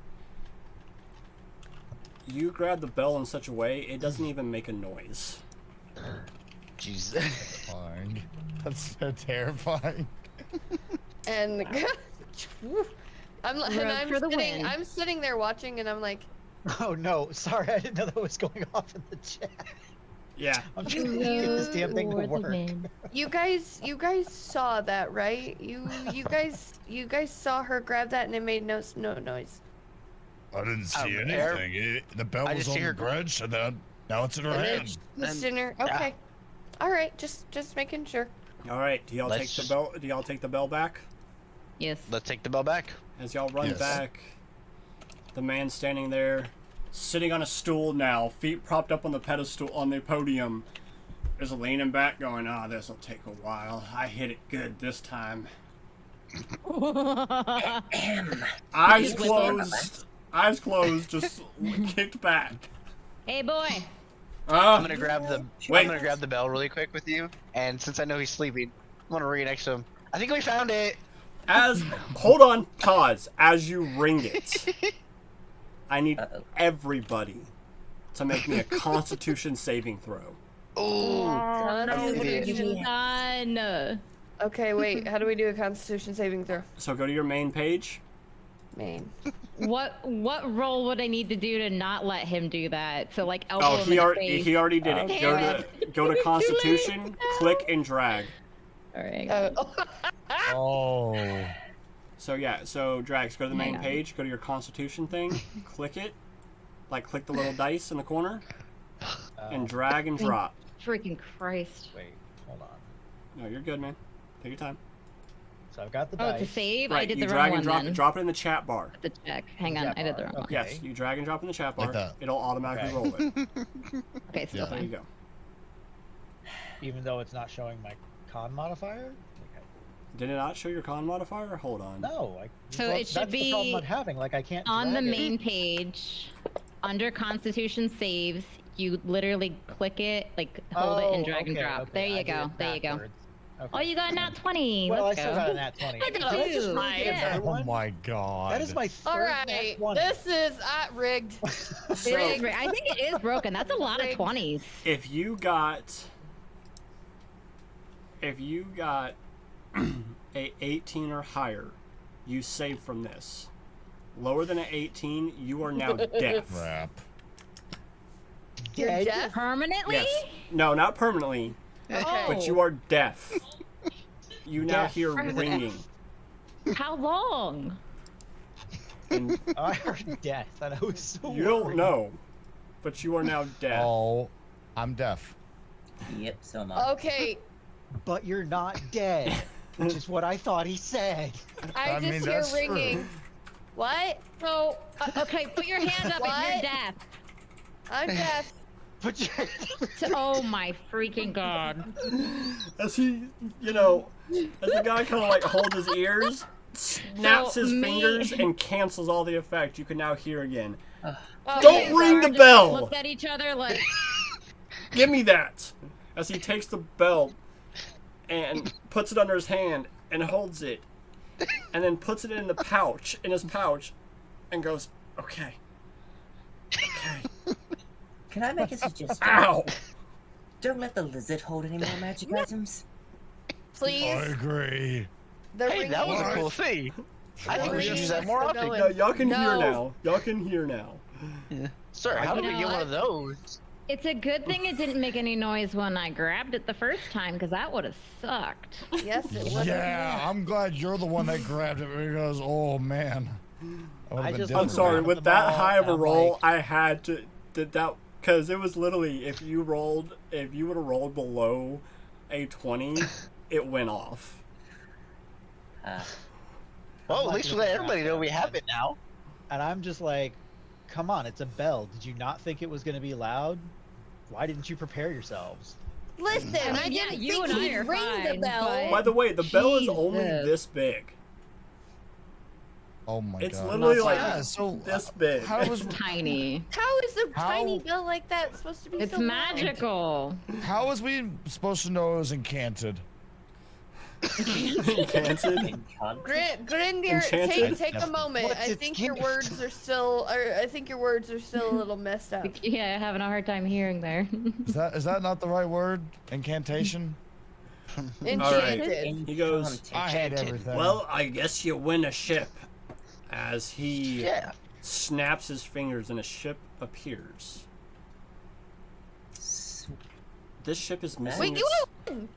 you grab the bell in such a way it doesn't even make a noise. Jeez. Terrifying. That's so terrifying. And I'm for the sitting win. I'm sitting there watching and I'm like, Oh no, sorry, I didn't know that was going off in the chat. Yeah. I'm trying to get this damn thing to For the work. win. you guys saw that, right? You guys saw her grab that and it made no noise. I didn't see Air- anything. The bell I was just on see the her branch, and then now it's in her And then hand. just in her. Okay. All right, just making sure. All right. Do y'all take Let's- the bell? Do y'all take the bell back? Yes. Let's take the bell back. As y'all run Yes. back, the man standing there, sitting on a stool now, feet propped up on the pedestal on the podium, is leaning back, going, "Ah, this'll take a while. I hit it good this time." Eyes Just whistle. closed, just kicked back. Hey, boy. I'm gonna grab the Wait. I'm gonna grab the bell really quick with you, and since I know he's sleeping, I'm gonna read next to him. I think we found it. Hold on, pause. As you ring it, I need Uh-oh. everybody to make me a Constitution saving throw. Ooh. Done. Okay, wait. How do we do a Constitution saving throw? So go to your main page. Maine. What role would I need to do to not let him do that? So like elbow him in the face. he already did it. Damn Go to Constitution, click and drag. All right. Oh. So yeah, so drags. Go to the main Hang on. page. Go to your Constitution thing. Click it, like click the little dice in the corner, and drag and drop. Freaking Christ. Wait, hold on. No, you're good, man. Take your time. So I've got the Oh, to dice. save? I Right, did you the drag wrong and one drop then. it. Drop it in the chat bar. The check. Hang on, Yeah, I did the wrong one. okay. Yes, you drag and drop in the chat bar. Like that. It'll automatically Okay. roll it. Okay, still Yeah. There you fine. go. Even though it's not showing my con modifier? Okay. Did it not show your con modifier? Hold on. No, So well, it should that's the problem be I'm having. Like I can't On the drag it. main page, under Constitution saves, you literally click it, like hold it and drag and okay, drop. okay, There you I did go. it There you go. backwards. Okay. Oh, you got a nat 20. Well, I Let's still go. got a nat 20. I Did got I just two. really get Yeah. another Oh one? my god. That is my third All nat right, 20. this is rigged. So, Rigged. I think it is broken. That's a lot of Rigged. 20s. if you got a 18 or higher, you save from this. Lower than an 18, you are now deaf. Crap. You're dead. deaf? Permanently? Yes. No, not permanently, Oh. but you are deaf. You now Deaf. hear ringing. How long? And I heard death, and I was so you don't worried. know, but you are now deaf. Oh, I'm deaf. Yep, so am I. Okay, But you're not dead, which is what I thought he said. I I mean, just hear that's true. ringing. What? So, okay, put your hand up if What? you're deaf. I'm deaf. But you Oh my freaking god. As he, as the guy kind of like holds his ears, snaps So his me- fingers, and cancels all the effect, you can now hear again. Oh, Don't yeah, ring the Just bell! Looked at each other like, Give me that! As he takes the bell and puts it under his hand and holds it, and then puts it in his pouch, and goes, okay. Okay. Can I make a suggestion? Ow! Don't let the lizard hold any more magic items. Please. agree. The Hey, that was a ringing- cool thing. I the think we should ringing use that is more still often. going. No, y'all can hear No. now. Y'all can hear now. Sir, how do we You get know one of those? it's a good thing it didn't make any noise when I grabbed it the first time, because that would have sucked. Yes, it would. Yeah, I'm glad you're the one that grabbed it because, oh man. That would've I been just- I'm different. sorry, around with the that ball, high of a and I'm roll, like- I had to because it was literally if you would have rolled below a 20, it went off. Well, I'm at least not we let gonna everybody grab know we that. have it now. And I'm just like, come on, it's a bell. Did you not think it was going to be loud? Why didn't you prepare yourselves? Listen, I Yeah, didn't you think and I he'd are ring the fine, bell. but- By the way, the bell is only Jesus. this big. Oh my It's god. literally like Yeah, so this big. how was Tiny. How is a How- tiny bell like that supposed to be It's so loud? magical. how was we supposed to know it was encanted? Enchanted? Grindir, Enchanted? take a moment. What's I its think your gift? words are still. I think your words are still a little messed up. Yeah, having a hard time hearing there. Is that not the right word? Incantation? Enchanted. He goes, I hate everything. well, I guess you win a ship. As he Yeah. snaps his fingers and a ship appears. This ship is missing. Wait, you its- win.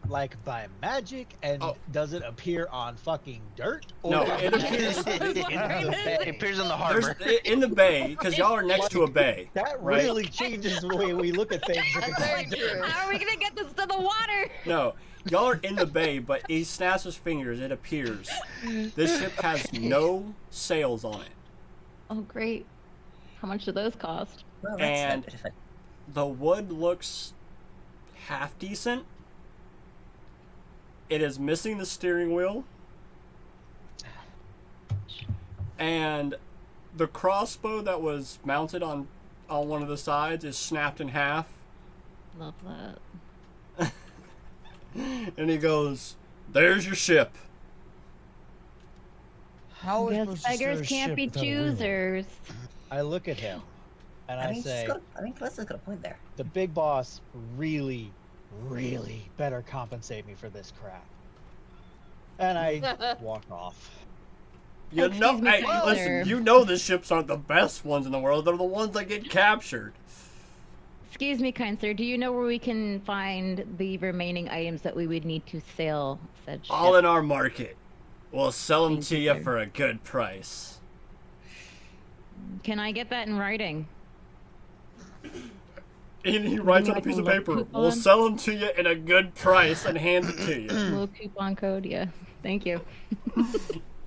Like by magic, and Oh. does it appear on fucking dirt? No, does it appears- It appears in the There's harbor. in the bay because y'all are next to a bay. That right? really changes the way we look at things. If That's it's very on dirt. true. How are we gonna get this to the water? No, y'all are in the bay, but he snaps his fingers. It appears. This ship has no sails on it. Oh, great. How much do those cost? Well, And- that's not The wood looks half decent. It is missing the steering wheel. And the crossbow that was mounted on one of the sides is snapped in half. Love that. And he goes, "There's your ship." How are we Guess supposed to steer beggars a can't ship be without a wheel? choosers. I look at him, and I say, Callista's got a point there. the big boss really, really better compensate me for this crap. And I walk off. You Excuse know, me, hey, Tyler. listen, you know the ships aren't the best ones in the world. They're the ones that get captured. Excuse me, kind sir. Do you know where we can find the remaining items that we would need to sail said ship? All in our market. We'll sell them Thank to you, you sir. for a good price. Can I get that in writing? And he writes on a like a piece of little paper, coupon? "We'll sell them to you at a good price," and hands it to you. Little coupon code, yeah. Thank you.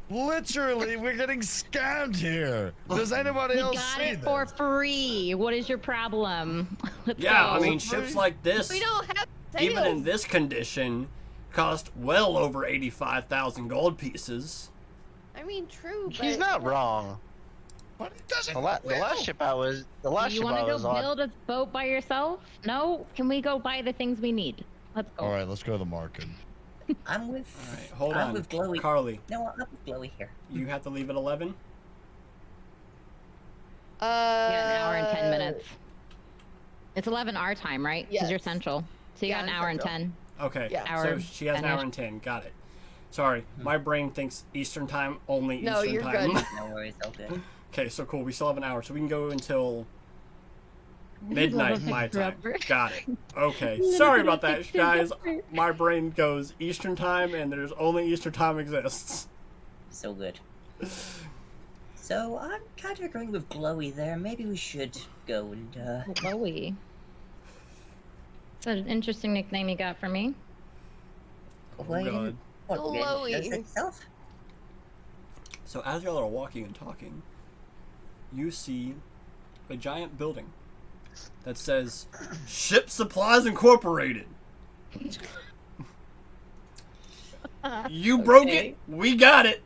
Literally, we're getting scammed here. Does anybody We else got see it for this? free. What is your problem? Let's Yeah, I go. mean, ships like this, We don't have even in sails. this condition, cost well over 85,000 gold pieces. I mean, true, but He's not wrong. But it doesn't. The last ship I was, the last Do you ship want I to was go on. build a boat by yourself? No? Can we go buy the things we need? Let's go. All right, let's go to the market. I'm with. All right, hold I'm on. with Glowy. Carly, No, I'm with Glowy here. you have to leave at 11? Yeah, an hour and 10 minutes. It's 11 our time, right? Because you're Yes. central. So you Yeah, got an I'm hour and Central. 10. Okay, Yeah. so Hour she has an hour 10-ish. and 10. Got it. Sorry, my brain thinks Eastern time, only No, Eastern you're time. good. No worries, all good. Okay, so cool. We still have an hour, so we can go until Midnight my time. Got it. Okay. Sorry about that, guys. My brain goes Eastern time, and there's only Eastern time exists. So good. So I'm kind of agreeing with Glowy there. Maybe we should go and Chloe. It's an interesting nickname you got for me. well, you God. didn't- what, Glowy. does itself? So as y'all are walking and talking, you see a giant building that says Ship Supplies Incorporated. You broke it. We got it.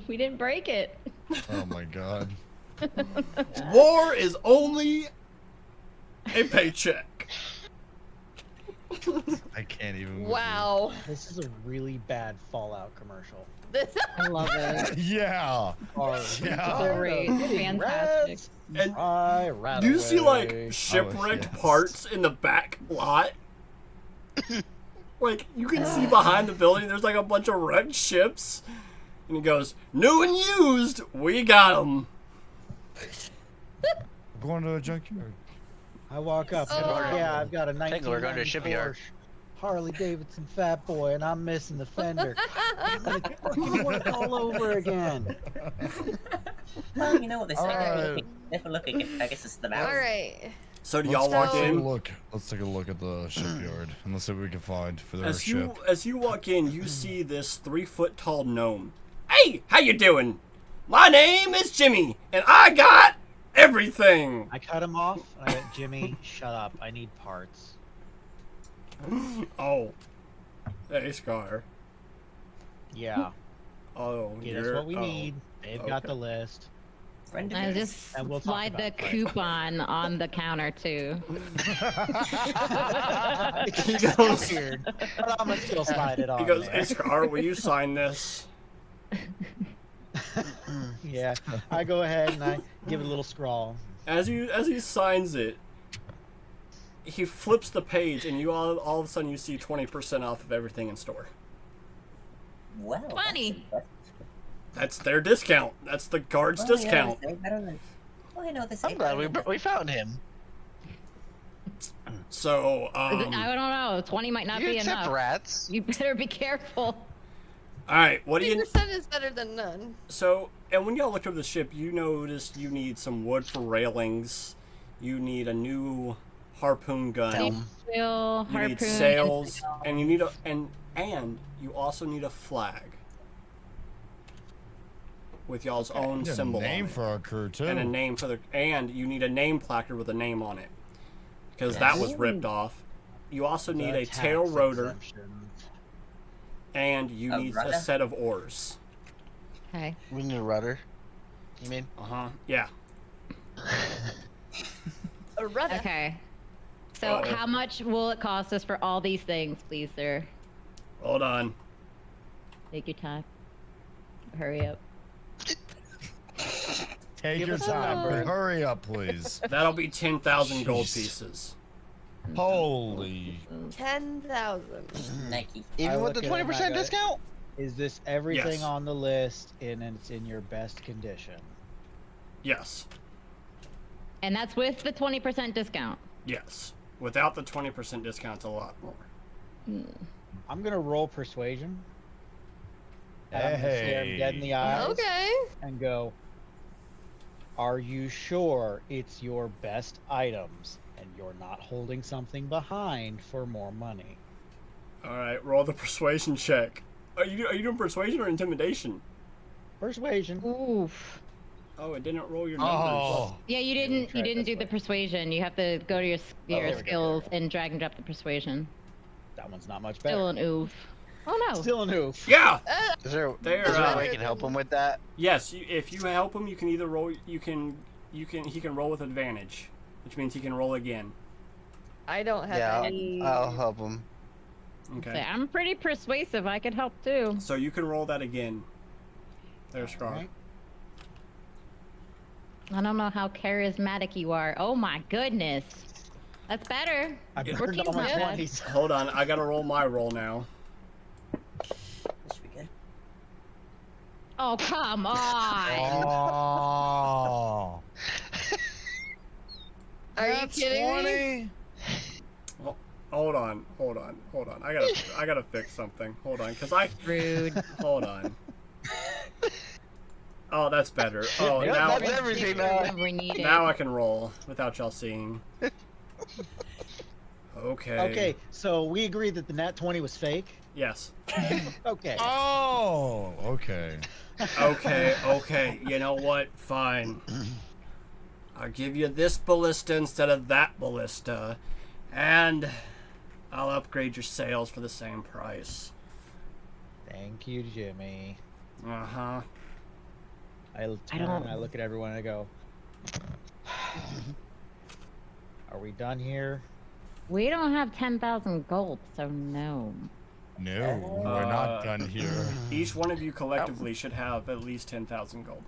We didn't break it. Oh my god. War is only a paycheck. I can't even. with you. Wow. This is a really bad Fallout commercial. This I love it. Yeah. Yeah. Great. Fantastic. And do you see like shipwrecked yes. parts in the back lot? Like you can see behind the building, there's like a bunch of wrecked ships, and he goes, "New and used, we got them." Going to a junkyard. I walk up. Oh. Yeah, I've got a Think we're going to a 1994 shipyard. Harley Davidson Fat Boy, and I'm missing the fender. Like, fucking work all over again. Well, you know what they say. Alright. Never look again. I guess it's the mouse. All right. So do y'all Let's walk take a in? look. Let's take a look at the shipyard and let's see what we can find for their ship. As you walk in, you see this 3-foot tall gnome. Hey, how you doing? My name is Jimmy, and I got everything. I cut him off, and I went, Jimmy, shut up. I need parts. Oh, hey Scar. Yeah, Oh, get us what we need. They've got the list. Friend of I yours. just And we'll talk slide the about price. coupon on the counter too. He goes. Weird, but I'm gonna still slide it on He goes, there. "Hey Scar, will you sign this?" Yeah, I go ahead and I give it a little scrawl. As he signs it, he flips the page, and you all of a sudden you see 20% off of everything in store. Well, that's Funny. impressive. That's their discount. That's the guard's Well, discount. Yeah, they say better than. Well, I know they say I'm glad better than- we found him. So, I don't know. 20 might not You be accept enough. rats. You better be careful. all right, what do you? 3% is better than none. So, and when y'all looked over the ship, you noticed you need some wood for railings. You need a new harpoon gun. Helm. Sail, You need harpoon, sails, and you need a and you also need a flag with y'all's own Need a symbol name on it. for our crew too. And a name for the and you need a name placard with a name on it because that was ripped off. You also need The a tail tax rotor, exemption. and you A need rudder? a set of oars. Okay. We need a rudder. You mean? Yeah. A rudder. Okay. So Uh-oh. how much will it cost us for all these things, please, sir? Hold on. Take your time. Hurry up. Take Give your us a time. number. Hurry up, please. That'll be 10,000 gold Jeez. pieces. Holy. 10,000. Nike. Even I with the look at him, I 20% go, discount? Is this everything Yes. on the list and it's in your best condition? Yes. And that's with the 20% discount. Yes. Without the 20% discount, it's a lot more. I'm gonna roll persuasion. And I'm gonna stare him dead in the eyes Okay. and go, are you sure it's your best items and you're not holding something behind for more money? All right, roll the persuasion check. Are you doing persuasion or intimidation? Persuasion. Oof. Oh, it didn't roll your numbers. Oh. Yeah, you Yeah, didn't. try You it didn't this do the way. persuasion. You have to go to your there we go, skills and drag and drop the persuasion. That one's not much better. Still an oof. Oh no. Still an oof. Yeah. Is there, There, is there a uh, way we can help him with that? Yes. If you help him, you can either roll. He can roll with advantage, which means he can roll again. I don't have Yeah, any. I'll help him. Okay. Say, I'm pretty persuasive. I could help too. So you can roll that again. There's Scar. Alright. I don't know how charismatic you are. Oh my goodness. That's better. I Yeah. burned all my 14's not 20s. Hold on, I gotta roll my roll now. This should be good. Oh come on. Oh. Are you kidding me? Well, hold on. I gotta fix something. Hold on, cause Rude. hold on. Oh, that's better. Oh, Yep, now that's everything now. We need it. now I can roll without y'all seeing. Okay. Okay, so we agree that the nat 20 was fake. Yes. Okay. Oh, okay. Okay. You know what? Fine. I'll give you this ballista instead of that ballista, and I'll upgrade your sails for the same price. Thank you, Jimmy. Uh-huh. I turn don't- and I look at everyone and I go, are we done here? We don't have 10,000 gold, so no. No, we're not done here. Each one of you collectively should have at least 10,000 gold.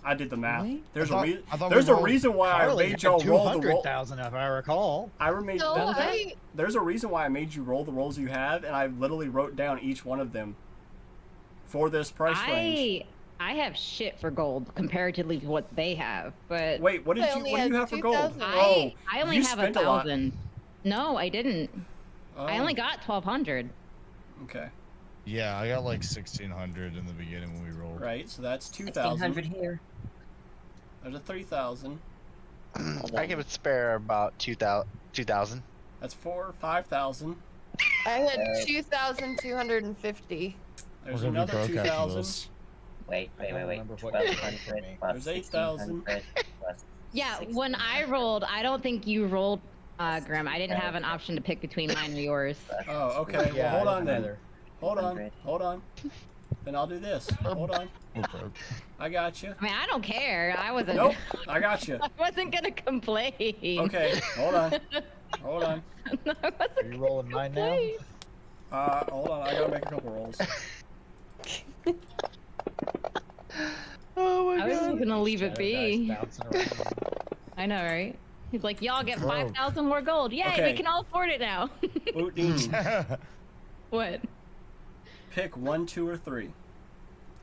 I did the math. Really? There's I a thought there's we a rolled- reason why I Harley made had y'all roll the roll. 200,000 if I recall. No, There's a reason why I made you roll the rolls you have, and I literally wrote down each one of them for this price range. I have shit for gold comparatively to what they have, but Wait, what do I only you had have for gold? 2,000. Oh, I only you have spent a lot. 1,000. No, I didn't. I Oh, only got 1,200. Okay, Yeah, I got like 1,600 in the beginning when we rolled. right. So that's 1,600 2,000. here. There's a 3,000. I give it spare about 2,000. That's 5,000. I had 2,250. There's We're gonna be another broke after 2,000. this. Wait. I don't remember what you did for me. 1,200 plus There's 8,000. 1,600 plus Yeah, when I rolled, I don't think you rolled, Grim. I didn't have an option to pick between mine or yours. Oh, okay. Yeah, Well, hold I on didn't then. either. Hold on. Then I'll do this. Hold on. We're broke. I got you. I mean, I don't care. I wasn't. Nope. I got you. I wasn't gonna complain. Okay. Hold on. Hold on. I wasn't Are you rolling mine now? complain. Hold on. I gotta make a couple rolls. Oh my I was god. just gonna leave it Shadow dice be. bouncing around. I know, right? He's like, y'all get Bro. 5,000 more gold. Yay, Okay. we can all afford it now. Dean, What? pick 1, 2, or 3,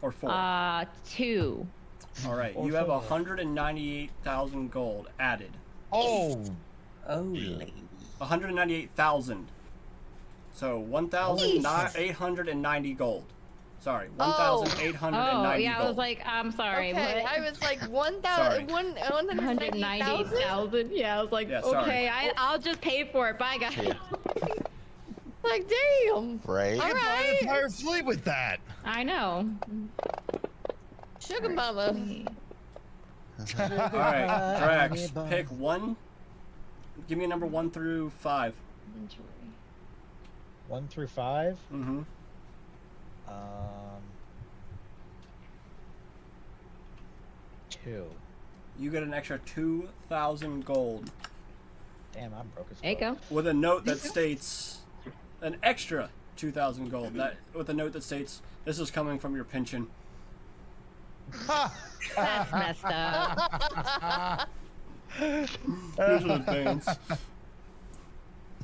or 4. 2. All right. or You have 4. 198,000 gold added. Oh, Holy. 198,000. So 1,890 gold. Sorry, Oh. 1,890 Oh, yeah, gold. I was like, I'm sorry. Okay, what? I was like Sorry. 190,000. 198,000. Yeah, I was like, Yeah, sorry. okay, I'll just pay for it. Bye, guys. Like, damn. Right? All buy an right. entire fleet with that. I know. Sugar mama. All right, Drax, pick 1. Give me a number 1 through 5. 1 through 5. Mm-hmm. 2. You get an extra 2,000 gold Damn, I'm broke as fuck. There you go. with a note that states an extra 2,000 gold. That with a note that states this is coming from your pension. That's messed up. Here's an advance.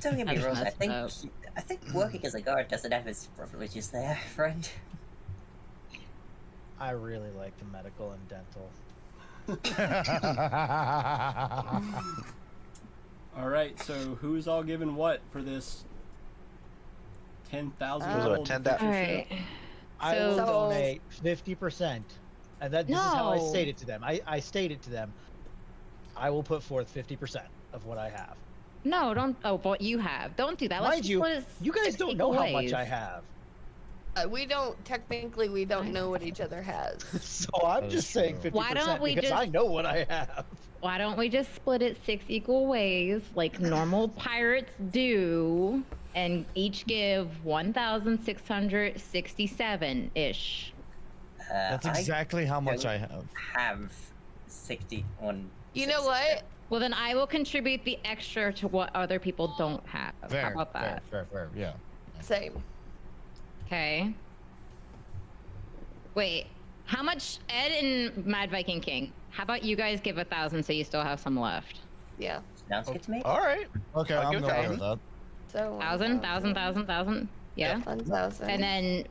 Don't get me That's wrong. I messed think up. I think working as a guard doesn't have its privileges there, friend. I really like the medical and dental. All right, so who's all given what for this 10,000 Who's gold? what, 10,000? All right. I will So- donate 50%. And this is how I No. stated to them. I stated to them, I will put forth 50% of what I have. No, don't. Oh, what you have. Don't do that. Let's Mind just you, put it you guys 6 don't equal know how ways. much I have. We don't know what each other has. So I'm That just is saying true. 50% Why don't we because just- I know what I have. Why don't we just split it 6 equal ways, like normal pirates do, and each give 1,667 ish? That's exactly how much I have. I have 61. You know what? Well, then I will contribute the extra to what other people don't have. Fair, How about that? fair. Yeah. Same. Okay. Wait, how much? Ed and Mad Viking King. How about you guys give 1,000 so you still have some left? Yeah. Sounds good to me. All right. Okay, I'll I'm give going 1,000. with that. So 1,000. Yeah. 1,000. And then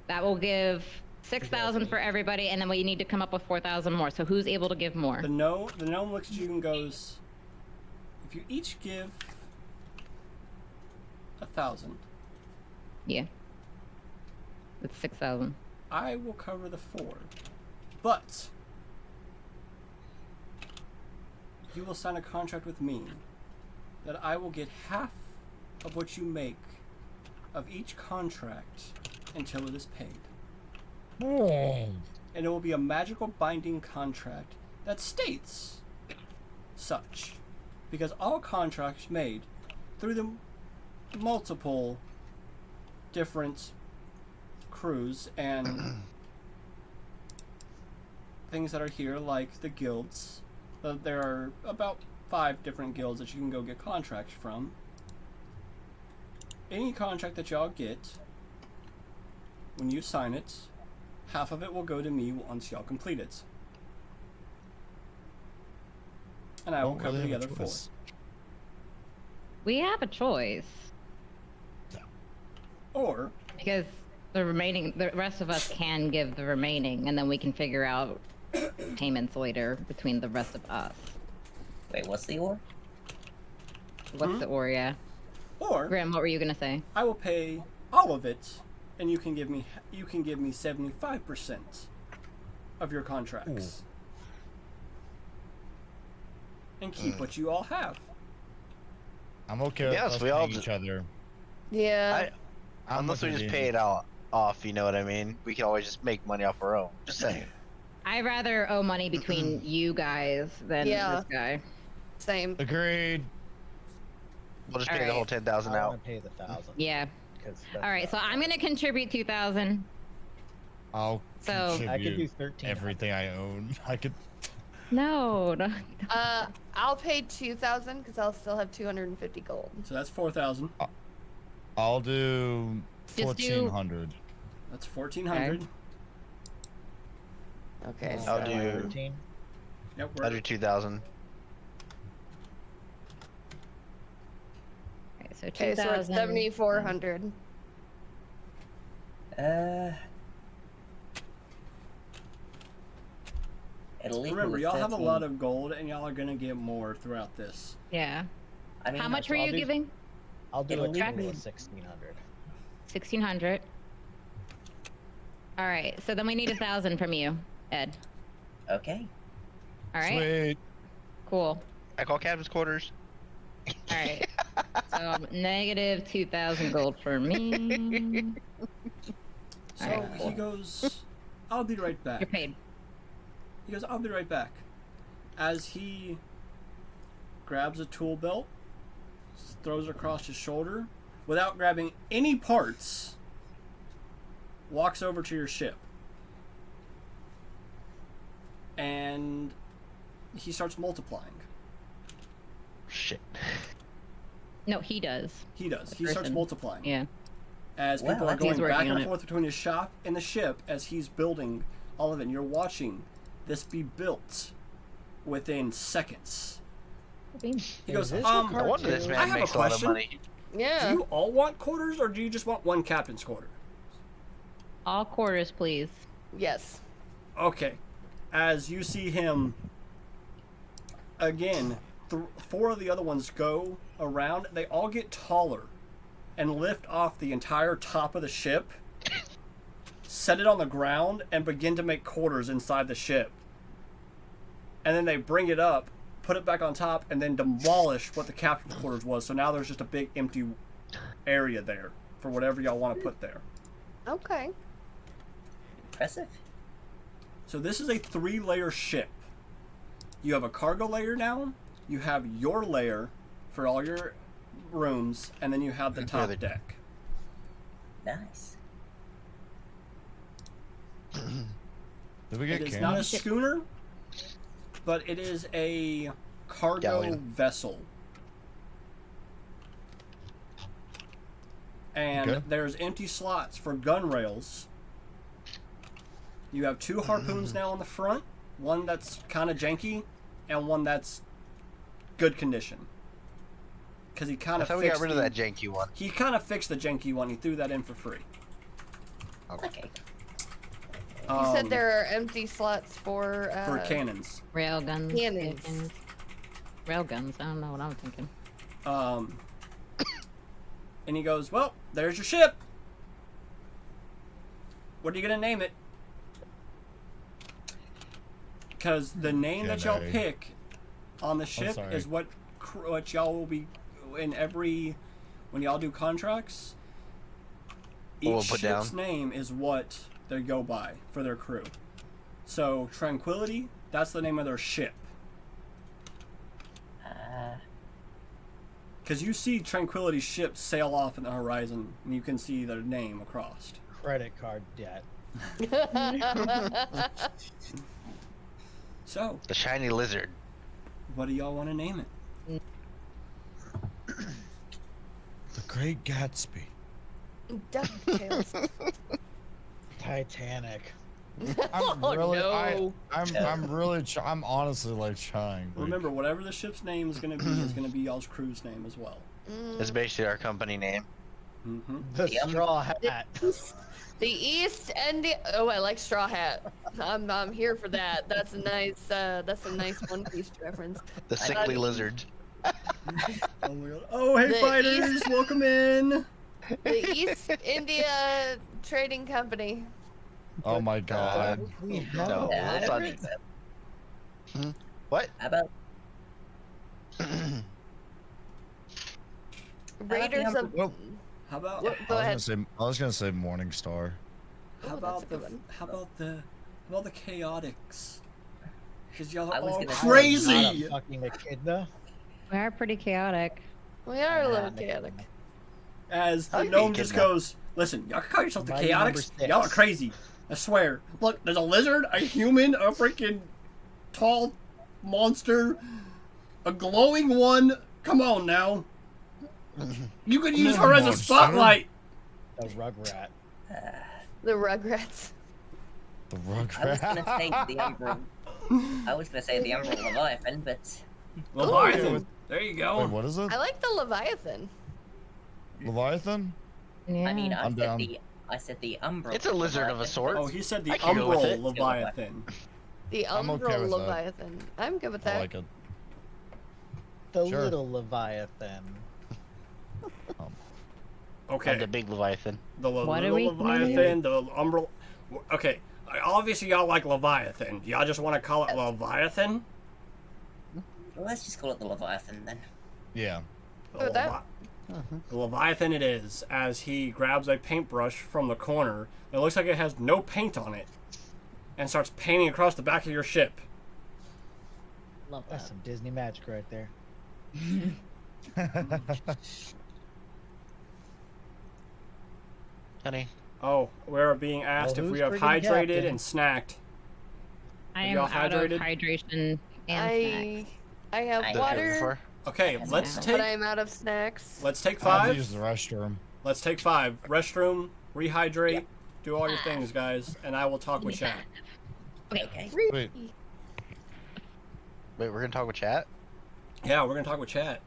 that will give 6,000 for everybody, and then we need to come up with 4,000 more. So who's able to give more? The gnome looks at you and goes, if you each give 1,000, Yeah. It's 6,000. I will cover the 4. But you will sign a contract with me that I will get half of what you make of each contract until it is paid. And it will be a magical binding contract that states such. Because all contracts made through the multiple different crews and things that are here, like the guilds. There are about 5 different guilds that you can go get contracts from. Any contract that y'all get, when you sign it, half of it will go to me once y'all complete it. And I will cover the other 4. We have a choice. Or, Because the rest of us can give the remaining, and then we can figure out payments later between the rest of us. Wait, what's the or? What's the or, yeah? or Graham, what were you gonna say? I will pay all of it, and you can give me 75% of your contracts. And keep what you all have. I'm okay with Yes, us we all paying each other. Yeah. I'm Unless we with just you. pay it out off, you know what I mean? We can always just make money off our own. Just saying. I'd rather owe money between you guys than Yeah. this guy. Same. Agreed. We'll just All pay the whole right. 10,000 I out. want to pay the 1,000. Yeah. Because All right, so I'm gonna contribute 2,000. I'll So- I could do contribute 13. everything I own. I could. No. I'll pay 2,000 because I'll still have 250 gold. So that's 4,000. I'll do Just do- 1,400. That's 1,400. Okay. I'll So do- 13. Yep, I'll do 2,000. Okay, so okay, so it's 2,000. 7,400. It'll equal Remember, the y'all have a 13. lot of gold, and y'all are gonna get more throughout this. Yeah. I mean, How much so were I'll you do- giving? I'll do It'll a total leave of me- 1,600. 1,600. All right, so then we need 1,000 from you, Ed. Okay. All right, Sweet. cool. I call captain's quarters. All right. So negative 2,000 gold for me. So Alright, he cool. goes, I'll be right back. You're paid. He goes, I'll be right back. As he grabs a tool belt, throws it across his shoulder, without grabbing any parts, walks over to your ship. And he starts multiplying. Shit. No, he does. He does. The He starts person. multiplying. Yeah. As Wow, people are that's- going He's back working and on it. forth between his shop and the ship as he's building all of it. And you're watching this be built within seconds. He goes, this No wonder this I man have a makes a lot of question. money. Yeah. Do you all want quarters, or do you just want one captain's quarter? All quarters, please. Yes. Okay. As you see him again, 4 of the other ones go around. They all get taller and lift off the entire top of the ship, set it on the ground, and begin to make quarters inside the ship. And then they bring it up, put it back on top, and then demolish what the captain's quarters was. So now there's just a big empty area there for whatever y'all want to put there. Okay. Impressive. So this is a 3-layer ship. You have a cargo layer now, you have your layer for all your rooms, and then you have the top the- deck. Nice. Did we get It is not a cannons? schooner, but it is a cargo Galleon. vessel. And Okay. there's empty slots for gun rails. You have 2 harpoons now on the front, one that's kind of janky, and one that's good condition. Because he kind I of thought we got rid of that janky one. He kind of fixed the janky one. He threw that in for free. Okay. You said there are empty slots for cannons. Railguns. Cannons. Railguns. I don't know what I'm thinking. And he goes, well, there's your ship. What are you gonna name it? Because the name that y'all pick on the ship is what y'all will be in every when y'all do contracts. Each ship's name is what they go by for their crew. So Tranquility, that's the name of their ship. Because you see Tranquility's ship sail off in the horizon, and you can see their name across. Credit card debt. So, The shiny lizard. what do y'all want to name it? The Great Gatsby. DuckTales. Titanic. I'm Oh, really, no. I'm honestly like trying. Like, Remember, whatever the ship's name is going to be y'all's crew's name as well. It's basically our company name. Mm-hmm. The straw hat. The East India. Oh, I like Straw Hat. I'm here for that. That's a nice One Piece reference. The sickly lizard. Oh my god! Oh, hey The fighters, welcome in. The East India Trading Company. oh my god. We No, know. Yeah, I that's don't not. think so. What? How about Raiders of. Well, How about Go ahead. I was gonna say Morning Star. how Oh, that's about a the good one. how about the chaotics? Because y'all I are was all gonna say- Not crazy. a fucking echidna. We are pretty chaotic. We are a little Not chaotic. As the I gnome think just it now. goes, listen, y'all can call yourself the Mighty number chaotics. 6. Y'all are crazy. I swear. Look, there's a lizard, a human, a freaking tall monster, a glowing one. Come on now. You could use her as a monster. spotlight. A rugrat. The Rugrats. The I was gonna say Rugrat. the Umbral. I was gonna say the Umbral Leviathan, but Leviathan. There you Wait, go. what is it? I like the Leviathan. Leviathan? Yeah. I mean, I'm down. I said the Umbral. It's a lizard of a Leviathan. sort. Oh, he said the I can go with Umbral it. Leviathan. The I'm okay Umbral with that. Leviathan. I'm good with that. I like it. The Sure. little Leviathan. Okay. And the big Leviathan. The What are little we Leviathan, the Umbral. Okay, obviously y'all like Leviathan. Y'all just want to call it Leviathan? Well, let's just call it the Leviathan then. Yeah. The, With that? the Leviathan it is, as he grabs a paintbrush from the corner. It looks like it has no paint on it. And starts painting across the back of your ship. Love That's that. some Disney magic right there. Honey. Oh, we're being asked Well, if we who's have friggin' hydrated captain? and snacked. I Have am y'all out of hydrated? hydration and snacks. I have I- The water, Okay, Yes, let's ma'am. but take I'm out of snacks. let's take I have to use 5. the restroom. Let's take 5. Restroom, rehydrate, Yep. do all your things, guys, and I will talk with chat. Okay. Wait. Wait, we're gonna talk with chat? Yeah, we're gonna talk with chat.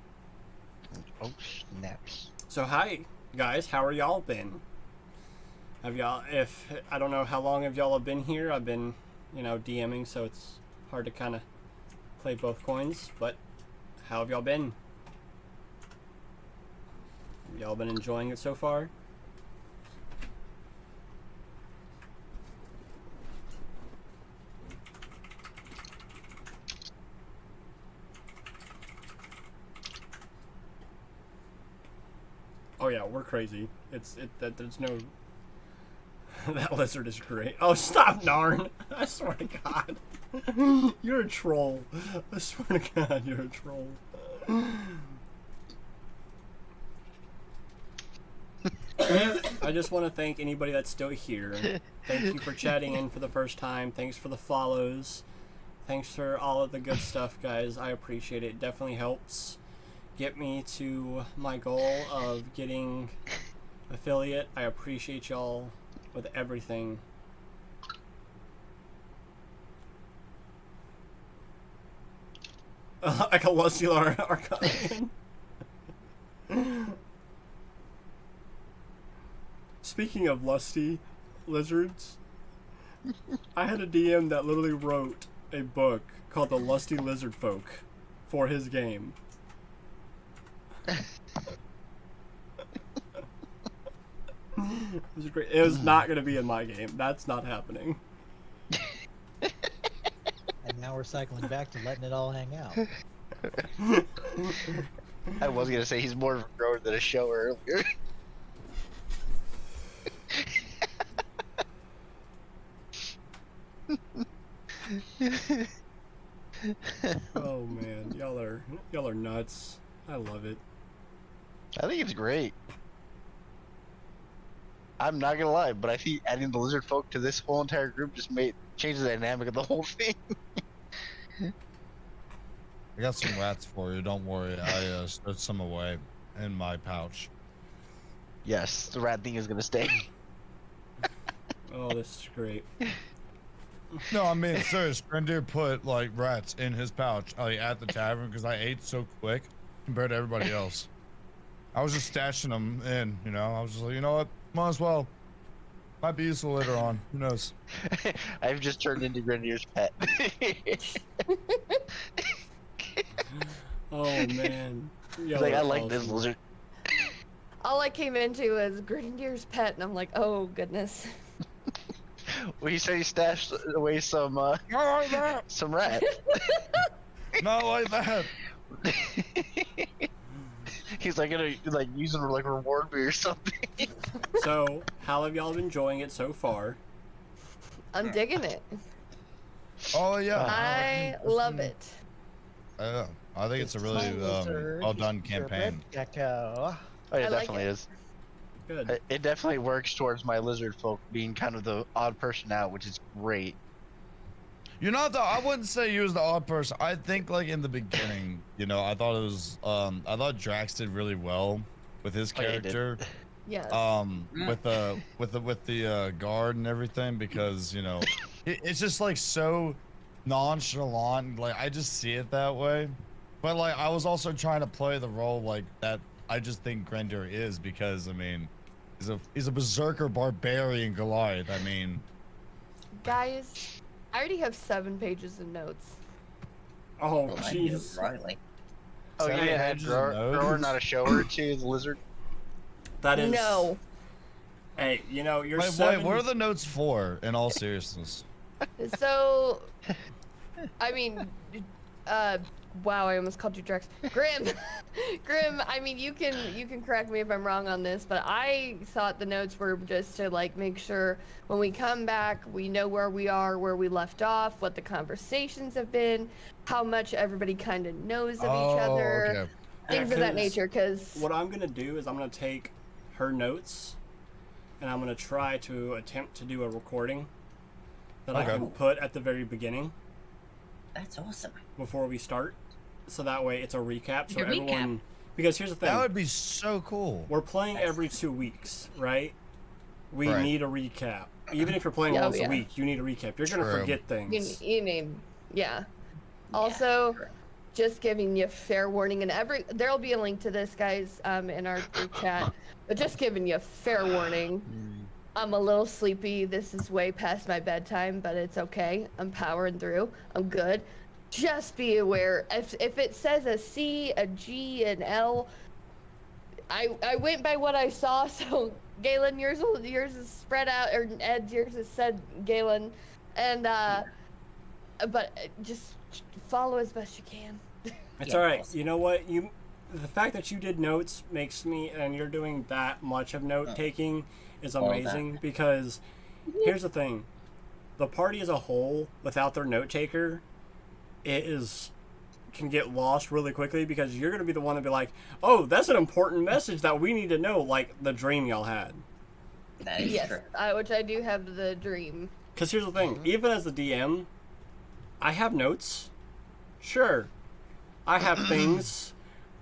Oh, snaps. So hi guys, how are y'all been? Have y'all I don't know how long have y'all have been here. I've been, DMing, so it's hard to kind of play both coins, but how have y'all been? Y'all been enjoying it so far? Oh yeah, we're crazy. There's no. That lizard is great. Oh, stop, Narn! I swear to God, you're a troll. I swear to God, you're a troll. I just want to thank anybody that's still here. Thank you for chatting in for the first time. Thanks for the follows. Thanks for all of the good stuff, guys. I appreciate it. It definitely helps get me to my goal of getting affiliate. I appreciate y'all with everything. Like a lusty Arcadian. Speaking of lusty lizards, I had a DM that literally wrote a book called The Lusty Lizard Folk for his game. It was great. It was not going to be in my game. That's not happening. And now we're cycling back to letting it all hang out. I was gonna say he's more of a grower than a shower earlier. Oh man, y'all are nuts. I love it. I think it's great. I'm not gonna lie, but I think adding the lizard folk to this whole entire group just changed the dynamic of the whole thing. I got some rats for you. Don't worry. I stowed some away in my pouch. Yes, the rat thing is gonna stay. Oh, this is great. No, I mean, serious. Grenadier put like rats in his pouch at the tavern because I ate so quick compared to everybody else. I was just stashing them in, you know. I was just like, you know what? Might as well. Might be useful later on. Who knows? I've just turned into Grenadier's pet. Oh man. He's like, I like this lizard. All I came into was Grenadier's pet, and I'm like, oh goodness. Well, you said you stashed away some Not like that. some rat. Not like that. He's like gonna like use it to like reward me or something. So, how have y'all been enjoying it so far? I'm digging it. Oh yeah. I love it. I think it's a really well done campaign. Gecko. Oh, yeah, I like definitely it. is. Good. It definitely works towards my lizard folk being kind of the odd person out, which is great. You're not the. I wouldn't say you was the odd person. I think like in the beginning, you know, I thought it was. I thought Drax did really well with his Oh, yeah, he did. character. Yes. With the guard and everything, because you know, it's just like so nonchalant. Like I just see it that way. But like I was also trying to play the role like that. I just think Grenadier is, because I mean, he's a berserker barbarian Goliath. I mean, Guys, I already have 7 pages of notes. Oh, Well, I knew jeez. Riley. Oh, you Seven didn't have pages of grower, notes? not a shower to the lizard. That is. No. Hey, you know, you're wait, seven. what are the notes for? In all seriousness. So, I mean, wow, I almost called you Drex. Grim, Grim. I mean, you can correct me if I'm wrong on this, but I thought the notes were just to like make sure when we come back, we know where we are, where we left off, what the conversations have been, how much everybody kind of knows of each other, Okay. things of that 'Cause nature. Because What I'm gonna do is I'm gonna take her notes, and I'm gonna try to attempt to do a recording that I Okay. can put at the very beginning That's awesome. before we start, so that way it's a recap. So Your recap. everyone, because here's the thing, That would be so cool. we're playing every 2 weeks, right? We Right. need a recap. Even if you're playing Oh, once yeah. a week, you need a recap. You're gonna True. forget things. you need, yeah. Also, Sure. just giving you fair warning, and there'll be a link to this, guys, in our group chat. But just giving you fair warning. I'm a little sleepy. This is way past my bedtime, but it's okay. I'm powering through. I'm good. Just be aware. If it says a C, a G, an L, I went by what I saw. So Galen, yours is spread out, or Ed, yours is said Galen, and but just follow as best you can. It's Yeah, all right. awesome. You know what? The fact that you did notes makes me, and you're doing that much of note taking is all that. amazing, because here's the thing: the party as a whole, without their note taker, can get lost really quickly, because you're gonna be the one to be like, "Oh, that's an important message that we need to know," like the dream y'all had. That is Yes, true. which I do have the dream. Because here's the thing: even as the DM, I have notes. Sure, I have things,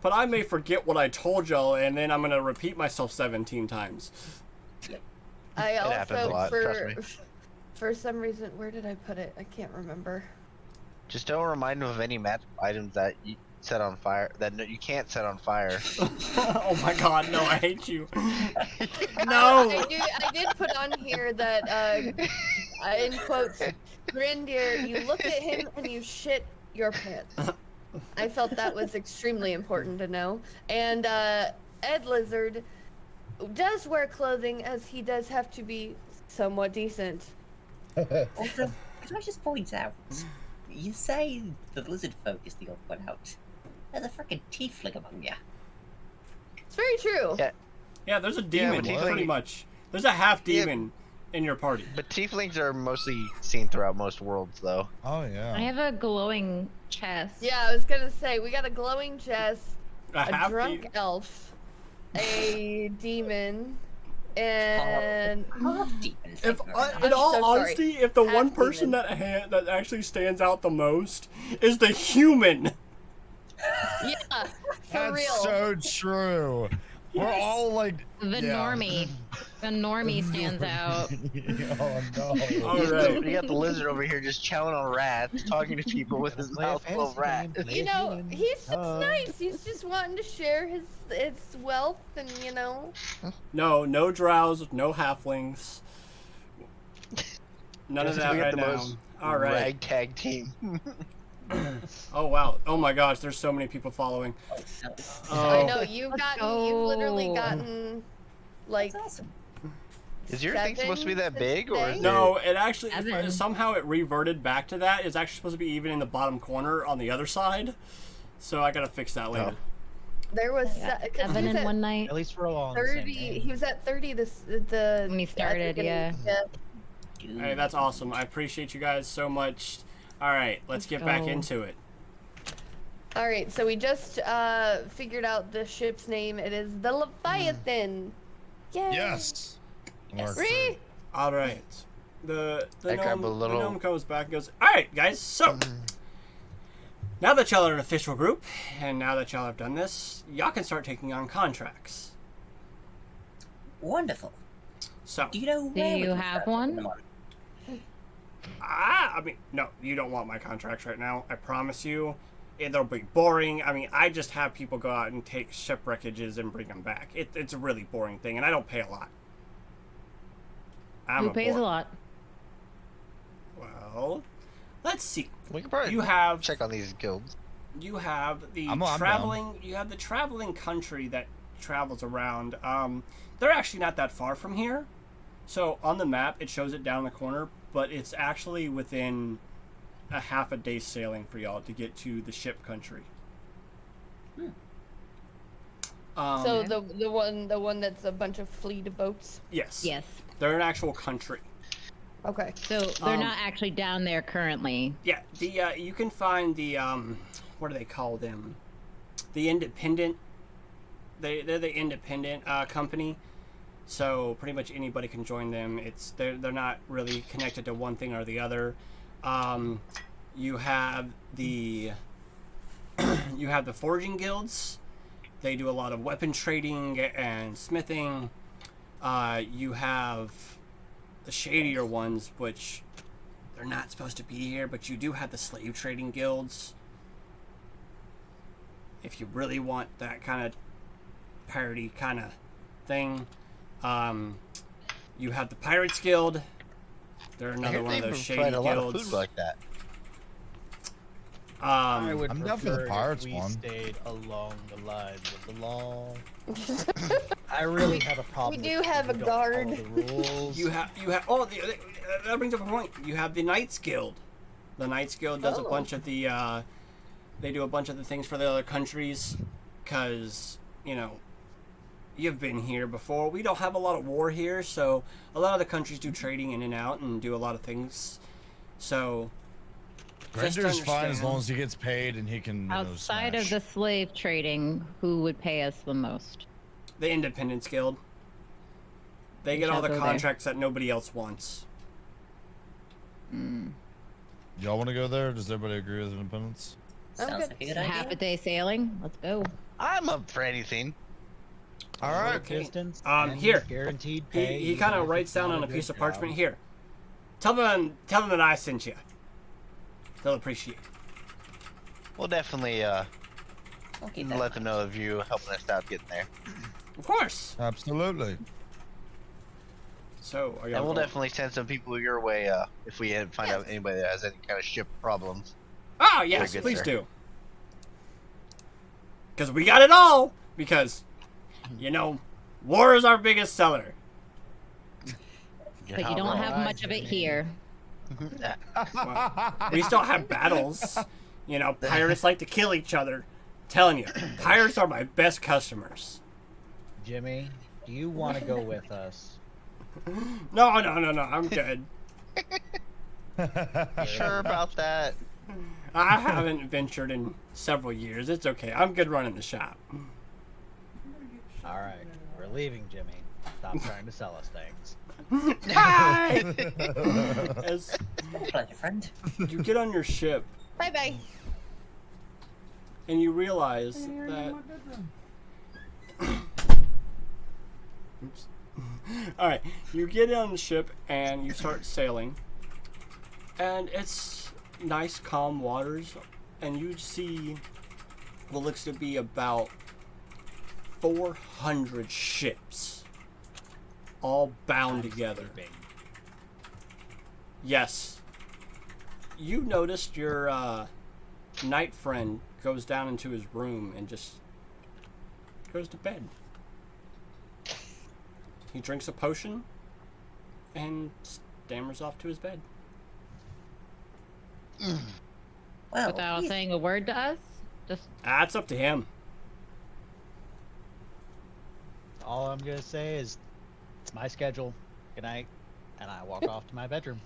but I may forget what I told y'all, and then I'm gonna repeat myself 17 times. I happens a also lot, trust for some reason, where did I put it? I can't remember. Just don't remind him of any magic items that you set on fire that you can't set on fire. Oh my god, no, I hate you. No! I did put on here that in quotes, Grandier, you look at him and you shit your pants. I felt that was extremely important to know. And Ed Lizard does wear clothing, as he does have to be somewhat decent. Also, can I just point out, you say the lizard folk is the odd one out. There's a freaking tiefling among ya. It's very true. Yeah. Yeah, there's a Yeah, demon, but pretty tiefling- much. There's a half demon in your party. But tieflings are mostly seen throughout most worlds, though. Oh yeah. I have a glowing chest. Yeah, I was gonna say, we got a glowing chest, a half drunk elf, a demon, and Half demon. If, thank you very much. in all so sorry. honesty, if the Half one person demon. that actually stands out the most is the human. yeah, for That's real. so true. We're all like The yeah. normie. The normie stands out. Oh no. All right. You got the lizard over here just chowing on rats, talking to people with his Play a mouth full of fantasy rats. game, You play a know, human. he's just nice. He's just wanting to share his wealth, and you know. No drows, no halflings. None of Guess that we got right the now. most All right. Ragtag team. Oh wow. Oh my gosh, there's so many people following. I Oh, know you've Let's literally go. gotten like That's awesome. Is your thing supposed to be that big, or is no, it actually Evan. somehow it reverted back to that. It's actually supposed to be even in the bottom corner on the other side. So I gotta fix that later. there was Yeah, 'cause he Evan was in at one night. At least we're all on the same 30. page. He was at 30. The When he started, yeah. Hey, that's awesome. I appreciate you guys so much. All right, let's get back go. into it. All right, so we just figured out the ship's name. It is the Leviathan. Yay! Yes. Mark Ree! III. All right. The I grab gnome, a little- the gnome comes back and goes, all right, guys, so now that y'all are an official group, and now that y'all have done this, y'all can start taking on contracts. Wonderful. So, Do you know Do where we you can have start one? putting them on? I mean, no, you don't want my contracts right now. I promise you. They'll be boring. I mean, I just have people go out and take shipwreckages and bring them back. It's a really boring thing, and I don't pay a lot. Who pays a lot? Well, let's see. We can probably You have check on these guilds. you have the I'm down. traveling you have the traveling country that travels around. They're actually not that far from here. So on the map it shows it down the corner, but it's actually within a half a day sailing for y'all to get to the ship country. So the one that's a bunch of fleet boats. Yes. Yes. They're an actual country. Okay. So they're Um, not actually down there currently. Yeah, the you can find the what do they call them? The independent. They're the independent company, so pretty much anybody can join them. They're not really connected to one thing or the other. You have the you have the forging guilds. They do a lot of weapon trading and smithing. You have the shadier ones, which they're not supposed to be here, but you do have the slave trading guilds. If you really want that kind of parody kind of thing, you have the Pirates Guild. They're I another hear one they of those provide shady a lot of guilds. food like that. I would I'm down for the prefer Pirates if we one. stayed along the lines of the law. I really have a problem. do with have people a who don't follow guard. The rules. You have that brings up a point. You have the Knights Guild. The Knights Guild does a Oh. bunch of the they do a bunch of the things for the other countries, because you've been here before. We don't have a lot of war here, so a lot of the countries do trading in and out and do a lot of things. So just Grinder's fine as understand- long as he gets paid and he can. Outside of the slave trading, who would pay us the most? the Independence Guild. They get shall all the go there. contracts that nobody else wants. Y'all want to go there? Does everybody agree with independence? I'm Sounds good. like a good Half a idea. day sailing. Let's go. I'm up for anything. All right. Okay. Distance. Um, here. Guaranteed He pay. he kind even of if writes it's down not on a good piece of job. parchment here. Tell them that I sent you. They'll appreciate it. We'll definitely I'll keep that in let them know of you helping us out getting there. Of course. Absolutely. So, are y'all And we'll going- definitely send some people your way if we find out anybody that has any kind of ship problems. Ah, yes, Very good, please sir. do. Because we got it all. Because, you know, war is our biggest seller. You're But you not don't wrong. have much of it here. Well, we still have battles. You know, pirates like to kill each other. I'm telling you, pirates are my best customers. Jimmy, do you want to go with us? No, I'm good. Sure about that? I haven't ventured in several years. It's okay. I'm good running the shop. All right, we're leaving, Jimmy. Stop trying to sell us things. Bye! As Pleasure, friend. you get on your ship Bye bye. and you realize that. Oops. Alright, you get on the ship and you start sailing. And it's nice, calm waters. And you see what looks to be about 400 ships. All bound together. Yes. You noticed your knight friend goes down into his room and just goes to bed. He drinks a potion and stammers off to his bed. Well, Without he's- saying a word to us? Just That's up to him. All I'm gonna say is, it's my schedule. Good night, and I walk off to my bedroom.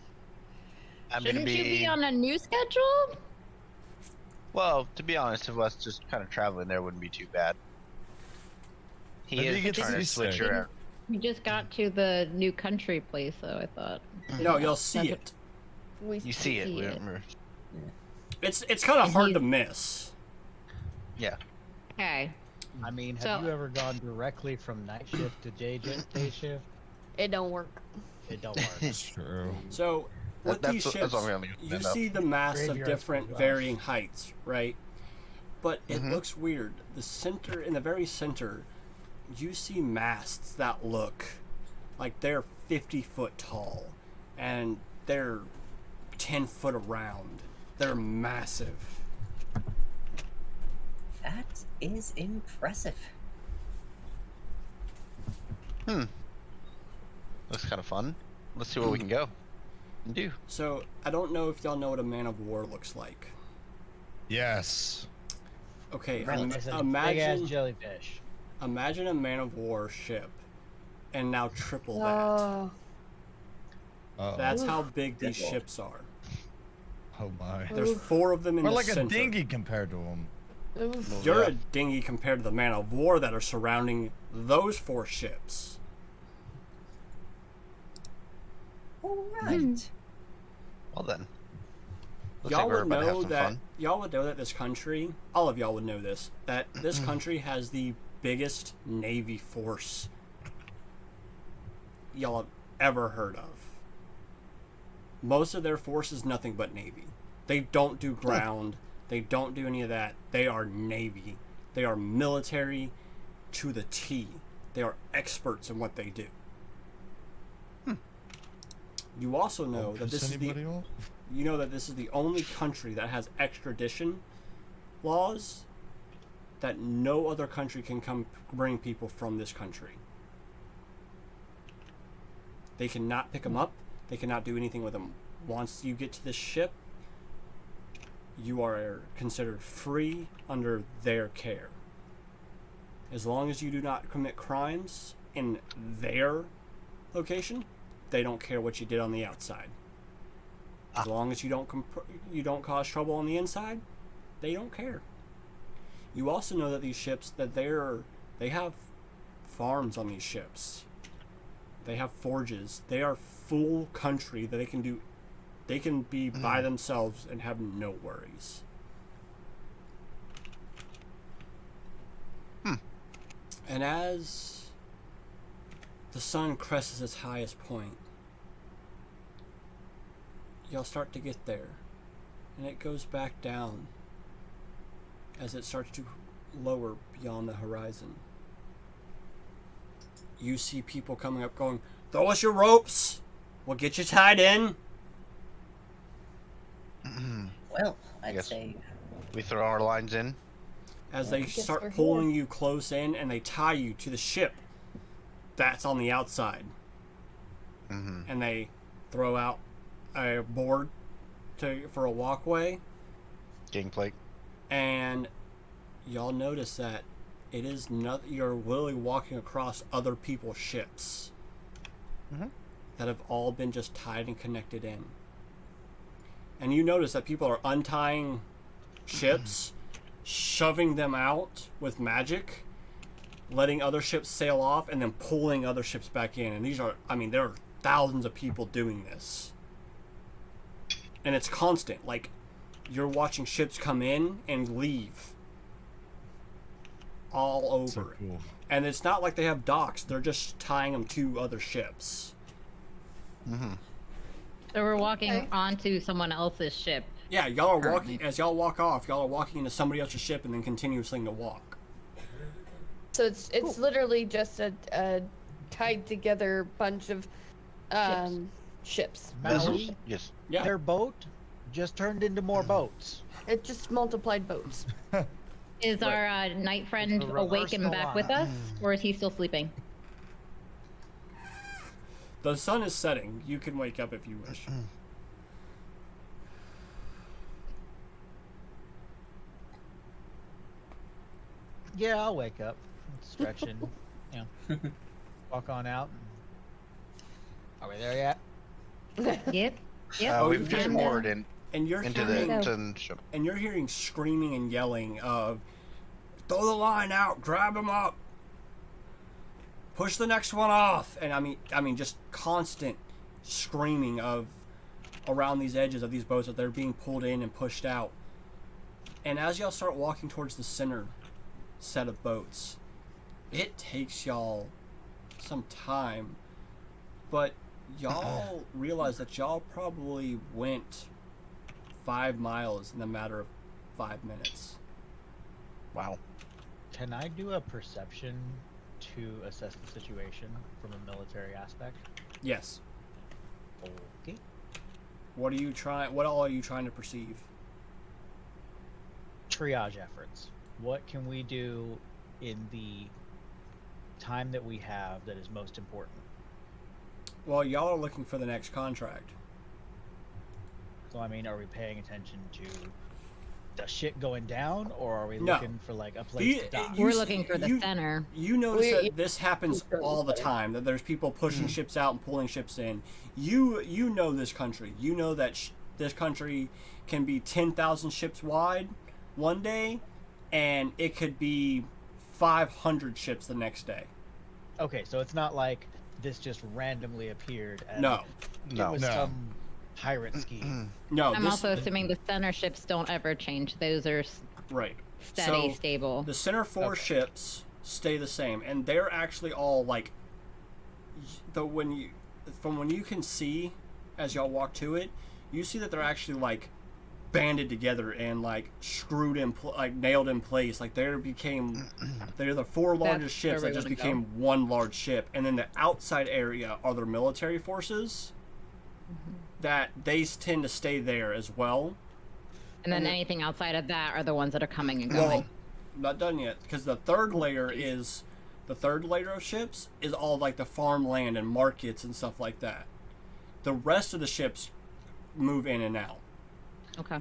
I'm gonna shouldn't you be. be on a new schedule? Well, to be honest, if us just kind of traveling there wouldn't be too bad. He Maybe he is gets trying to seasick. switch around. We just got to the new country place, so I thought. No, you'll see it. We You see it. See we it. don't- It's kind of And hard he's- to miss. Yeah. Okay. I mean, have So- you ever gone directly from night shift to day shift? It don't work. It don't work. It's true. So with these That's ships, what I'm gonna you end up. see the mass of Graveyards different for us. varying heights, right? But it Mhm. looks weird. The center, in the very center, you see masts that look like they're 50 foot tall, and they're 10 foot around. They're massive. That is impressive. Looks kind of fun. Let's see where we can go and do. So I don't know if y'all know what a man of war looks like. Yes. Okay, Right. It's a big ass imagine jellyfish. imagine a man of war ship, and now triple that. Oh, Uh-oh. That's how big these ships are. Oh my. There's 4 of them in We're the like center. a dinghy compared to him. oof. You're Yeah. a dinghy compared to the man of war that are surrounding those 4 ships. All right. Well then. Looks Y'all like we're would about to have know some that fun. y'all would know that this country, all of y'all would know this, that this country has the biggest navy force y'all have ever heard of. Most of their force is nothing but navy. They don't do ground. They don't do any of that. They are navy. They are military to the T. They are experts in what they do. You also know that this is the Anybody else? you know that this is the only country that has extradition laws that no other country can come bring people from this country. They cannot pick them up. They cannot do anything with them. Once you get to this ship, you are considered free under their care. As long as you do not commit crimes in their location, they don't care what you did on the outside. As long as you don't cause trouble on the inside, they don't care. You also know that these ships they have farms on these ships. They have forges. They are full country that they can be by themselves and have no worries. And as the sun crests its highest point, y'all start to get there, and it goes back down as it starts to lower beyond the horizon. You see people coming up going, throw us your ropes. We'll get you tied in. Well, I'd Yes. say We throw our lines in. As they guess we're start here. pulling you close in, and they tie you to the ship that's on the outside. And they throw out a board for a walkway. Gangplank. And y'all notice that it is not, you're literally walking across other people's ships that have all been just tied and connected in. And you notice that people are untying ships, shoving them out with magic, letting other ships sail off, and then pulling other ships back in. And these are, I mean, there are thousands of people doing this. And it's constant. Like, you're watching ships come in and leave all over. So cool. And it's not like they have docks. They're just tying them to other ships. So we're walking onto someone else's ship. Yeah, y'all are walking, as y'all walk off, y'all are walking into somebody else's ship and then continuing to walk. So it's literally just a tied together bunch of ships. Maui, Yes. Yeah. their boat just turned into more boats. It just multiplied boats. Is our knight friend It's a awake and reverse back with us, or is he still sleeping? The sun is setting. You can wake up if you wish. Yeah, I'll wake up, stretch and walk on out. Are we there yet? Yep. Yep. we've just And, moored in And you're into hearing, the ship. and you're hearing screaming and yelling of, throw the line out, grab him up, push the next one off. And I mean, just constant screaming of around these edges of these boats that they're being pulled in and pushed out. And as y'all start walking towards the center set of boats, it takes y'all some time, but y'all realize that y'all probably went 5 miles in a matter of 5 minutes. Wow. Can I do a perception to assess the situation from a military aspect? Yes. Okay. What all are you trying to perceive? Triage efforts. What can we do in the time that we have that is most important? Well, y'all are looking for the next contract. So, I mean, are we paying attention to the shit going down, or are we No. looking for, like, a place to dock? We're looking for the center. You notice We- that this happens all the time. That there's people pushing ships out and pulling ships in. You know this country. You know that this country can be 10,000 ships wide one day, and it could be 500 ships the next day. Okay, so it's not like this just randomly appeared and No, it No. was No. some pirate scheme. no. I'm this, also assuming the center ships don't ever change. Those are right. steady, So, stable. The center four Okay. ships stay the same, and they're actually all like from when you can see as y'all walk to it, you see that they're actually like banded together and like screwed in like nailed in place. Like they're the four largest That's ships where that we just wanna became one large ship, and then the outside area are their military forces that they tend to stay there as well. And then and the- anything outside of that are the ones that are coming and Well, going. not done yet, because the third layer of ships is all like the farmland and markets and stuff like that. The rest of the ships move in and out. Okay.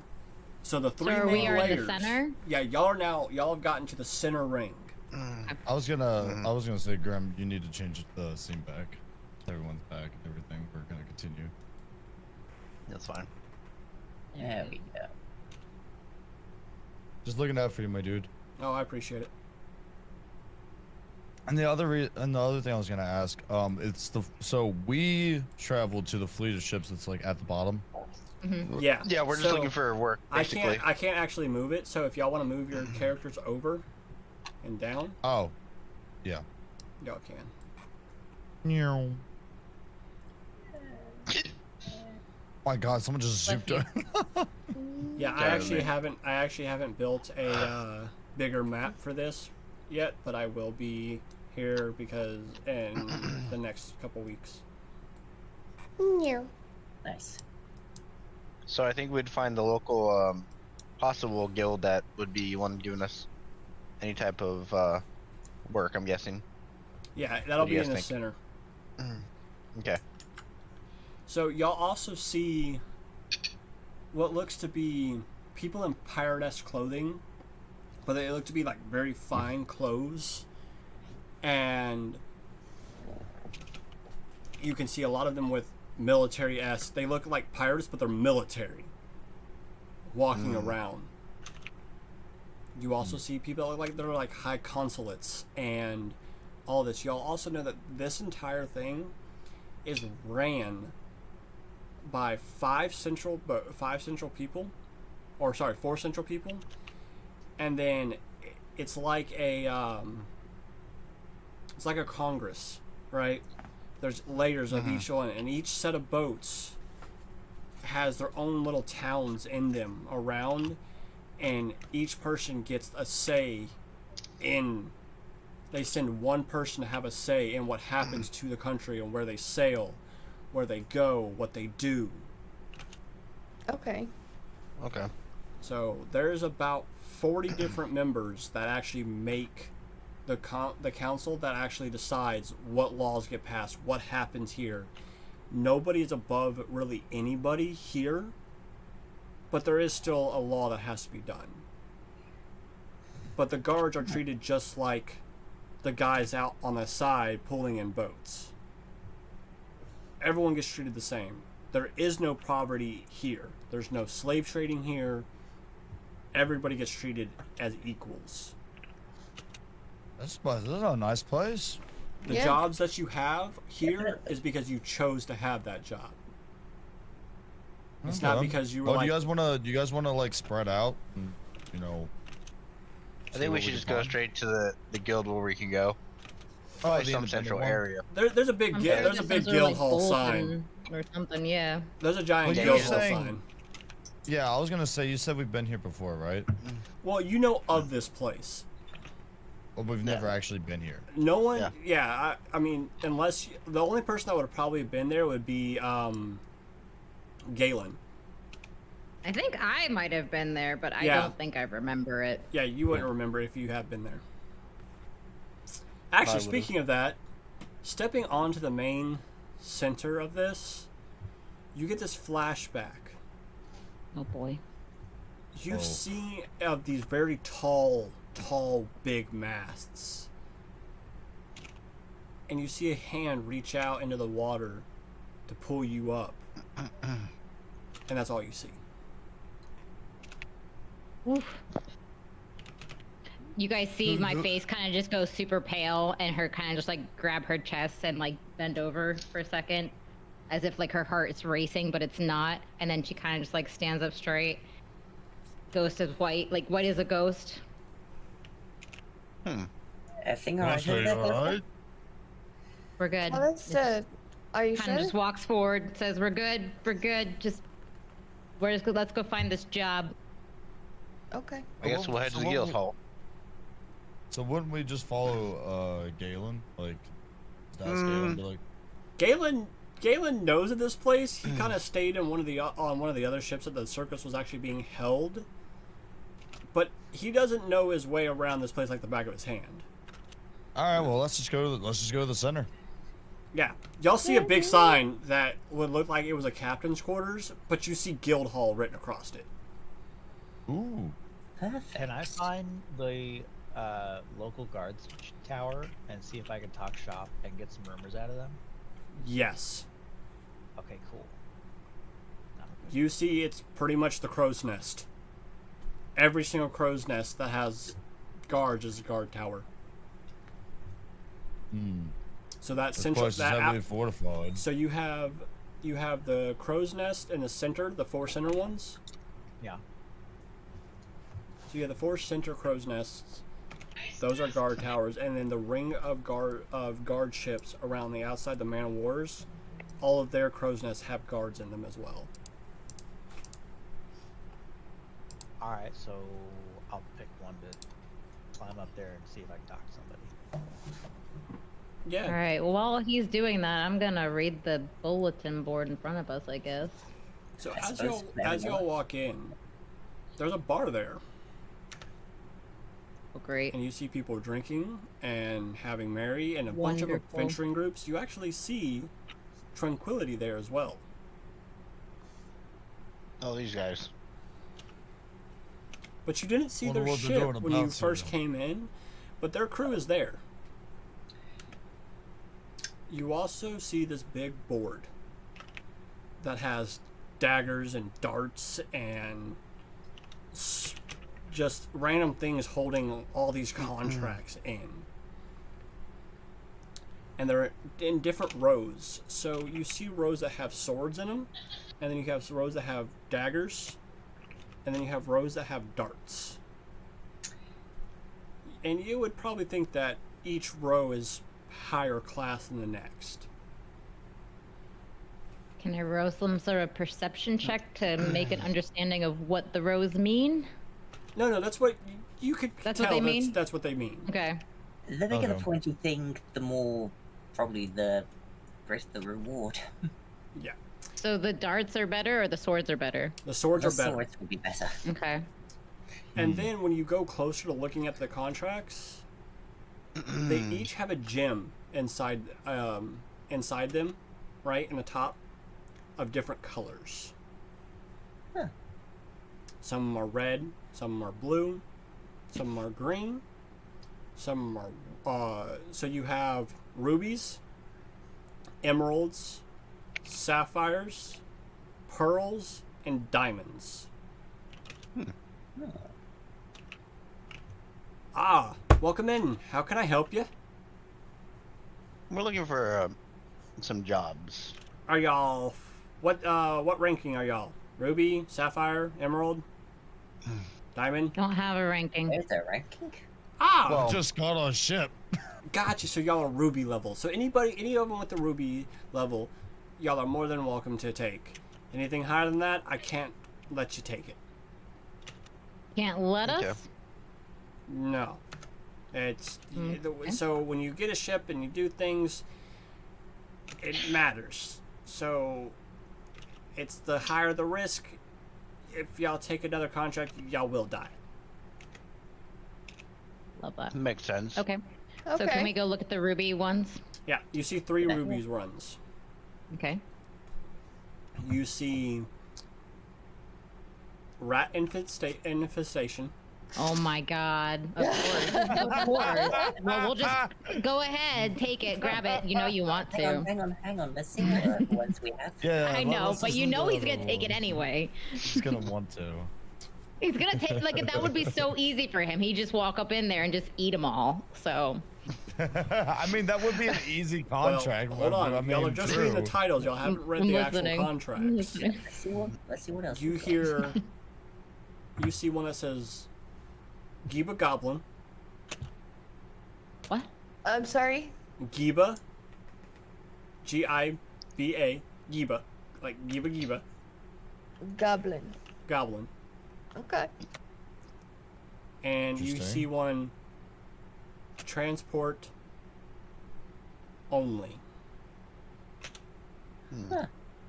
So the three So main we are in the layers. center? Yeah, y'all have gotten to the center ring. I was gonna say, Grim, you need to change the scene back. Everyone's back and everything. We're gonna continue. That's fine. There we go. Just looking out for you, my dude. Oh, I appreciate it. And the other thing I was gonna ask, so we traveled to the fleet of ships that's like at the bottom. Yeah. Yeah, we're just so looking for work, basically. I can't actually move it. So if y'all want to move your characters over and down, Oh, yeah. y'all can. Meow. My God, someone just zooped up. Yeah, I actually haven't built a bigger map for this yet, but I will be here because in the next couple weeks. Yeah. Nice. So I think we'd find the local possible guild that would be one giving us any type of work. I'm guessing. Yeah, that'll What do be you in guys the think? center. Okay. So y'all also see what looks to be people in pirate-esque clothing, but they look to be like very fine clothes, and you can see a lot of them with military-esque. They look like pirates, but they're military, walking around. You also see people that look like they're like high consulates and all this. Y'all also know that this entire thing is ran by four central people, and then it's like a Congress, right? There's layers of each one, and each set of boats has their own little towns in them around, and each person gets a say in. They send one person to have a say in what happens to the country and where they sail, where they go, what they do. Okay. Okay. So there's about 40 different members that actually make the council that actually decides what laws get passed, what happens here. Nobody's above really anybody here, but there is still a law that has to be done. But the guards are treated just like the guys out on the side pulling in boats. Everyone gets treated the same. There is no poverty here. There's no slave trading here. Everybody gets treated as equals. This is a nice place. The Yeah. jobs that you have here is because you chose to have that job. It's not Okay. because you were Well, like... do you guys wanna like spread out and, you know? I think we should just go straight to the guild where we can go. Probably the some independent central one. area. There's a big I'm guild. sure There's a there's big some sort of, guild like, hall sign. bulletin or something. Yeah. There's a giant Well, you guild were hall saying- sign. Yeah, I was gonna say, you said we've been here before, right? Well, you know of this place. But we've never actually been here. No one... Yeah. Yeah, I mean, unless... The only person that would have probably been there would be Galen. I think I might have been there, but I Yeah. don't think I remember it. Yeah, you wouldn't remember if you had been there. Actually, would've. speaking of that, stepping onto the main center of this, you get this flashback. Oh boy. You Oh. see of these very tall, big masts. And you see a hand reach out into the water to pull you up. And that's all you see. Oof. You guys see my face kind of just go super pale, and her kind of just like grab her chest and like bend over for a second, as if like her heart is racing, but it's not. And then she kind of just like stands up straight. Ghost is white. Like, white is a ghost. I think I heard that before. We're good. Well, that's, are you Kind of sure? just walks forward, says, "We're good. We're good. Just, let's go find this job." Okay. I guess we'll head to the guild hall. So wouldn't we just follow Galen? Like, just ask Galen, be like, Galen knows of this place. He kind of stayed in one of the other ships that the circus was actually being held, but he doesn't know his way around this place like the back of his hand. all right, well, let's just go to the center. Yeah, y'all see a big sign that would look like it was a captain's quarters, but you see Guild Hall written across it. Ooh. Perfect. Can I find the local guards tower and see if I can talk shop and get some rumors out of them? Yes, Okay, cool. you see it's pretty much the crow's nest. Every single crow's nest that has guards is a guard tower. So that This central place is that heavily fortified. so you have the crow's nest in the center, the four center ones. Yeah. So you have the four center crow's nests. Those are guard towers, and then the ring of guard ships around the outside the man of wars. All of their crow's nests have guards in them as well. Alright, so I'll pick one to climb up there and see if I can talk to somebody. Yeah. All right. Well, while he's doing that, I'm gonna read the bulletin board in front of us, I guess. So I as suppose y'all walk in, there's a bar there, Oh, great. and you see people drinking and having merry, and a bunch of Wonderful. adventuring groups. You actually see Tranquility there as well. Oh, these guys. But you didn't see Wonder their what they're ship doing when you about first something. came in, but their crew is there. You also see this big board that has daggers and darts and just random things holding all these contracts in. And they're in different rows. So you see rows that have swords in them, and then you have rows that have daggers, and then you have rows that have darts. And you would probably think that each row is higher class than the next. Can I roll some sort of perception check to make an understanding of what the rows mean? No, that's what you could That's tell. what they mean? That's what they mean. Okay. The bigger the Okay. point you think, the more probably the greater the reward. Yeah, So the darts are better or the swords are better? the swords The are better. swords would be better. Okay. And then when you go closer to looking at the contracts, they each have a gem inside them, right in the top, of different colors. Huh. Some of them are red, some of them are blue, some of them are green, some of them are. So you have rubies, emeralds, sapphires, pearls, and diamonds. Ah, welcome in. How can I help you? We're looking for some jobs. Are y'all what ranking are y'all? Ruby, sapphire, emerald, diamond? Don't have a ranking. There's a ranking. Ah, Well- Just got on a ship. gotcha. So y'all are ruby level. So any of them with the ruby level, y'all are more than welcome to take. Anything higher than that, I can't let you take it. Can't let Okay. us? No. It's Okay. so when you get a ship and you do things, it matters. So it's the higher the risk. If y'all take another contract, y'all will die. Love that. Makes sense. Okay. Okay. So can we go look at the ruby ones? Yeah, you see 3 rubies runs. Okay. You see rat infestation. Oh my god. Of course. Of course. Well, we'll just go ahead, take it, grab it. You know you want to. Hang on. Let's see what other ones we have. Yeah. I know, let's but you listen know to he's the gonna other take it ones. anyway. He's gonna want to. He's gonna take like that would be so easy for him. He'd just walk up in there and just eat them all. So I mean, that would be an easy contract. Well, hold but, on. I mean, Y'all are just reading the true. titles. Y'all haven't read I'm the listening. actual I'm contracts. listening. Let's see what else. You we've got. hear. You see one that says Giba Goblin. What? I'm sorry. Giba. Giba. Giba. Like Giba. Goblin. Goblin. Okay. And you Interesting. see one transport only.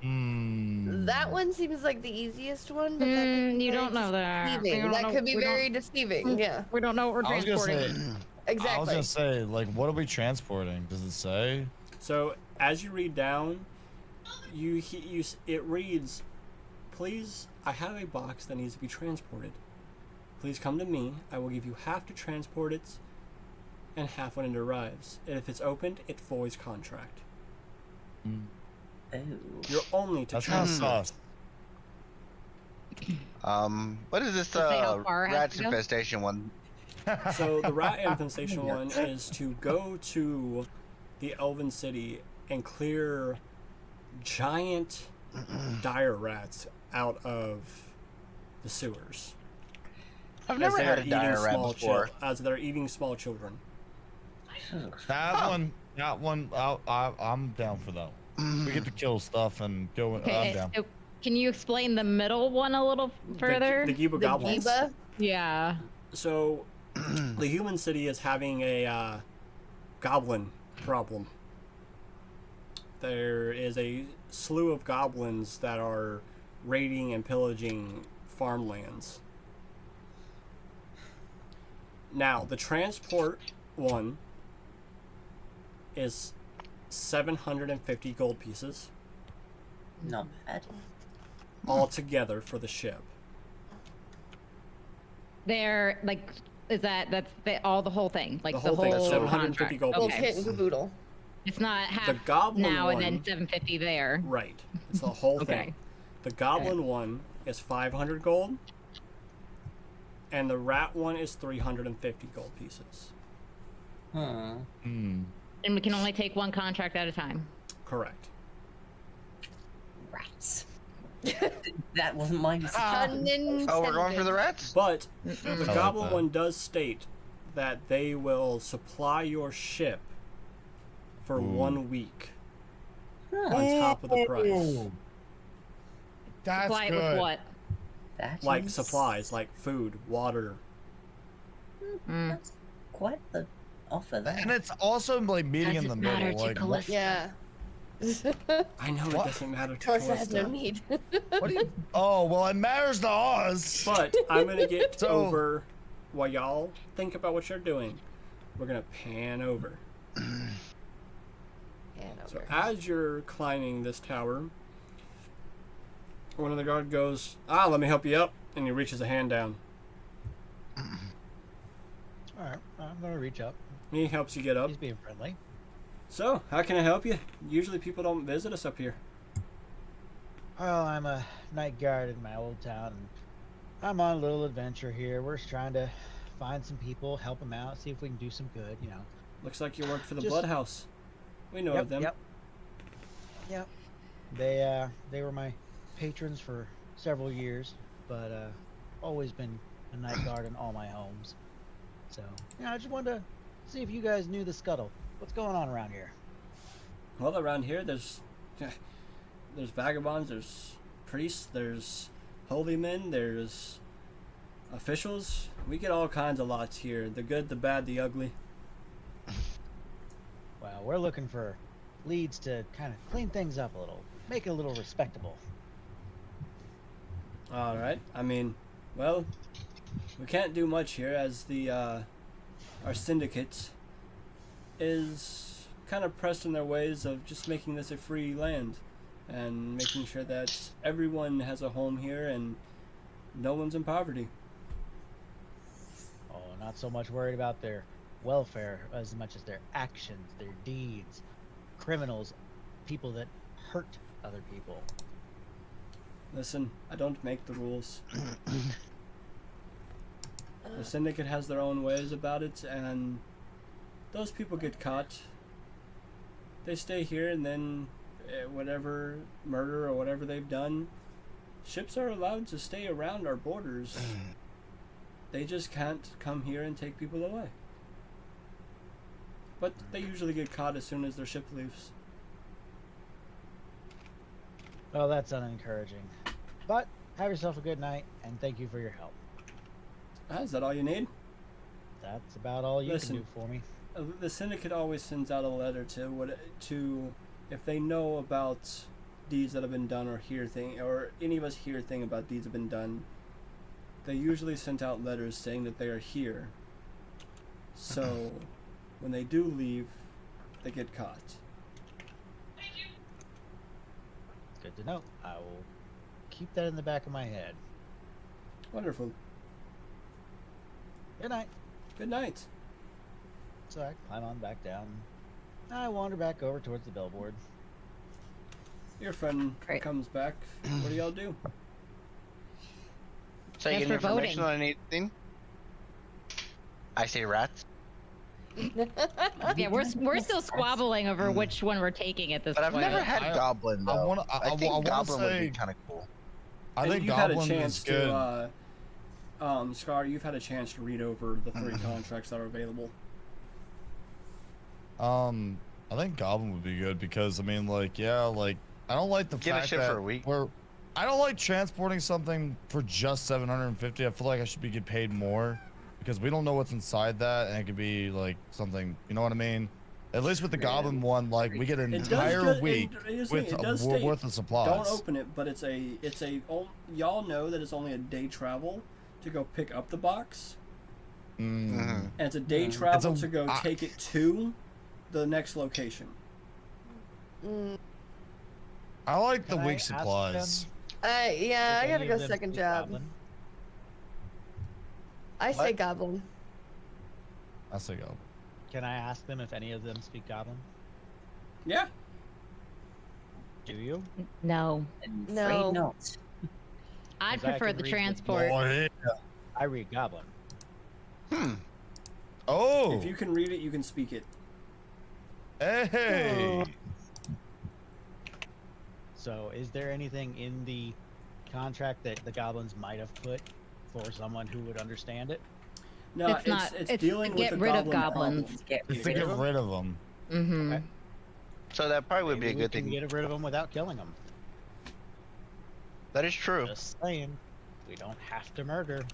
Hmm. That one seems like the easiest one, but that could be You very don't know that. deceiving. We don't That know- could be we don't- very deceiving. Yeah. We don't know what we're I was gonna transporting. say. I was Exactly. gonna say, like, what are we transporting? Does it say? So as you read down, it reads, "Please, I have a box that needs to be transported. Please come to me. I will give you half to transport it, and half when it arrives. And if it's opened, it voids contract. Oh. You're only to That's kind of transport." sus. What is this Does it say how far it has rats to go? infestation one? So the rat infestation one is to go to the Elven City and clear giant dire rats out of the sewers. I've As never they had are a eating dire rat small before. as they're eating small children. That one. I'm down for that one. We get to kill stuff and go. I'm Okay, down. so can you explain the middle one a little further? The Giba The goblins. Giba. Yeah. So the human city is having a goblin problem. There is a slew of goblins that are raiding and pillaging farmlands. Now, the transport one is 750 gold pieces Not bad. all together for the ship. They're like, all the whole thing, like The whole thing, whole 750 contract. gold Full Okay. kit and caboodle. It's not half The goblin now and one- then 750 there. Right. It's the whole Okay. thing. The goblin one is 500 gold, and the rat one is 350 gold pieces. Hmm. Hmm. And we can only take one contract at a time. Correct. Rats. That wasn't my mistake. Oh, we're going for the rats? But the I like goblin that. one does state that they will supply your ship for Ooh. 1 week Huh. on top of the price. That's Supply it good. with what? That Like is supplies, like food, water. Mm. That's quite the offer there. And it's also like meeting in the Doesn't matter middle. to Like, Callista. Yeah. I know What? it doesn't matter to Callista has no Callista. need. what do you? Oh, well, it matters to us. But I'm gonna get So- over while y'all think about what you're doing. We're gonna pan over. So as you're climbing this tower, one of the guard goes, let me help you up, and he reaches a hand down. All right, I'm gonna reach up. He helps you get up. He's being friendly. So, how can I help you? Usually people don't visit us up here. Well, I'm a night guard in my old town, and I'm on a little adventure here. We're just trying to find some people, help them out, see if we can do some good, you know. Looks like you work for the Just- Bloodhouse. We know of them. Yep. They were my patrons for several years, but always been a night guard in all my homes. So, I just wanted to see if you guys knew the scuttle. What's going on around here? Well, around here, there's vagabonds, there's priests, there's holy men, there's officials. We get all kinds of lots here. The good, the bad, the ugly. Well, we're looking for leads to kind of clean things up a little, make it a little respectable. All right. I mean, well, we can't do much here as the our syndicate is kind of pressed in their ways of just making this a free land and making sure that everyone has a home here and no one's in poverty. Oh, not so much worried about their welfare as much as their actions, their deeds. Criminals, people that hurt other people. Listen, I don't make the rules. The syndicate has their own ways about it, and those people get caught. They stay here, and then whatever murder or whatever they've done, ships are allowed to stay around our borders. They just can't come here and take people away. But they usually get caught as soon as their ship leaves. Oh, that's unencouraging. But have yourself a good night, and thank you for your help. Is that all you need? That's about all you Listen. can do for me. The syndicate always sends out a letter to if they know about deeds that have been done or any of us hear thing about deeds that have been done. They usually send out letters saying that they are here. So when they do leave, they get caught. Good to know. I will keep that in the back of my head. Wonderful. Good night. Good night. So I climb on back down. I wander back over towards the billboard. Your friend Great. comes back. What do y'all do? So you Guess get we're information voting. on anything? I say rats, Yeah, we're still squabbling over which one we're taking at this but I've point. never had I- goblin though. I think wanna goblin would be say- kind of cool. I And think you've Goblin had a chance is good. to, Scar, you've had a chance to read over the 3 contracts that are available. I think Goblin would be good because I mean, like, yeah, like I don't like the Get a fact ship that for a week. I don't like transporting something for just 750. I feel like I should be get paid more because we don't know what's inside that, and it could be like something. You know what I mean? At least with the goblin one, like we get an It does entire ju- week it with does state, worth of supplies. Don't open it, but y'all know that it's only a day travel to go pick up the box, and it's a day travel to go take it to the next location. I like Can the I week ask supplies. Yeah, I if gotta any go of them second speak job. Goblin? I say goblin. I say go. Can I ask them if any of them speak Goblin? Yeah. Do you? No, I'm No. afraid not. I'd 'Cause I prefer can the read transport. I read Goblin. Oh, If you can read it, you can speak it. hey. So, is there anything in the contract that the goblins might have put for someone who would understand it? No, It's not. It's It's dealing to with get the rid of goblin goblins. problem. Get It's to rid get of them. rid of them. Mm-hmm. Okay. So that probably would be a Maybe we good can thing. get rid of them without killing them. That is true. Just saying, we don't have to murder.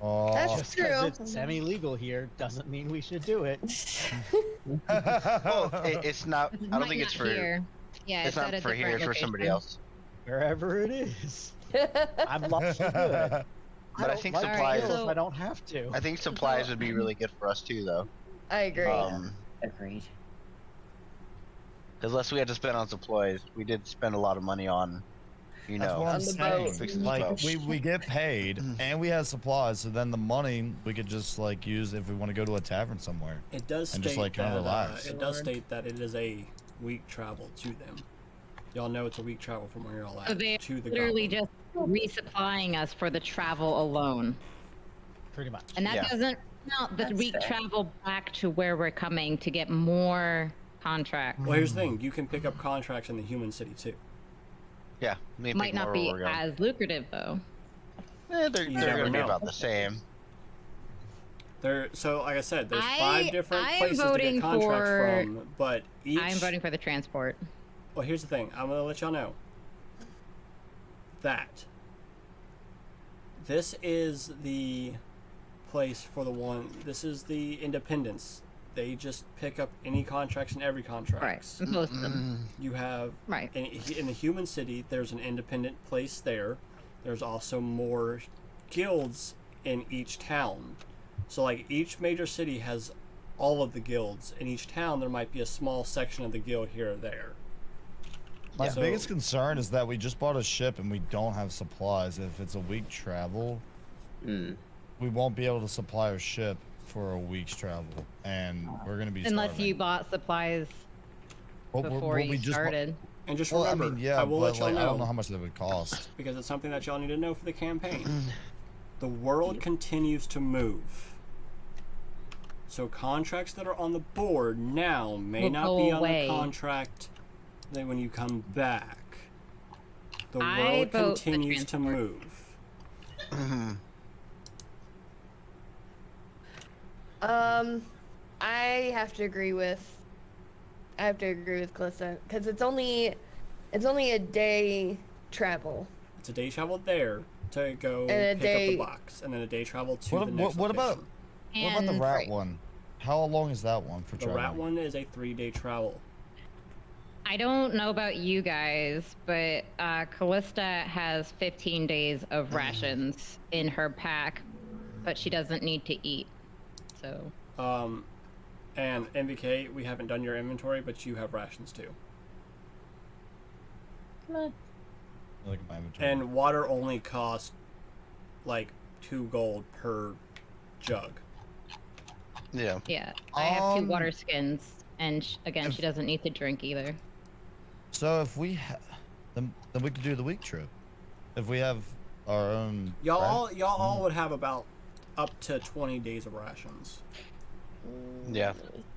Oh. That's Just because true. it's semi-legal here doesn't mean we should do it. Well, it's not. I don't think it's for. Here. Yeah, It's not at a for here. different It's for somebody location. else. Wherever it is, I'm lost for good. But I think like supplies. kills so- if I don't have to. I think supplies would be really good for us too, though. I agree. Agreed. Unless we had to spend on supplies, we did spend a lot of money on, That's what On I'm the saying. boat. fixing Like stuff. we get paid and we have supplies, so then the money we could just like use if we want to go to a tavern somewhere. It does And state just, like, kinda that relax. it does state that it is a week travel to them. Y'all know it's a week travel from where y'all So at they're to the literally goblin. just resupplying us for the travel alone, Pretty much. and that Yeah. doesn't count the That's week fair. travel back to where we're coming to get more contracts. Well, here's the thing: you can pick up contracts in the human city too. Yeah, me and Might Pick not more be where we're going. as lucrative though. They're You going never to be know. about the same. So like I said, there's I 5 different am places to voting get contracts for- from, but each. I'm voting for the transport. Well, here's the thing. I'm gonna let y'all know that this is the place for the one. This is the Independence. They just pick up any contracts and every contract. Right, most of them. You have Right. in the human city. There's an independent place there. There's also more guilds in each town. So like each major city has all of the guilds. In each town, there might be a small section of the guild here or there. My So- biggest concern is that we just bought a ship and we don't have supplies. If it's a week travel, we won't be able to supply our ship for a week's travel, and we're gonna be Unless starving. you bought supplies Well, before well, you we just bought- started. And just Well, remember, I mean, yeah, will but let y'all like, I don't know know how much that would cost. because it's something that y'all need to know for the campaign. The world continues to move. So contracts that are on the board now may Will not go be on away. the contract that when you come back. The I world vote the continues to transport. move. I have to agree with. I have to agree with Calista because it's only a day travel. It's a day travel there to go And a pick day- up the box, and then a day travel to What, the next what about location. what about the And- rat Right. one? How long is that one for The travel? rat one is a 3-day travel. I don't know about you guys, but Callista has 15 days of rations in her pack, but she doesn't need to eat. So And MVK, we haven't done your inventory, but you have rations too. Look at my inventory. And water only costs like 2 gold per jug. Yeah. yeah, I have 2 Um, water skins, and again, she doesn't need to drink either. So if we then we could do the week trip. If we have our own. Y'all all would have about up to 20 days of rations. Yeah.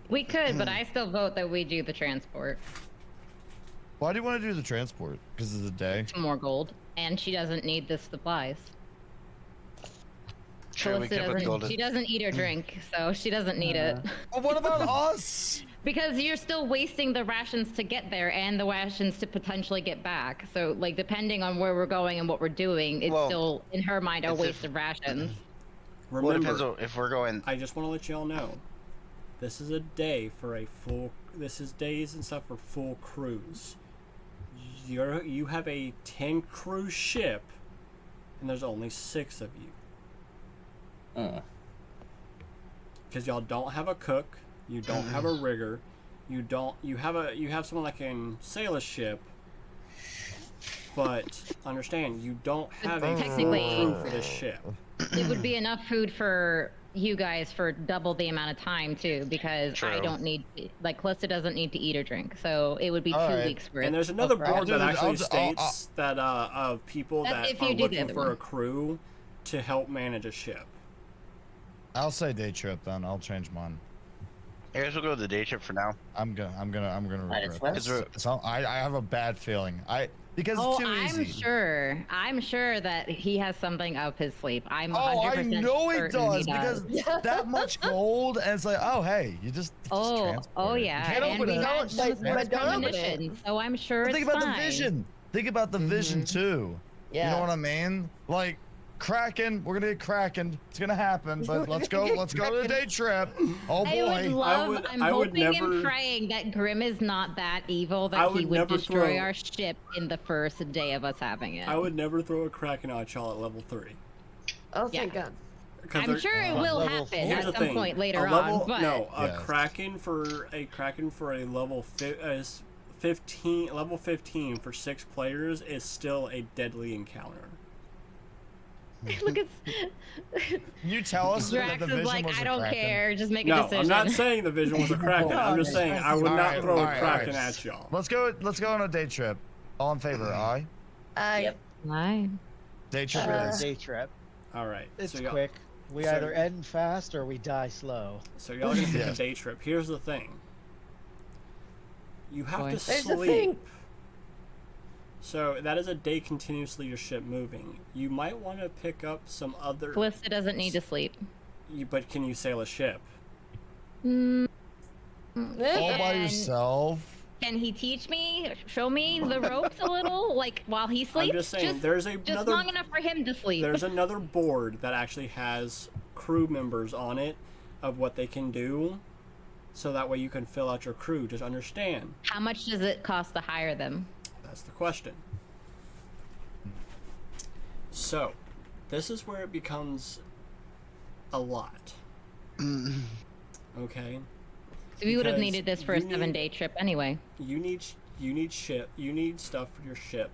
We could, but I still vote that we do the transport. Why do you want to do the transport? Because it's a day. More gold, and she doesn't need the supplies. Sure, we Callista could put doesn't, gold she in. doesn't eat or drink, so she doesn't need it. Well, what about us? Because you're still wasting the rations to get there and the rations to potentially get back. So, like, depending on where we're going and what we're doing, it's Well, still, in her mind, a it's waste if- of rations. Well, it depends Remember, on if we're going. I just want to let y'all know This is a day for a full. This is days and stuff for full crews. You have a 10 crew ship, and there's only 6 of you. Because y'all don't have a cook, you don't have a rigger, you have someone that can sail a ship, but understand you don't have a full Technically- crew for this ship. It would be enough food for you guys for double the amount of time too, because I True. don't need, like, Calista doesn't need to eat or drink, so it would be All 2 right. weeks worth. And there's another of board bread. that I'll actually do- states that of people That's that if you are do the looking other for one. a crew to help manage a ship. I'll say day trip then. I'll change mine. I guess we'll go with the day trip for now. I'm gonna Might as regret well. this. I have a bad feeling. Because it's too easy. I'm sure that he has something up his sleeve. I'm 100% Oh, I know he certain does because that much gold, and it's like, oh hey, you just transport it. You yeah, can't and open we it. had some but don't open it. premonition, so I'm sure But it's think about fine. the vision. Think about the vision too. Yeah. You know what I mean? Like Kraken, we're gonna get Kraken. It's gonna happen. But let's go to the day trip. Oh I would boy. love. I'm I would hoping never- and praying that Grim is not that evil I that would he would never destroy throw- our ship in the first day of us having it. I would never throw a Kraken at y'all at level 3. Oh, thank God. I'm sure it will level happen Here's at the some thing. point later a level, on. But no, a Yes. Kraken for a level 15 for 6 players is still a deadly encounter. look at Can you tell us that Drax the is vision like, was I a don't Kraken? care. Just make a No, decision. I'm not saying the vision was a Kraken. I'm just saying I would not Alright, throw a alright, Kraken alright. at y'all. Let's go on a day trip. All in favor, aye? Yep. Why? Day trip Sure, it is. day trip. All right. It's so y'all, quick. We so- either end fast or we die slow. So y'all are gonna take Yes. a day trip. Here's the thing. You have Boy. to There's the sleep. thing. So that is a day continuously your ship moving. You might want to pick up some other. Calista doesn't need to sleep. But can you sail a ship? Mm, All by and yourself. Can he teach me? Show me the ropes a little, like while he sleeps. I'm just saying, there's just another. long enough for him to sleep. There's another board that actually has crew members on it of what they can do, so that way you can fill out your crew. Just understand. How much does it cost to hire them? That's the question. So, this is where it becomes a lot. Okay. So we would have Because needed this for a you need- 7-day trip anyway. You need stuff for your ship.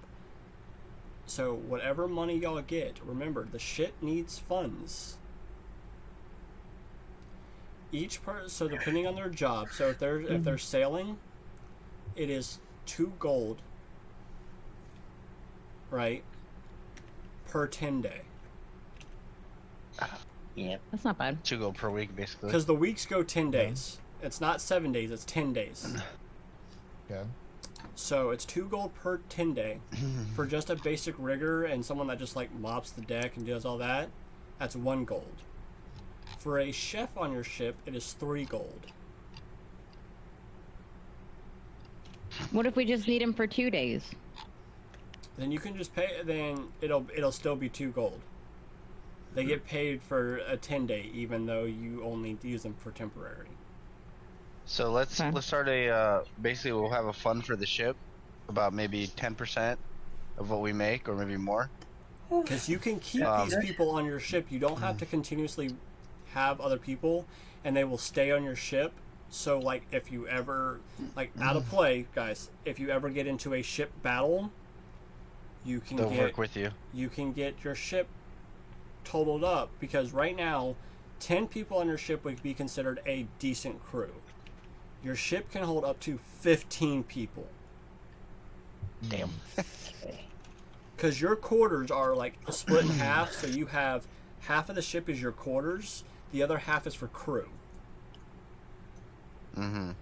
So whatever money y'all get, remember the ship needs funds. So depending on their job, so if they're sailing, it is 2 gold, right, per 10 day. Yep. That's not bad. 2 gold per week, basically. Because the weeks go 10 days. It's not 7 days, it's 10 days. Okay. So it's 2 gold per 10 day. For just a basic rigger and someone that just like mops the deck and does all that, that's 1 gold. For a chef on your ship, it is 3 gold. What if we just need him for 2 days? Then you can just pay. Then it'll still be 2 gold. They get paid for a 10 day, even though you only use them for temporary. So let's Okay. start a basically we'll have a fund for the ship, about maybe 10% of what we make, or maybe more. Because you can keep these people on your ship. You don't have to continuously have other people, and they will stay on your ship. So, like, if you ever, like, out of play, guys, if you ever get into a ship battle, you can They'll work with you. you can get your ship totaled up. Because right now, 10 people on your ship would be considered a decent crew. Your ship can hold up to 15 people. Damn. Because your quarters are like split in half, so you have half of the ship is your quarters, the other half is for crew. Mm-hmm.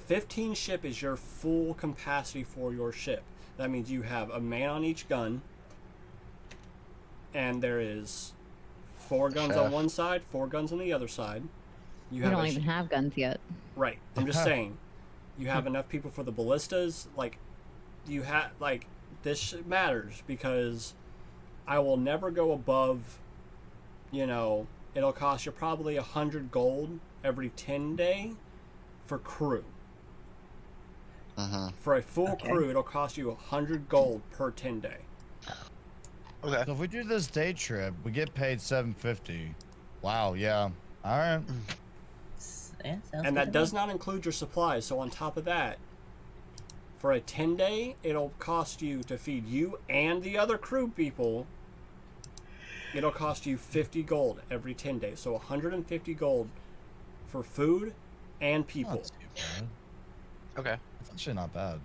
15 ship is your full capacity for your ship. That means you have a man on each gun, and there is 4 guns on Chef. one side, 4 guns on the other side. You We don't a even have guns yet. Right. I'm just saying, you have enough people for the ballistas. Like, you have like this matters because I will never go above. You know, it'll cost you probably 100 gold every 10 day for crew. Mm-hmm. For a full crew, it'll cost you 100 gold per 10 day. Okay. So if we do this day trip, we get paid 750. Wow, yeah. All right. Yeah, sounds And good that to does me. not include your supplies. So on top of that, for a 10 day, it'll cost you to feed you and the other crew people. It'll cost you 50 gold every 10 days. So 150 gold for food and people. Not too bad. Okay. It's actually not bad.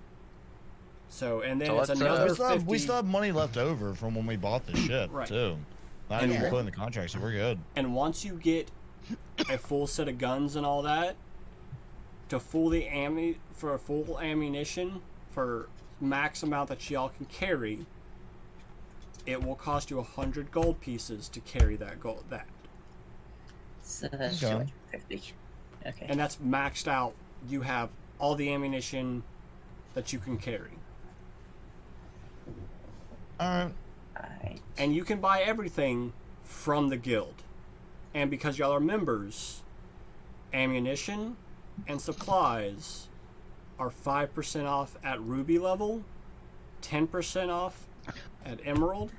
So, and then So it's let's, another We 50. still have money left over from when we bought the ship, Right. too. Not And even yeah. including the contract, so we're good. And once you get a full set of guns and all that, to fully for a full ammunition for max amount that y'all can carry, it will cost you 100 gold pieces to carry that gold. So that's Okay. 250. Okay. And that's maxed out. You have all the ammunition that you can carry. All right. Alright. And you can buy everything from the guild. And because y'all are members, ammunition and supplies are 5% off at ruby level, 10% off at emerald,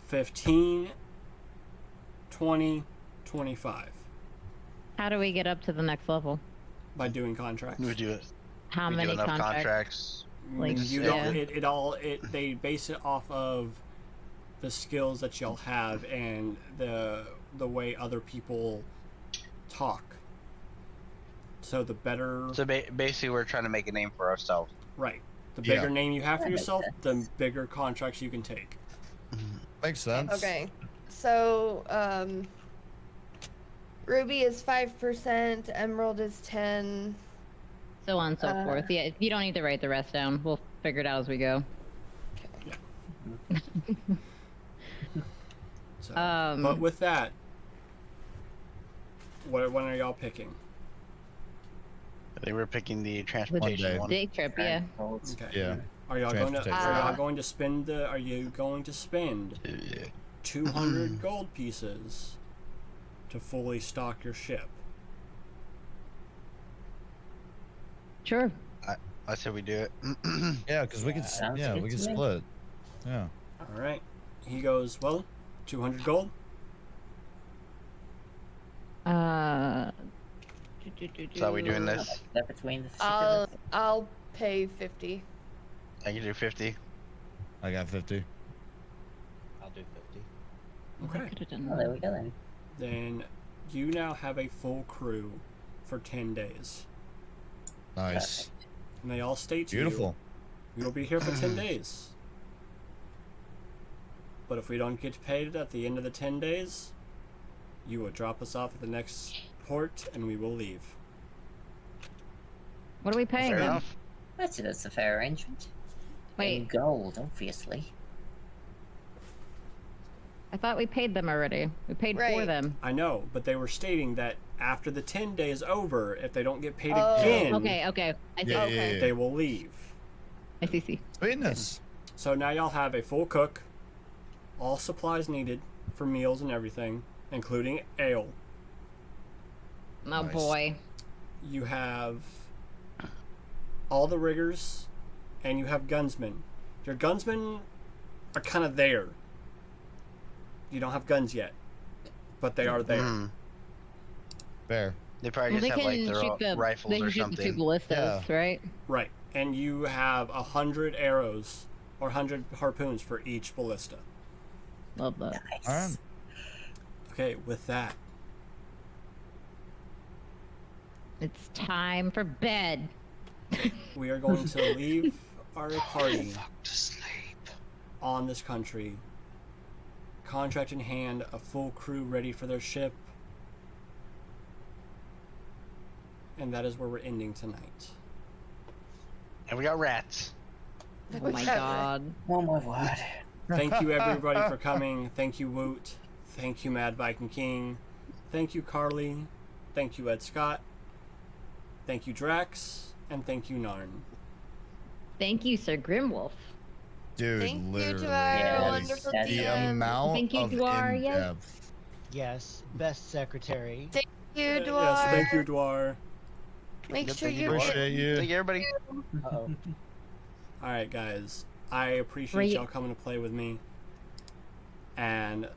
15, 20, 25 How do we get up to the next level? by doing contracts. We do it. How We do many enough contracts? Like, You yeah. don't. They base it off of the skills that y'all have and the way other people talk. So the better, So basically, we're trying to make a name for ourselves. right? The Yeah. bigger name you have for That makes yourself, the sense. bigger contracts you can take. Makes sense. Okay. So, ruby is 5%, emerald is 10. So on and so forth. Yeah, you don't need to write the rest down. We'll figure it out as we go. So, Um, but with that, what one are y'all picking? They were picking the day. transportation one. Day trip, yeah. Okay. Yeah. Are y'all going to? Transportation. Are y'all going to spend the? Are you going to spend Yeah. 200 gold pieces to fully stock your ship? Sure. I said we do it. Yeah, because we could. Sounds Yeah, good we to could me. split. Yeah. All right. He goes, well, 200 gold. So are we doing this? That between the I'll pay 50. I can do 50. I got 50. I'll do 50. Okay. Could have done Oh, there we go then. Then you now have a full crew for 10 days. Nice. And they all state to Beautiful. you, you'll be here for 10 days. But if we don't get paid at the end of the 10 days, you will drop us off at the next port and we will leave. What are we paying Fair them? enough. That's a fair arrangement. In Wait, gold, obviously. I thought we paid them already. We paid for Right. them. I know, but they were stating that after the 10 days over, if they don't get paid Oh. again, Okay. I see. Yeah, Okay. yeah, they yeah. will leave. I see. Sweetness. So now y'all have a full cook, all supplies needed for meals and everything, including ale. Oh Nice. boy. You have all the riggers, and you have gunsmen. Your gunsmen are kind of there. You don't have guns yet, but they are there. Mm. Fair. They probably Well, just they have like can their shoot the rifles they can or shoot the two something. ballistas, right? Right. And you have 100 arrows or 100 harpoons for each ballista. Love that. Nice. Alright. Okay, with that, It's time for bed. we are going to leave our party on this country. Contract in hand, a full crew ready for their ship. And that is where we're ending tonight. And we got rats. Oh my Whichever. god. Oh my word. Thank you everybody for coming. Thank you Woot. Thank you Mad Viking King. Thank you Carly. Thank you Ed Scott. Thank you Drax. And thank you Narn. Thank you, Sir Grimwolf. Dude, Thank you literally. to our Yes, wonderful that's The right. DM. amount Thank you, of Dwar, yes. in-depth. Yes, best secretary. Thank you, Dwar. Yes, thank you, Dwar. Make Yep, sure thank you, you Dwar. Appreciate you. Thank you, everybody. Uh-oh. All right, guys. I appreciate Great. y'all coming to play with me. And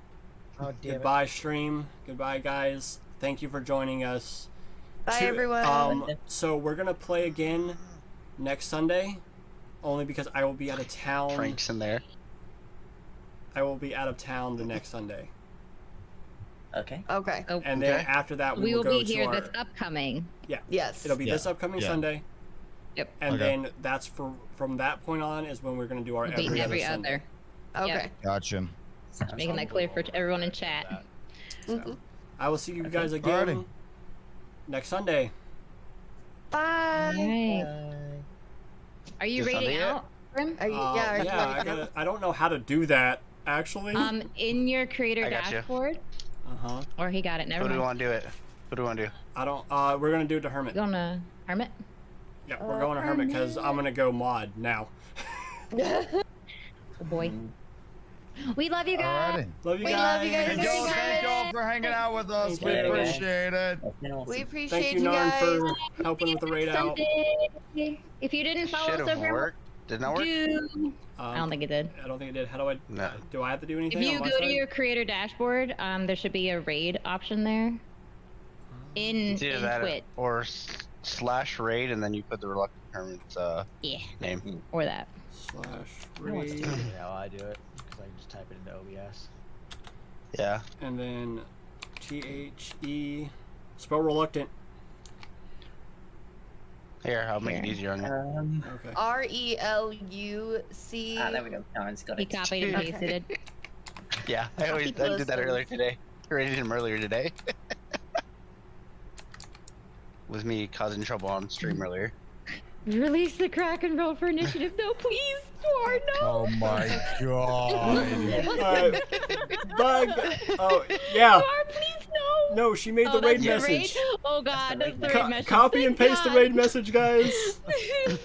Oh, damn goodbye, stream. Goodbye, guys. Thank you for joining us. Bye, everyone. So we're gonna play again next Sunday, only because I will be out of town. Frank's in there. I will be out of town the next Sunday, Okay. Okay. Oh, and then Okay. after that we will go be to here our. this upcoming. Yes. It'll be Yeah. this upcoming Yeah. Sunday. Yep. And Okay. then that's from that point on is when we're gonna do our It'll be every every other Sunday. other. Okay. Gotcha. Sounds Making that clear for everyone in chat. Mhm. I will see you Okay. guys again Alrighty. next Sunday. Bye. Alright. Are you Is it rating Sunday yet? out, Grim? Are you, yeah. Are you ready to I don't know how to do that actually. In your creator I got you. dashboard, Uh-huh. or he got it. Never Who do we mind. want to do it? Who do we want to do? I don't. We're gonna do it to Hermit. Going to Hermit. Yeah, we're going to Hermit because I'm gonna go mod now. go? Oh boy. We love you guys. Alrighty. Love you We guys. love you guys. And Thank y'all, you, thank guys. y'all for hanging out with us. Thank We you. appreciate it. That's been awesome. We appreciate Thank you, you Narn, guys. for helping with the raid out. Sunday. If you didn't follow Should us have over, worked. Did not work. I don't think it did. I don't think it did. How do I? No. Do I have to do anything? If you on my go to side? your creator dashboard, there should be a raid option there. In It's either that Twitch, or slash raid, and then you put the reluctant hermit's yeah, name. or that. Slash I want to raid, see how I do it because I can just type it into OBS. Yeah. and then THE. Spell reluctant. Here, I'll make it Here. easier on you. Okay. RELUC. There we go. Darren's got He it. copied and pasted it. Yeah, I did that posted. earlier today. I raided him earlier today. Was me causing trouble on stream earlier. Release the Kraken roll for initiative. No, please, Dwar, no. Oh my god. Bug. Oh yeah. Dwar, please, no. No, she made Oh, the raid that's the message. raid? Oh god, that's the raid message. Copy and Thank paste the God. raid message, guys.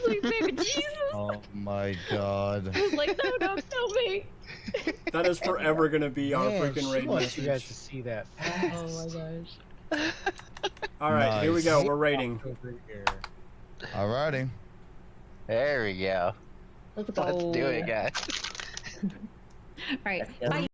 Like, baby Jesus. Oh my god. I was like, no, don't kill me. That is forever gonna be our Man, freaking she raid wants you guys message. to see that. Oh my gosh. All right, here we go. Nice. We're raiding. Over here. Alrighty. There we go. Let's go. Let's do it, guys. All right. Let's go. Bye.